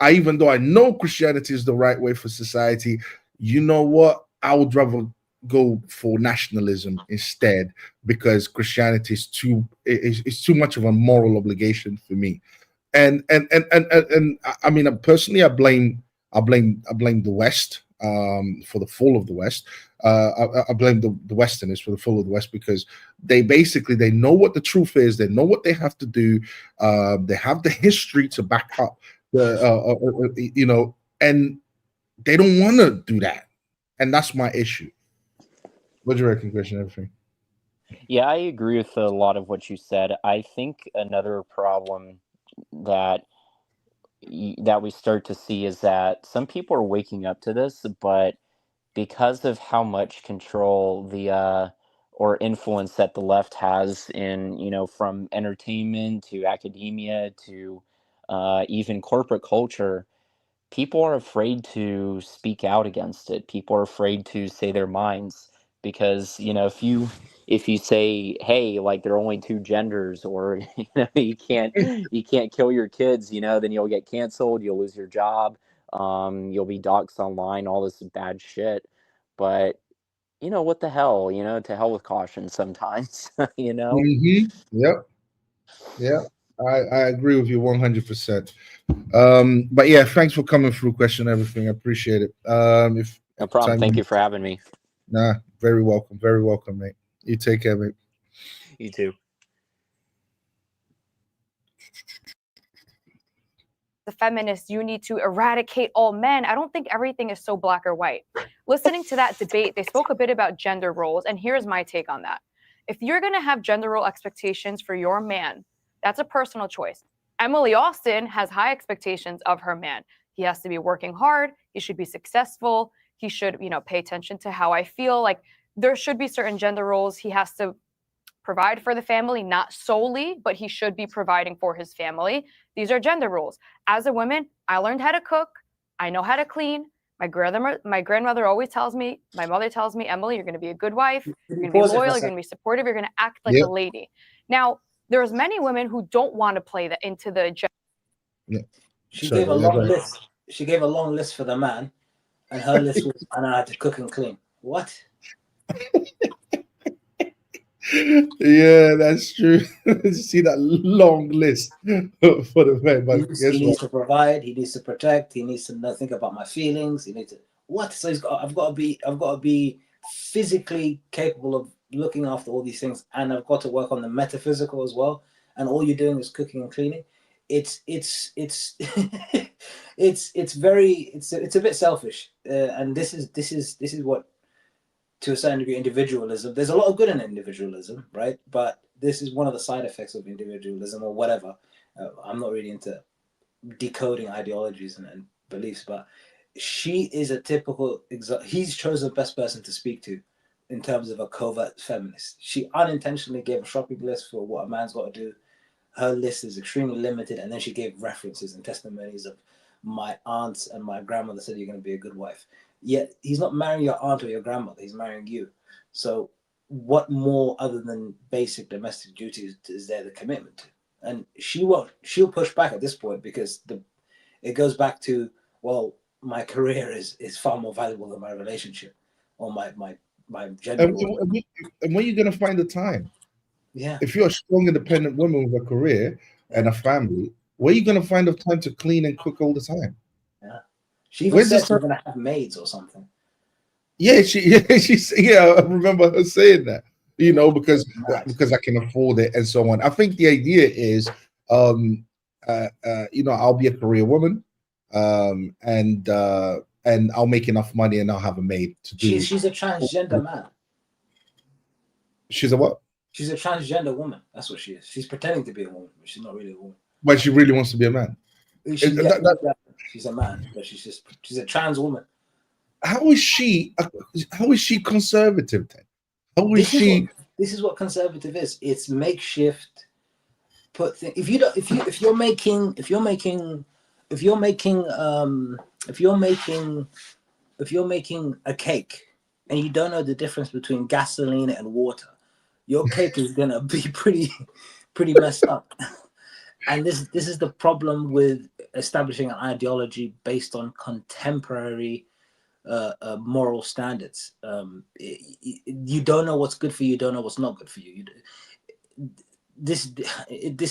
even though I know Christianity is the right way for society, you know what? I would rather go for nationalism instead, because Christianity is too much of a moral obligation for me. And I mean, personally, I blame the West for the fall of the West. I blame the Westerners for the fall of the West, because they know what the truth is. They know what they have to do. They have the history to back up and they don't want to do that, and that's my issue. What do you reckon, Christian? Everything? Yeah, I agree with a lot of what you said. I think another problem that that we start to see is that some people are waking up to this, but because of how much control the or influence that the left has in, from entertainment to academia to even corporate culture, people are afraid to speak out against it. People are afraid to say their minds because, if you say, hey, like there are only two genders, or you can't kill your kids, then you'll get canceled, you'll lose your job, you'll be doxxed online, all this bad shit. But what the hell, to hell with caution sometimes. Yep. Yeah. I agree with you 100%. But yeah, thanks for coming through, question everything. I appreciate it. If No problem. anytime Thank you for having me. Nah, very welcome, mate. You take care, mate. You too. The feminists, you need to eradicate all men. I don't think everything is so black or white. Listening to that debate, they spoke a bit about gender roles, and here's my take on that. If you're going to have gender role expectations for your man, that's a personal choice. Emily Austin has high expectations of her man. He has to be working hard. He should be successful. he should, pay attention to how I feel. Like, there should be certain gender roles. He has to provide for the family, not solely, but he should be providing for his family. These are gender roles. As a woman, I learned how to cook. I know how to clean. My grandmother always tells me, my mother tells me, Emily, you're going to be a good wife. You're going to be loyal. You're going to be supportive. You're going to act like a lady. Now, there's many women who don't want to play that into the gender. Yeah. She gave a long list. She gave a long list for the man, and her list was, I know how to cook and clean. What? Yeah, that's true. See that long list for the man. But he needs to provide. He needs to protect. He needs to think about my feelings. He needs to what? So I've got to be physically capable of looking after all these things, and I've got to work on the metaphysical as well. And all you're doing is cooking and cleaning. It's it's a bit selfish, and this is what, to a certain degree, individualism. There's a lot of good in individualism, right? But this is one of the side effects of individualism, or whatever. I'm not really into decoding ideologies and beliefs, but she is a typical. He's chosen the best person to speak to in terms of a covert feminist. She unintentionally gave a shopping list for what a man's got to do. Her list is extremely limited, and then she gave references and testimonies of my aunts and my grandmother said you're going to be a good wife. Yet he's not marrying your aunt or your grandmother, he's marrying you. So what more other than basic domestic duties is there the commitment to? And she'll push back at this point, because it goes back to, well, my career is far more valuable than my relationship or my gender. And when are you going to find the time? Yeah. If you're a strong, independent woman with a career and a family, where are you going to find the time to clean and cook all the time? Yeah. She even said she's going to have maids or something. Yeah, I remember her saying that, because I can afford it and so on. I think the idea is, I'll be a career woman, and I'll make enough money and I'll have a maid to do. She's a transgender man. She's a what? She's a transgender woman. That's what she is. She's pretending to be a woman, but she's not really a woman. But she really wants to be a man. She's a man, but she's a trans woman. How is she conservative then? How is she? This is what conservative is. It's makeshift. If you're making a cake and you don't know the difference between gasoline and water, your cake is gonna be pretty messed up. And this is the problem with establishing an ideology based on contemporary moral standards. You don't know what's good for you. You don't know what's not good for you. This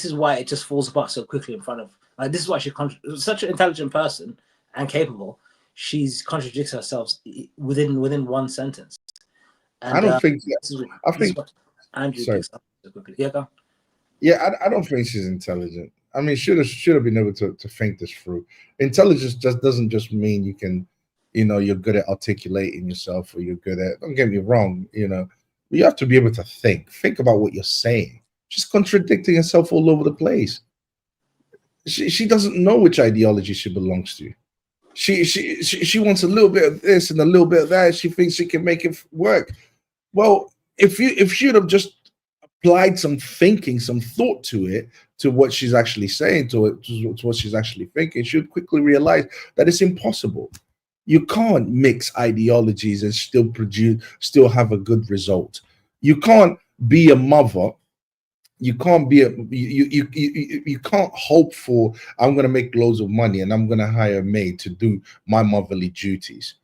is why it just falls apart so quickly in front of. This is why she's such an intelligent person and capable. She's contradicts herself within one sentence. And, I don't think. I think Andrew. Sorry. So quickly. Yeah, go. Yeah, I don't think she's intelligent. I mean, should have been able to think this through. Intelligence doesn't just mean you can, you're good at articulating yourself, or you're good at. Don't get me wrong, you have to be able to think about what you're saying. She's contradicting herself all over the place. She doesn't know which ideology she belongs to. She wants a little bit of this and a little bit of that. She thinks she can make it work. Well, if she'd have just applied some thinking, some thought to it, to what she's actually saying, to what she's actually thinking, she would quickly realize that it's impossible. You can't mix ideologies and still have a good result. You can't be a mother. You can't be you can't hope for, I'm going to make loads of money and I'm going to hire a maid to do my motherly duties.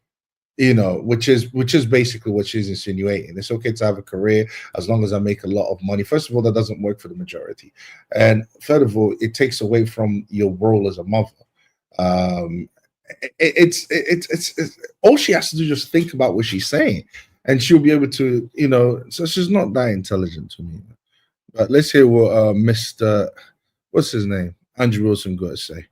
Which is basically what she's insinuating. It's okay to have a career as long as I make a lot of money. First of all, that doesn't work for the majority, and third of all, it takes away from your role as a mother. It's all she has to do is just think about what she's saying, and she'll be able to, So she's not that intelligent to me. But let's hear what Mr. What's his name, Andrew Wilson, got to say.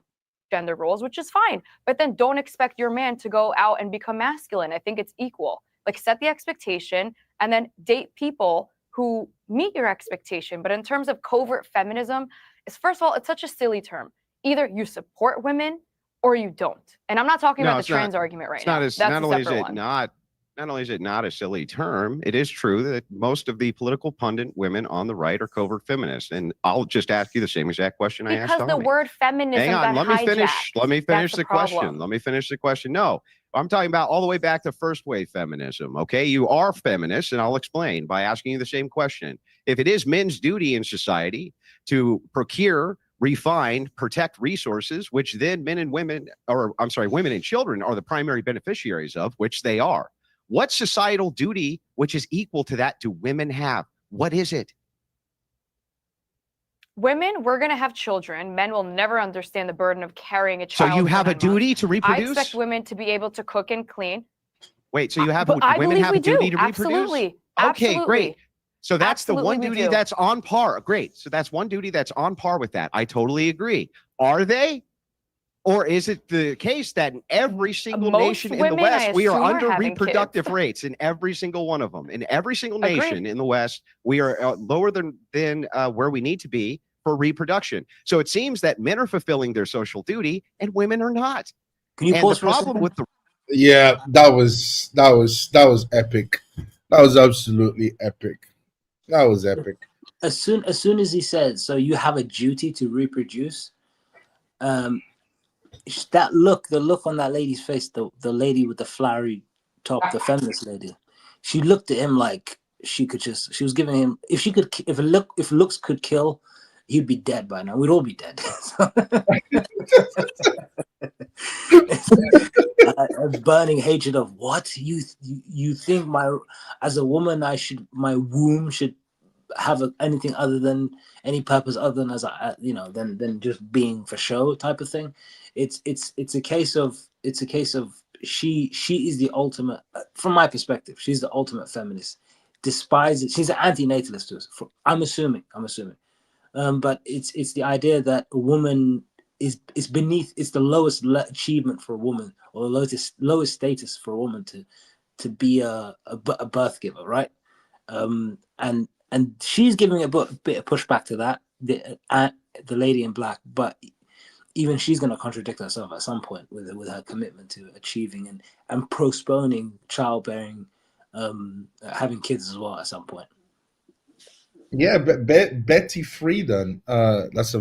Gender roles, which is fine, but then don't expect your man to go out and become masculine. I think it's equal. Like, set the expectation and then date people who meet your expectation. But in terms of covert feminism, first of all, it's such a silly term. Either you support women or you don't. And I'm not talking No, about the it's not. trans argument right It's now. not as That's not a only is separate it one. not only is it not a silly term, it is true that most of the political pundit women on the right are covert feminists. And I'll just ask you the same exact question I asked Because the Tommy. word feminism Hang on, got let me hijacked. finish. Let me finish That's the question. Let me finish the question. No, I'm talking about all the way back to first wave feminism. Okay, you are feminists, and I'll explain by asking you the same question. If it is men's duty in society to procure, refine, protect resources, which then men and women, or I'm sorry, women and children are the primary beneficiaries of, which they are. What societal duty, which is equal to that, do women have? What is it? Women, we're going to have children. Men will never understand the burden of carrying a child. So you have for a 9 duty months. to I reproduce? expect women to be able to cook and clean. Wait, so you have But I women believe have we a duty do. to reproduce? Absolutely. Okay, Absolutely. great. So that's the Absolutely one we duty do. that's on par. Great. So that's one duty that's on par with that. I totally agree. Are they? Or is it the case that in every single Most nation in the women, I West, we are assume, are under having reproductive kids. rates in every single one of them? In every single Agreed. nation in the West, we are lower than where we need to be for reproduction. So it seems that men are fulfilling their social duty and women are not. Can you And pause the for a problem second? with the Yeah, that was epic. That was absolutely epic. That was epic. As soon as he said, so you have a duty to reproduce, the look on that lady's face, the lady with the flowery top, the feminist lady, she looked at him like she was giving him, if looks could kill, he'd be dead by now. We'd all be dead. A burning hatred of what you think as a woman my womb should have anything other than any purpose other than than just being for show type of thing. It's a case of she is the ultimate, from my perspective, she's the ultimate feminist. Despises, she's an anti-natalist to us. I'm assuming. But it's the idea that a woman is beneath. It's the lowest achievement for a woman, or the lowest status for a woman to be a birth giver, right? And she's giving a bit of pushback to that, the lady in black, but even she's going to contradict herself at some point with her commitment to achieving and postponing childbearing, having kids as well at some point. Yeah, but Betty Friedan, that's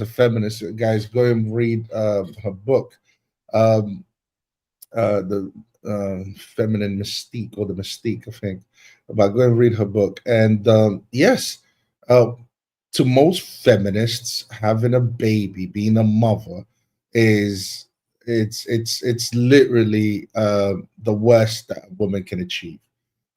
a feminist. Guys, go and read her book, the Feminine Mystique, or the Mystique, I think. But go and read her book. And yes, to most feminists, having a baby, being a mother, it's literally the worst that a woman can achieve.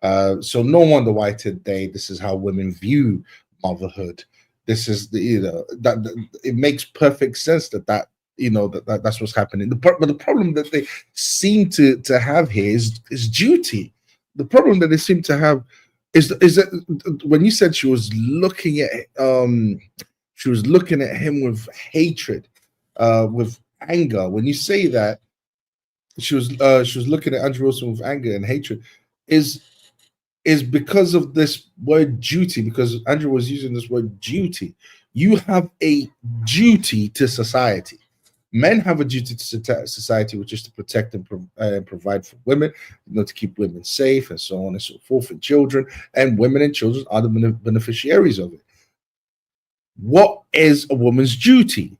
So no wonder why today this is how women view motherhood. This is that it makes perfect sense that that's what's happening. But the problem that they seem to have here is duty. The problem that they seem to have is that when you said she was looking at him with hatred, with anger. When you say that she was looking at Andrew Wilson with anger and hatred, is because of this word duty, because Andrew was using this word duty. You have a duty to society. Men have a duty to society, which is to protect and provide for women, to keep women safe and so on and so forth, and children. And women and children are the beneficiaries of it. What is a woman's duty?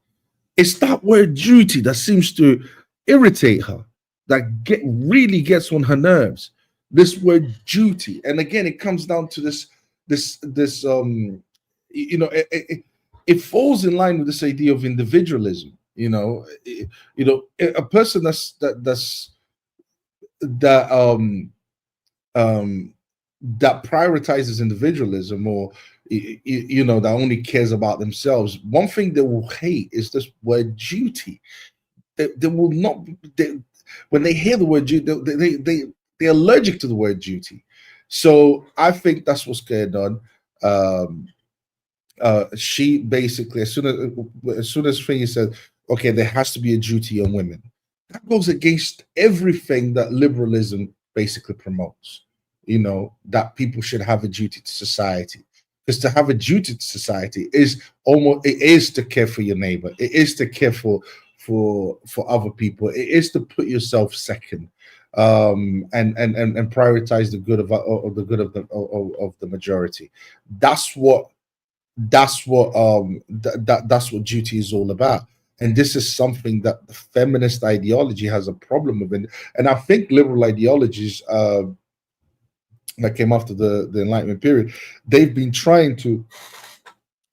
It's that word duty that seems to irritate her, that really gets on her nerves. This word duty, and again, it comes down to this it falls in line with this idea of individualism. A person that prioritizes individualism, or that only cares about themselves. One thing they will hate is this word duty. They will not. When they hear the word duty, they're allergic to the word duty. So I think that's what's going on. She basically, as soon as Finney said, okay, there has to be a duty on women, that goes against everything that liberalism basically promotes. That people should have a duty to society. Because to have a duty to society is to care for your neighbor. It is to care for for other people. It is to put yourself second, and prioritize the good of the majority. That's what that's what duty is all about. And this is something that the feminist ideology has a problem with. And I think liberal ideologies that came after the Enlightenment period, they've been trying to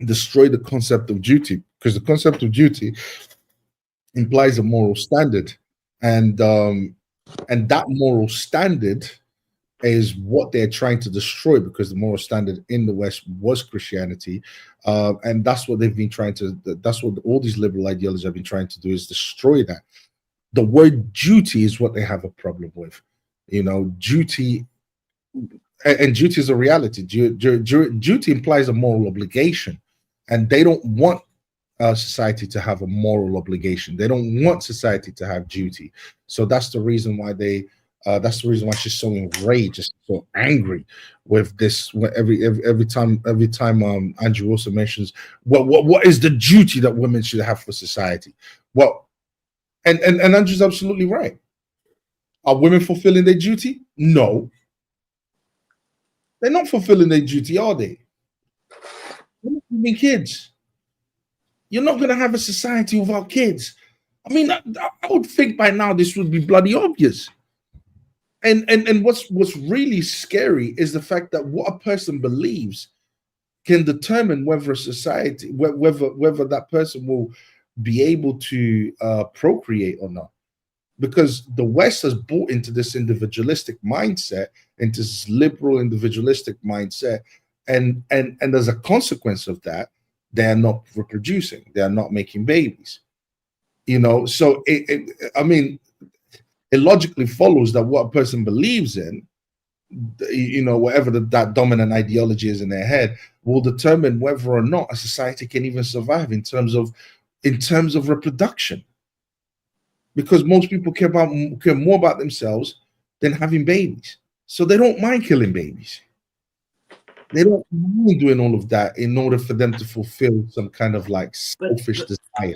destroy the concept of duty, because the concept of duty implies a moral standard, and that moral standard is what they're trying to destroy, because the moral standard in the West was Christianity, and that's what they've been trying to. That's what all these liberal ideologies have been trying to do, is destroy that. The word duty is what they have a problem with. Duty, and duty is a reality. Duty implies a moral obligation, and they don't want society to have a moral obligation. They don't want society to have duty. So that's the reason why that's the reason why she's so enraged, so angry with this. Every time Andrew also mentions, what is the duty that women should have for society? Well, and Andrew's absolutely right. Are women fulfilling their duty? No, they're not fulfilling their duty, are they? They're not having kids. You're not going to have a society without kids. I mean, I would think by now this would be bloody obvious. And what's really scary is the fact that what a person believes can determine whether a society, whether that person will be able to procreate or not. Because the West has bought into this individualistic mindset, into this liberal individualistic mindset, and as a consequence of that, they are not reproducing, they are not making babies. So I mean, it logically follows that what a person believes in, whatever that dominant ideology is in their head, will determine whether or not a society can even survive in terms of reproduction. Because most people care more about themselves than having babies, so they don't mind killing babies. They don't mind doing all of that in order for them to fulfill some kind of like selfish desire.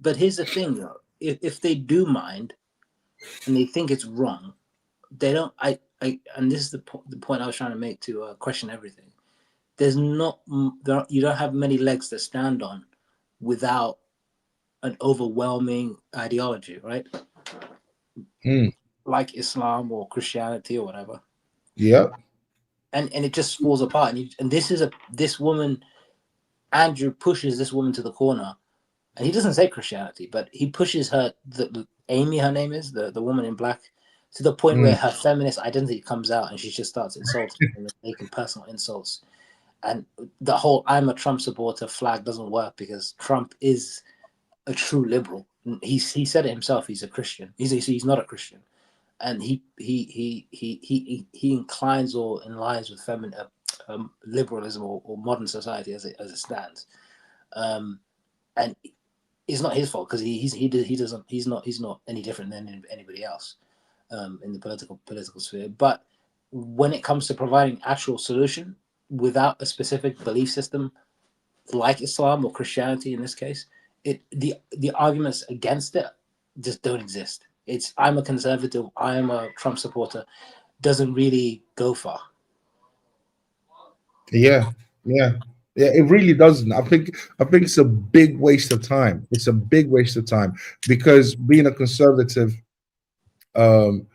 But here's the thing, though: if they do mind, and they think it's wrong, they don't. And this is the point I was trying to make to question everything. You don't have many legs to stand on without an overwhelming ideology, right? Like Islam or Christianity or whatever. Yeah. And it just falls apart. And this woman, Andrew pushes this woman to the corner, and he doesn't say Christianity, but he pushes her, Amy, her name is, the woman in black, to the point where her feminist identity comes out, and she just starts insulting and making personal insults. And the whole "I'm a Trump supporter" flag doesn't work, because Trump is a true liberal. He said it himself. He's a Christian. He's not a Christian, and he inclines or aligns with liberalism or modern society as it stands. And it's not his fault, because he's not any different than anybody else in the political sphere. But when it comes to providing actual solution without a specific belief system like Islam or Christianity in this case, the arguments against it just don't exist. It's "I'm a conservative, I am a Trump supporter" doesn't really go far. Yeah, it really doesn't. I think it's a big waste of time. It's a big waste of time, because being a conservative, you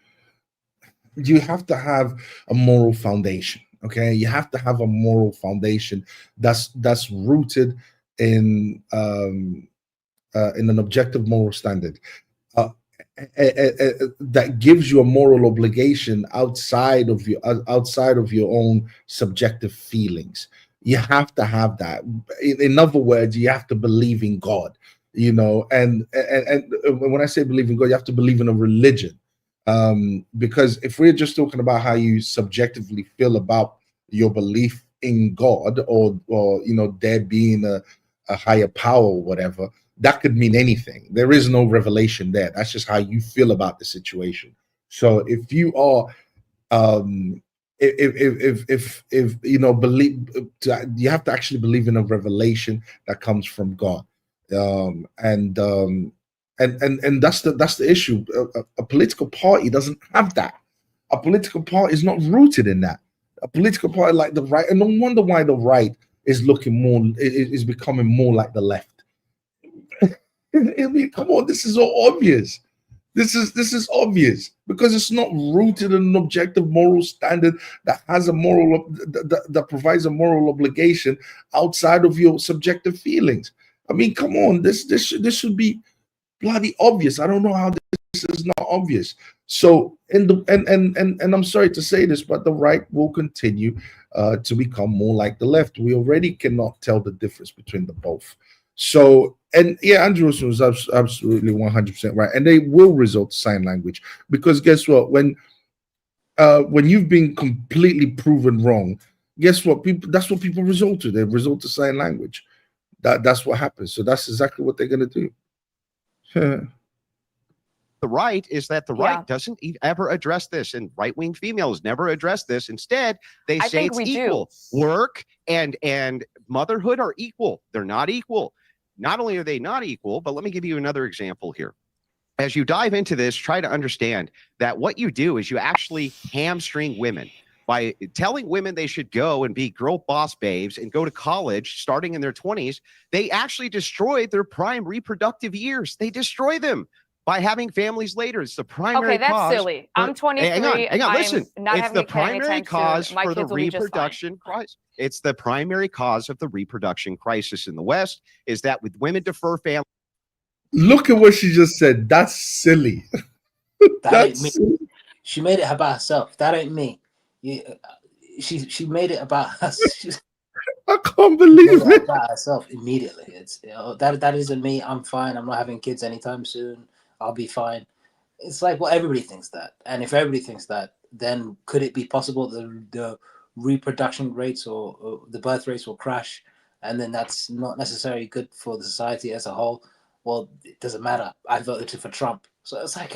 have to have a moral foundation. Okay, you have to have a moral foundation that's rooted in an objective moral standard that gives you a moral obligation outside of your own subjective feelings. You have to have that. In other words, you have to believe in God. And when I say believe in God, you have to believe in a religion. Because if we're just talking about how you subjectively feel about your belief in God, or there being a higher power or whatever, that could mean anything. There is no revelation there. That's just how you feel about the situation. So if you are if believe, you have to actually believe in a revelation that comes from God. And And that's the issue. A political party doesn't have that. A political party is not rooted in that. A political party like the right, and no wonder why the right is looking more, is becoming more like the left. I mean, come on, this is all obvious. This is obvious because it's not rooted in an objective moral standard that has a moral that provides a moral obligation outside of your subjective feelings. I mean, come on, this should be bloody obvious. I don't know how this is not obvious. So, and I'm sorry to say this, but the right will continue to become more like the left. We already cannot tell the difference between the both. So, and yeah, Andrew was absolutely 100% right, and they will resort to sign language because guess what? When you've been completely proven wrong, guess what? That's what people resort to. They resort to sign language. That's what happens. So that's exactly what they're gonna do. The right is that the right doesn't ever address this, and right-wing females never address this. Instead, they say it's equal. Work and motherhood are equal. They're not equal. Not only are they not equal, but let me give you another example here. As you dive into this, try to understand that what you do is you actually hamstring women by telling women they should go and be girl boss babes and go to college starting in their 20s. They actually destroyed their prime reproductive years. They destroy them by having families later. It's the primary cause. Okay, that's silly. I'm 23. Hang on, listen. It's the primary cause for the reproduction crisis. It's the primary cause of the reproduction crisis in the West is that with women defer family. Look at what she just said. That's silly. That ain't me. She made it about herself. That ain't me. She made it about us. I can't believe it. About herself immediately. It's that isn't me. I'm fine. I'm not having kids anytime soon. I'll be fine. It's like, well, everybody thinks that. And if everybody thinks that, then could it be possible that the reproduction rates or the birth rates will crash? And then that's not necessarily good for the society as a whole. Well, it doesn't matter. I voted for Trump. So it's like,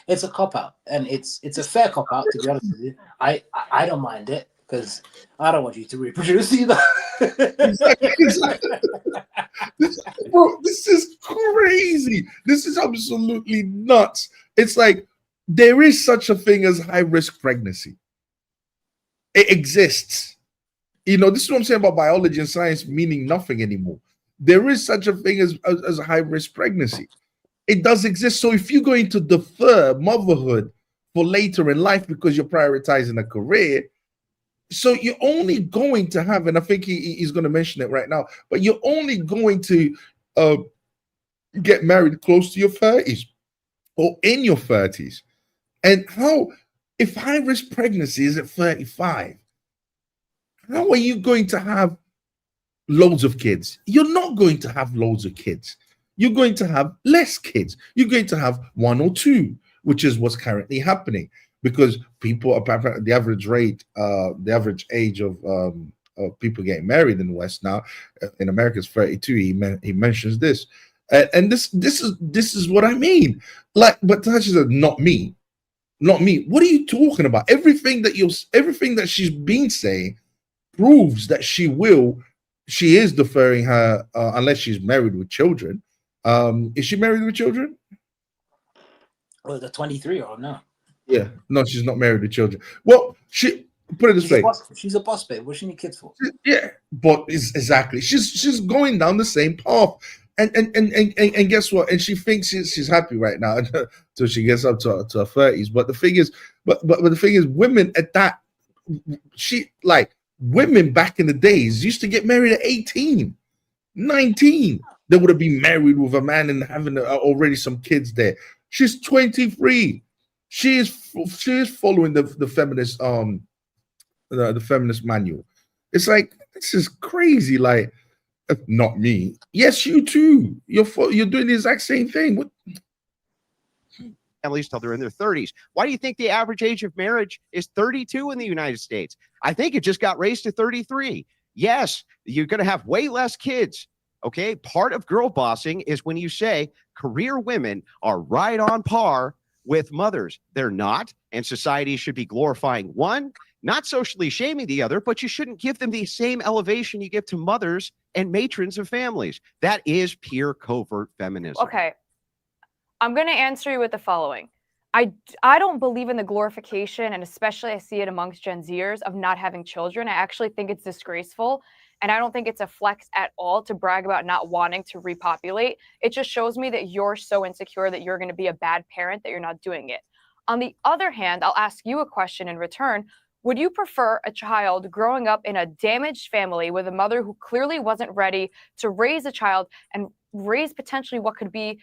it's a cop-out. And it's a fair cop-out, to be honest with you. I don't mind it because I don't want you to reproduce either. Exactly. Bro, this is crazy. This is absolutely nuts. It's like there is such a thing as high-risk pregnancy. It exists. You know, this is what I'm saying about biology and science meaning nothing anymore. There is such a thing as a high-risk pregnancy. It does exist. So if you're going to defer motherhood for later in life because you're prioritizing a career, so you're only going to have, and I think he's going to mention it right now, but you're only going to get married close to your 30s or in your 30s. And if high-risk pregnancy is at 35, how are you going to have loads of kids? You're not going to have loads of kids. You're going to have less kids. You're going to have one or two, which is what's currently happening. Because people, the average age of people getting married in the West now, in America is 32. He mentions this, and this is what I mean. Like, but Tasha said, not me. What are you talking about? Everything that she's been saying proves that she is deferring her unless she's married with children. Is she married with children? Well, the 23 or no? Yeah, no, she's not married with children. Well, she put it this way: she's a boss babe. What she need kids for? Yeah, but exactly, she's going down the same path, and guess what? And she thinks she's happy right now until she gets up to her 30s. But the thing is, but the thing is, women at that, women back in the days used to get married at 18, 19. They would have been married with a man and having already some kids there. She's 23. She is following the feminist the feminist manual. It's like, this is crazy. Like, not me. Yes, you too. You're doing the exact same thing. What? At least till they're in their 30s. Why do you think the average age of marriage is 32 in the United States? I think it just got raised to 33. Yes, you're going to have way less kids. Okay, part of girl bossing is when you say career women are right on par with mothers. They're not, and society should be glorifying one, not socially shaming the other, but you shouldn't give them the same elevation you give to mothers and matrons of families. That is pure covert feminism. Okay. I'm going to answer you with the following. I don't believe in the glorification, and especially I see it amongst Gen Zers, of not having children. I actually think it's disgraceful, and I don't think it's a flex at all to brag about not wanting to repopulate. It just shows me that you're so insecure that you're going to be a bad parent that you're not doing it. On the other hand, I'll ask you a question in return. Would you prefer a child growing up in a damaged family with a mother who clearly wasn't ready to raise a child and raise potentially what could be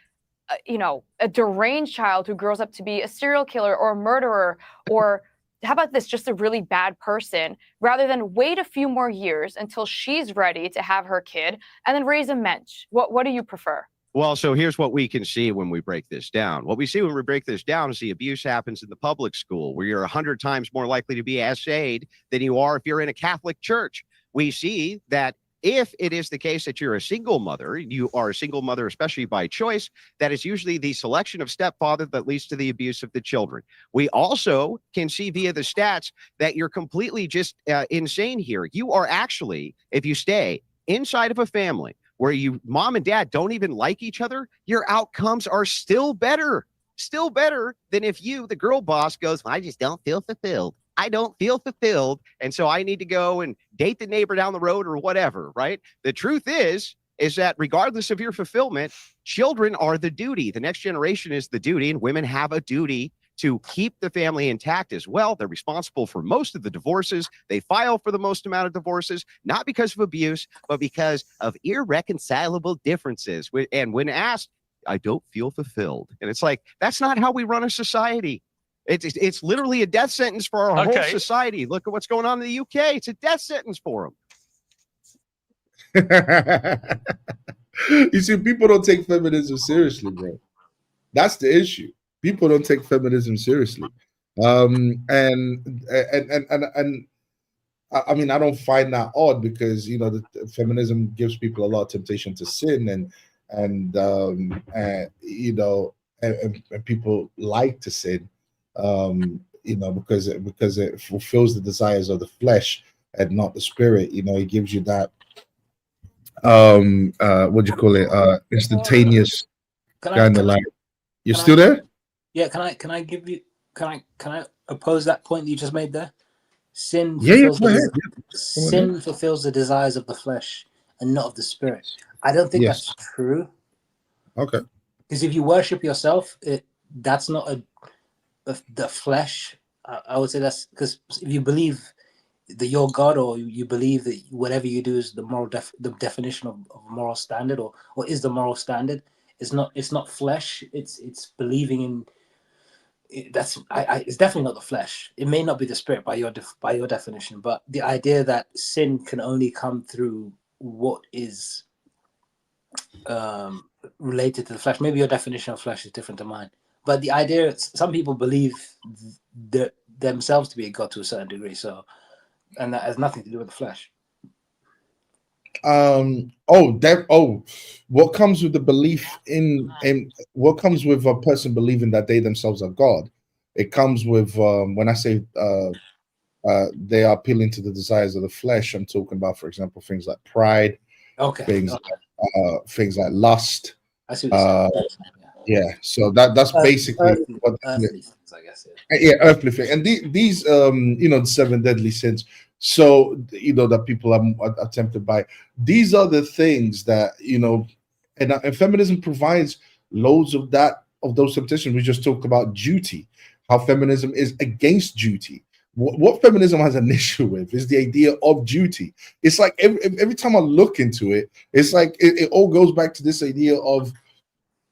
a deranged child who grows up to be a serial killer or a murderer, or how about this, just a really bad person, rather than wait a few more years until she's ready to have her kid and then raise a mensch? What do you prefer? Well, so here's what we can see when we break this down. What we see when we break this down is the abuse happens in the public school, where you're 100 times more likely to be essayed than you are if you're in a Catholic church. We see that if it is the case that you're a single mother, you are a single mother, especially by choice, that is usually the selection of stepfather that leads to the abuse of the children. We also can see via the stats that you're completely just insane here. You are actually, if you stay inside of a family where mom and dad don't even like each other, your outcomes are still better than if you, the girl boss, goes, I just don't feel fulfilled. I don't feel fulfilled, and so I need to go and date the neighbor down the road or whatever, right? The truth is that regardless of your fulfillment, children are the duty. The next generation is the duty, and women have a duty to keep the family intact as well. They're responsible for most of the divorces. They file for the most amount of divorces, not because of abuse, but because of irreconcilable differences. And when asked, I don't feel fulfilled. And it's like, that's not how we run a society. It's literally a death sentence for our whole society. Look at what's going on in the UK. It's a death sentence for them. You see, people don't take feminism seriously, bro. That's the issue. People don't take feminism seriously. And I mean, I don't find that odd because, the feminism gives people a lot of temptation to sin, and people like to sin. Because it fulfills the desires of the flesh and not the spirit. It gives you that what do you call it? Instantaneous kind of like. You're still there? Yeah. Can I oppose that point that you just made there? Sin fulfills the desires of the flesh and not of the spirit. I don't think that's true. Okay. Because if you worship yourself, that's not the flesh. I would say that's because if you believe that you're God, or you believe that whatever you do is the definition of moral standard, or is the moral standard, it's not flesh. It's believing in. It's definitely not the flesh. It may not be the spirit by your definition, but the idea that sin can only come through what is related to the flesh. Maybe your definition of flesh is different to mine. But the idea, some people believe themselves to be a god to a certain degree. So, and that has nothing to do with the flesh. What comes with the belief in what comes with a person believing that they themselves are God? It comes with when I say they are appealing to the desires of the flesh. I'm talking about, for example, things like pride, things like lust. I see what you're saying. Yeah, so that's basically what earthly things, I guess. Earthly things, and these the 7 deadly sins. So that people are tempted by. These are the things that and feminism provides loads of those temptations. We just talked about duty, how feminism is against duty. What feminism has an issue with is the idea of duty. It's like every time I look into it, it's like it all goes back to this idea of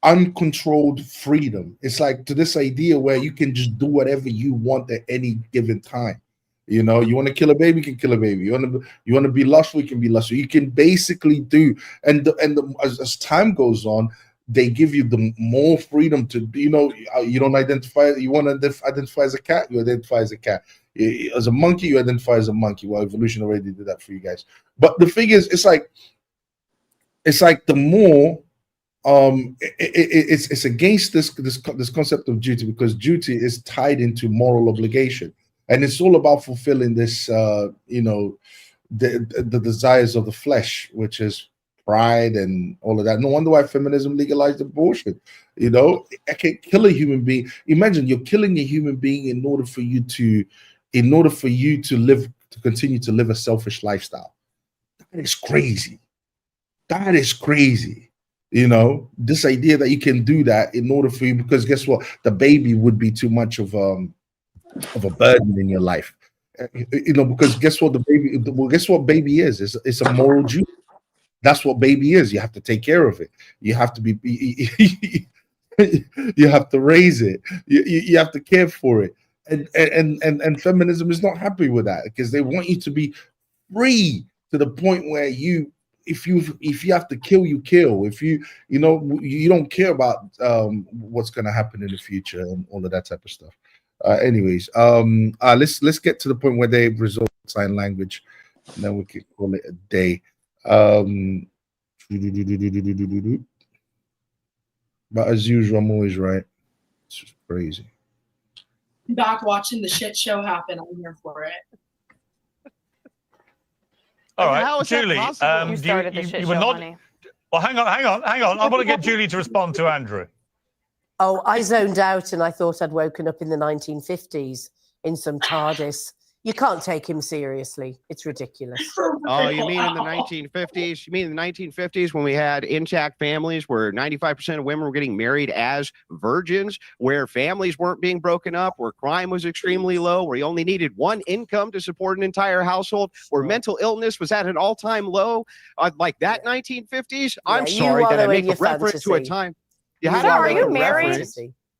uncontrolled freedom. It's like to this idea where you can just do whatever you want at any given time. You want to kill a baby, you can kill a baby. You want to be lustful, you can be lustful. You can basically do, as time goes on, they give you the more freedom to be. You don't identify. You want to identify as a cat, you identify as a cat. As a monkey, you identify as a monkey. Well, evolution already did that for you guys. But the thing is, it's like the more. It's against this concept of duty, because duty is tied into moral obligation, and it's all about fulfilling this the desires of the flesh, which is pride and all of that. No wonder why feminism legalized abortion. You know, I can't kill a human being. Imagine you're killing a human being in order for you to continue to live a selfish lifestyle. That is crazy. That is crazy. You know, this idea that you can do that in order for you, because guess what? The baby would be too much of a burden in your life. You know, because guess what? Guess what baby is? It's a moral duty. That's what baby is. You have to take care of it. You have to you have to raise it. You have to care for it. And feminism is not happy with that, because they want you to be free to the point where if you have to kill, you kill. If you don't care about what's going to happen in the future and all of that type of stuff. Anyways, let's get to the point where they resort to sign language, and then we can call it a day. But as usual, I'm always right. It's just crazy. Back watching the shit show happen. I'm here for it. All How right, is that Julie. possible? You started the shit you were show, not. honey. Well, hang on. I want to get Julie to respond to Andrew. Oh, I zoned out and I thought I'd woken up in the 1950s in some TARDIS. You can't take him seriously. It's ridiculous. Oh, you mean in the 1950s? You mean in the 1950s when we had intact families where 95% of women were getting married as virgins, where families weren't being broken up, where crime was extremely low, where you only needed one income to support an entire household, where mental illness was at an all-time low, like that 1950s? I'm sorry that I make a reference to a time. Sir, are you married?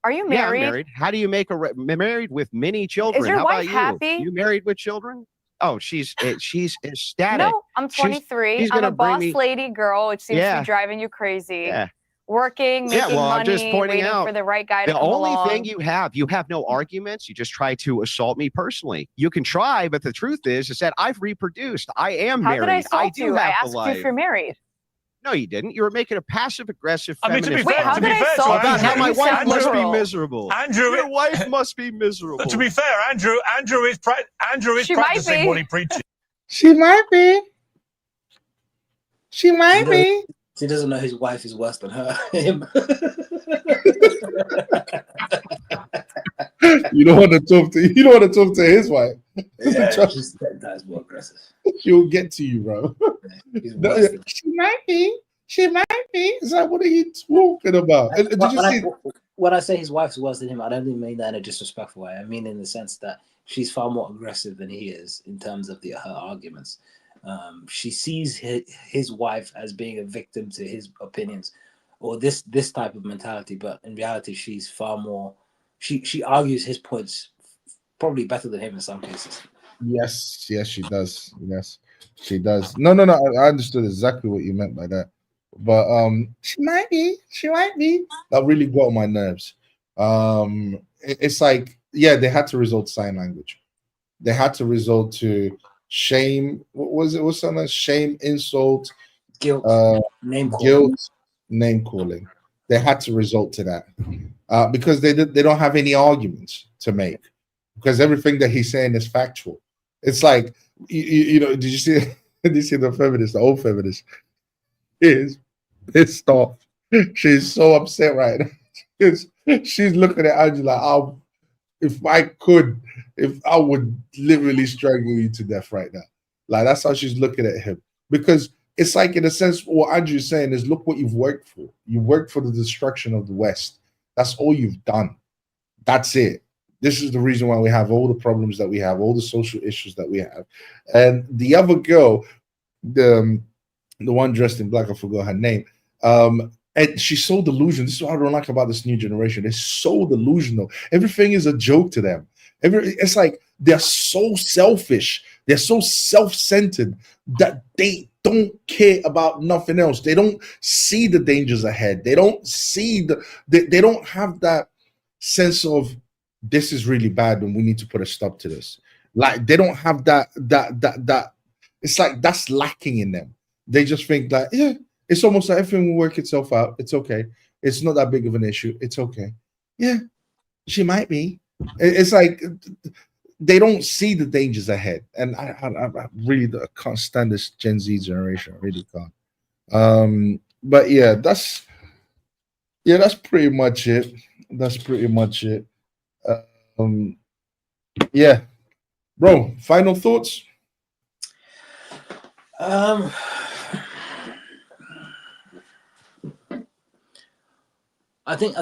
Are you Yeah, I'm married? married. How do you make married with many children? Is your How wife about happy? You married with children? Oh, she's ecstatic. No, I'm 23. she's I'm a gonna bring boss me- lady girl, which seems to Yeah. be driving you crazy. Yeah. Working, making well, I'm money, just pointing waiting out for the right guy to the come only along. thing you have no arguments. You just try to assault me personally. You can try, but the truth is that I've reproduced. I am How married. did I assault do you? I have asked the you life. if you're married. No, you didn't. You were making a passive-aggressive I mean, to be feminist Wait, fair, how to did be I fair to assault you? about how Andrew, my You wife sound must be literal. miserable. Andrew, Your wife must be miserable. to be fair, Andrew is She might practicing be. what he preaches. She might be. She might be. She doesn't know his wife is worse than her. Him. You don't want to talk to. You don't want to talk to his wife. Yeah, that's more aggressive. She'll get to you, bro. He's No, worse than she might be. She might be. It's like, what are you talking about? And did you see? When I say his wife's worse than him, I don't even mean that in a disrespectful way. I mean in the sense that she's far more aggressive than he is in terms of her arguments. She sees his wife as being a victim to his opinions or this type of mentality, but in reality, she's far more. She argues his points probably better than him in some cases. Yes, she does. Yes, she does. No. I understood exactly what you meant by that. But she might be. That really got on my nerves. It's like, yeah, they had to resort to sign language. They had to resort to shame. What was it? What's something? Shame, insult, Guilt, name calling. guilt, name calling. They had to resort to that because they don't have any arguments to make, because everything that he's saying is factual. It's like you know. Did you see? Did you see the feminist? The old feminist is pissed off. She's so upset right now. She's looking at Andrew like, if I would literally strangle you to death right now. Like, that's how she's looking at him. Because it's like, in a sense, what Andrew's saying is, look what you've worked for. You worked for the destruction of the West. That's all you've done. That's it. This is the reason why we have all the problems that we have, all the social issues that we have. And the other girl, the one dressed in black, I forgot her name. And she's so delusional. This is what I don't like about this new generation. They're so delusional. Everything is a joke to them. It's like they're so selfish. They're so self-centered that they don't care about nothing else. They don't see the dangers ahead. They don't see they don't have that sense of, this is really bad and we need to put a stop to this. Like, they don't have that it's like that's lacking in them. They just think that, yeah, it's almost like everything will work itself out. It's okay. It's not that big of an issue. It's okay. Yeah, she might be. It's like they don't see the dangers ahead. And I really can't stand this Gen Z generation. I really can't. But yeah, that's pretty much it. That's pretty much it. Um, yeah, bro. Final thoughts. Um, I think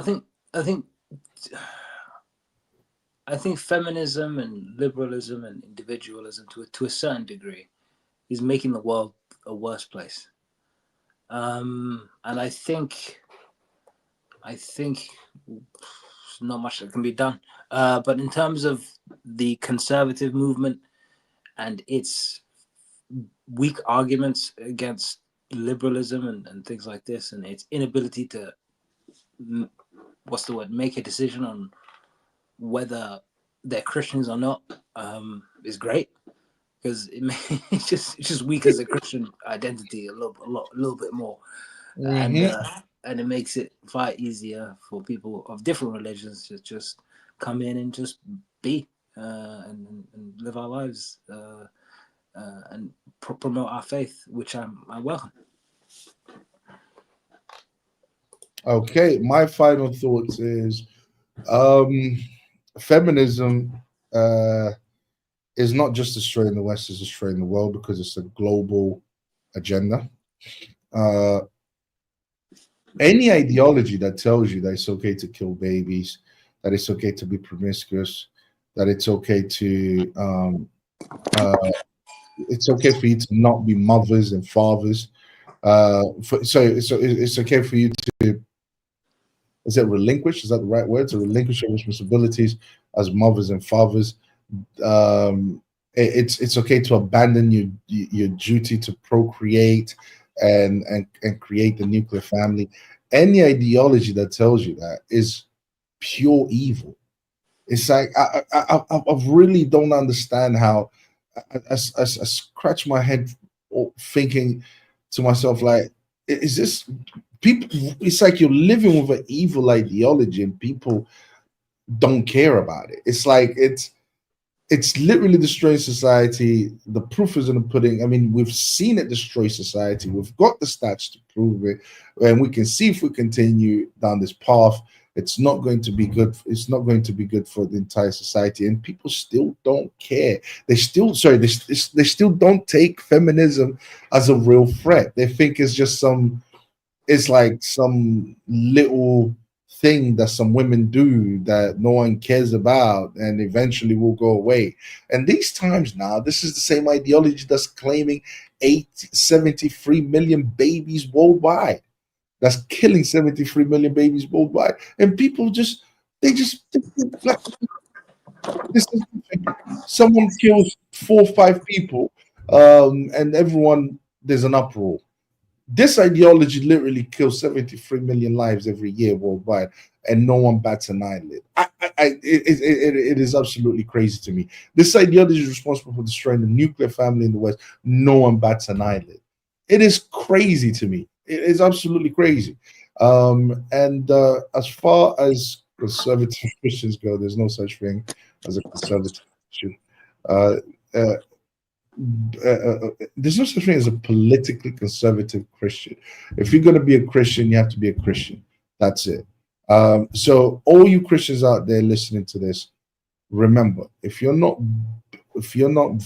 feminism and liberalism and individualism to a certain degree is making the world a worse place. And I think not much that can be done. But in terms of the conservative movement and its weak arguments against liberalism and things like this, and its inability to make a decision on whether they're Christians or not, is great, because it's just weak as a Christian identity a little bit more, and it makes it far easier for people of different religions to just come in and just be and live our lives and promote our faith, which I welcome. Okay, my final thoughts is feminism is not just destroying the West, it's destroying the world, because it's a global agenda. Any ideology that tells you that it's okay to kill babies, that it's okay to be promiscuous, that it's okay to it's okay for you to not be mothers and fathers. So it's okay for you to, is it relinquish? Is that the right word? To relinquish your responsibilities as mothers and fathers. It's okay to abandon your duty to procreate and create the nuclear family. Any ideology that tells you that is pure evil. It's like I really don't understand how. I scratch my head thinking to myself, like, is this people? It's like you're living with an evil ideology and people don't care about it. It's like it's literally destroying society. The proof is in the pudding. I mean, we've seen it destroy society. We've got the stats to prove it, and we can see if we continue down this path, it's not going to be good. It's not going to be good for the entire society, and people still don't care. They still don't take feminism as a real threat. They think it's just it's like some little thing that some women do that no one cares about and eventually will go away. And these times now, this is the same ideology that's claiming 73 million babies worldwide. That's killing 73 million babies worldwide. And people like, this is, someone kills 4 or 5 people, and everyone, there's an uproar. This ideology literally kills 73 million lives every year worldwide, and no one bats an eyelid. It is absolutely crazy to me. This ideology is responsible for destroying the nuclear family in the West. No one bats an eyelid. It is crazy to me. It is absolutely crazy. And as far as conservative Christians go, there's no such thing as a conservative Christian. There's no such thing as a politically conservative Christian. If you're going to be a Christian, you have to be a Christian. That's it. So all you Christians out there listening to this, remember, if you're not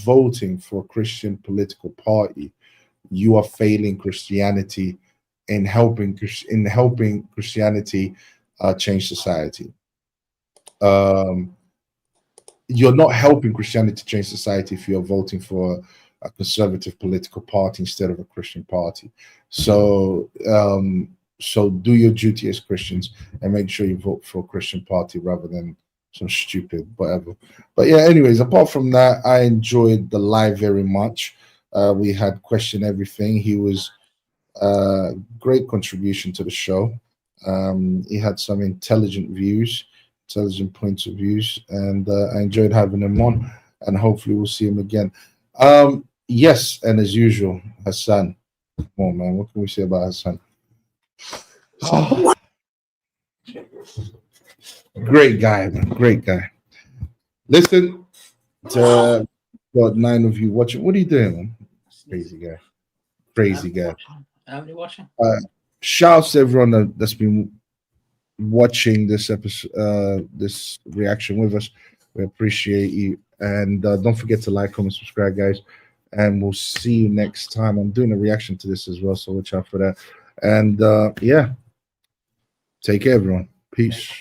voting for a Christian political party, you are failing Christianity in helping Christianity change society. You're not helping Christianity change society if you're voting for a conservative political party instead of a Christian party. So do your duty as Christians and make sure you vote for a Christian party rather than some stupid whatever. But yeah, anyways, apart from that, I enjoyed the live very much. We had Question Everything. He was great contribution to the show. He had some intelligent points of views, and I enjoyed having him on, and hopefully we'll see him again. Yes, and as usual, Hassan. Come on, man, what can we say about Hassan? Oh. Great guy, man, great guy. Listen, got 9 of you watching. What are you doing, man? Crazy guy. How many watching? Shouts to everyone that's been watching this episode, this reaction with us. We appreciate you, and don't forget to like, comment, subscribe, guys. And we'll see you next time. I'm doing a reaction to this as well, so watch out for that. And yeah, take care, everyone. Peace.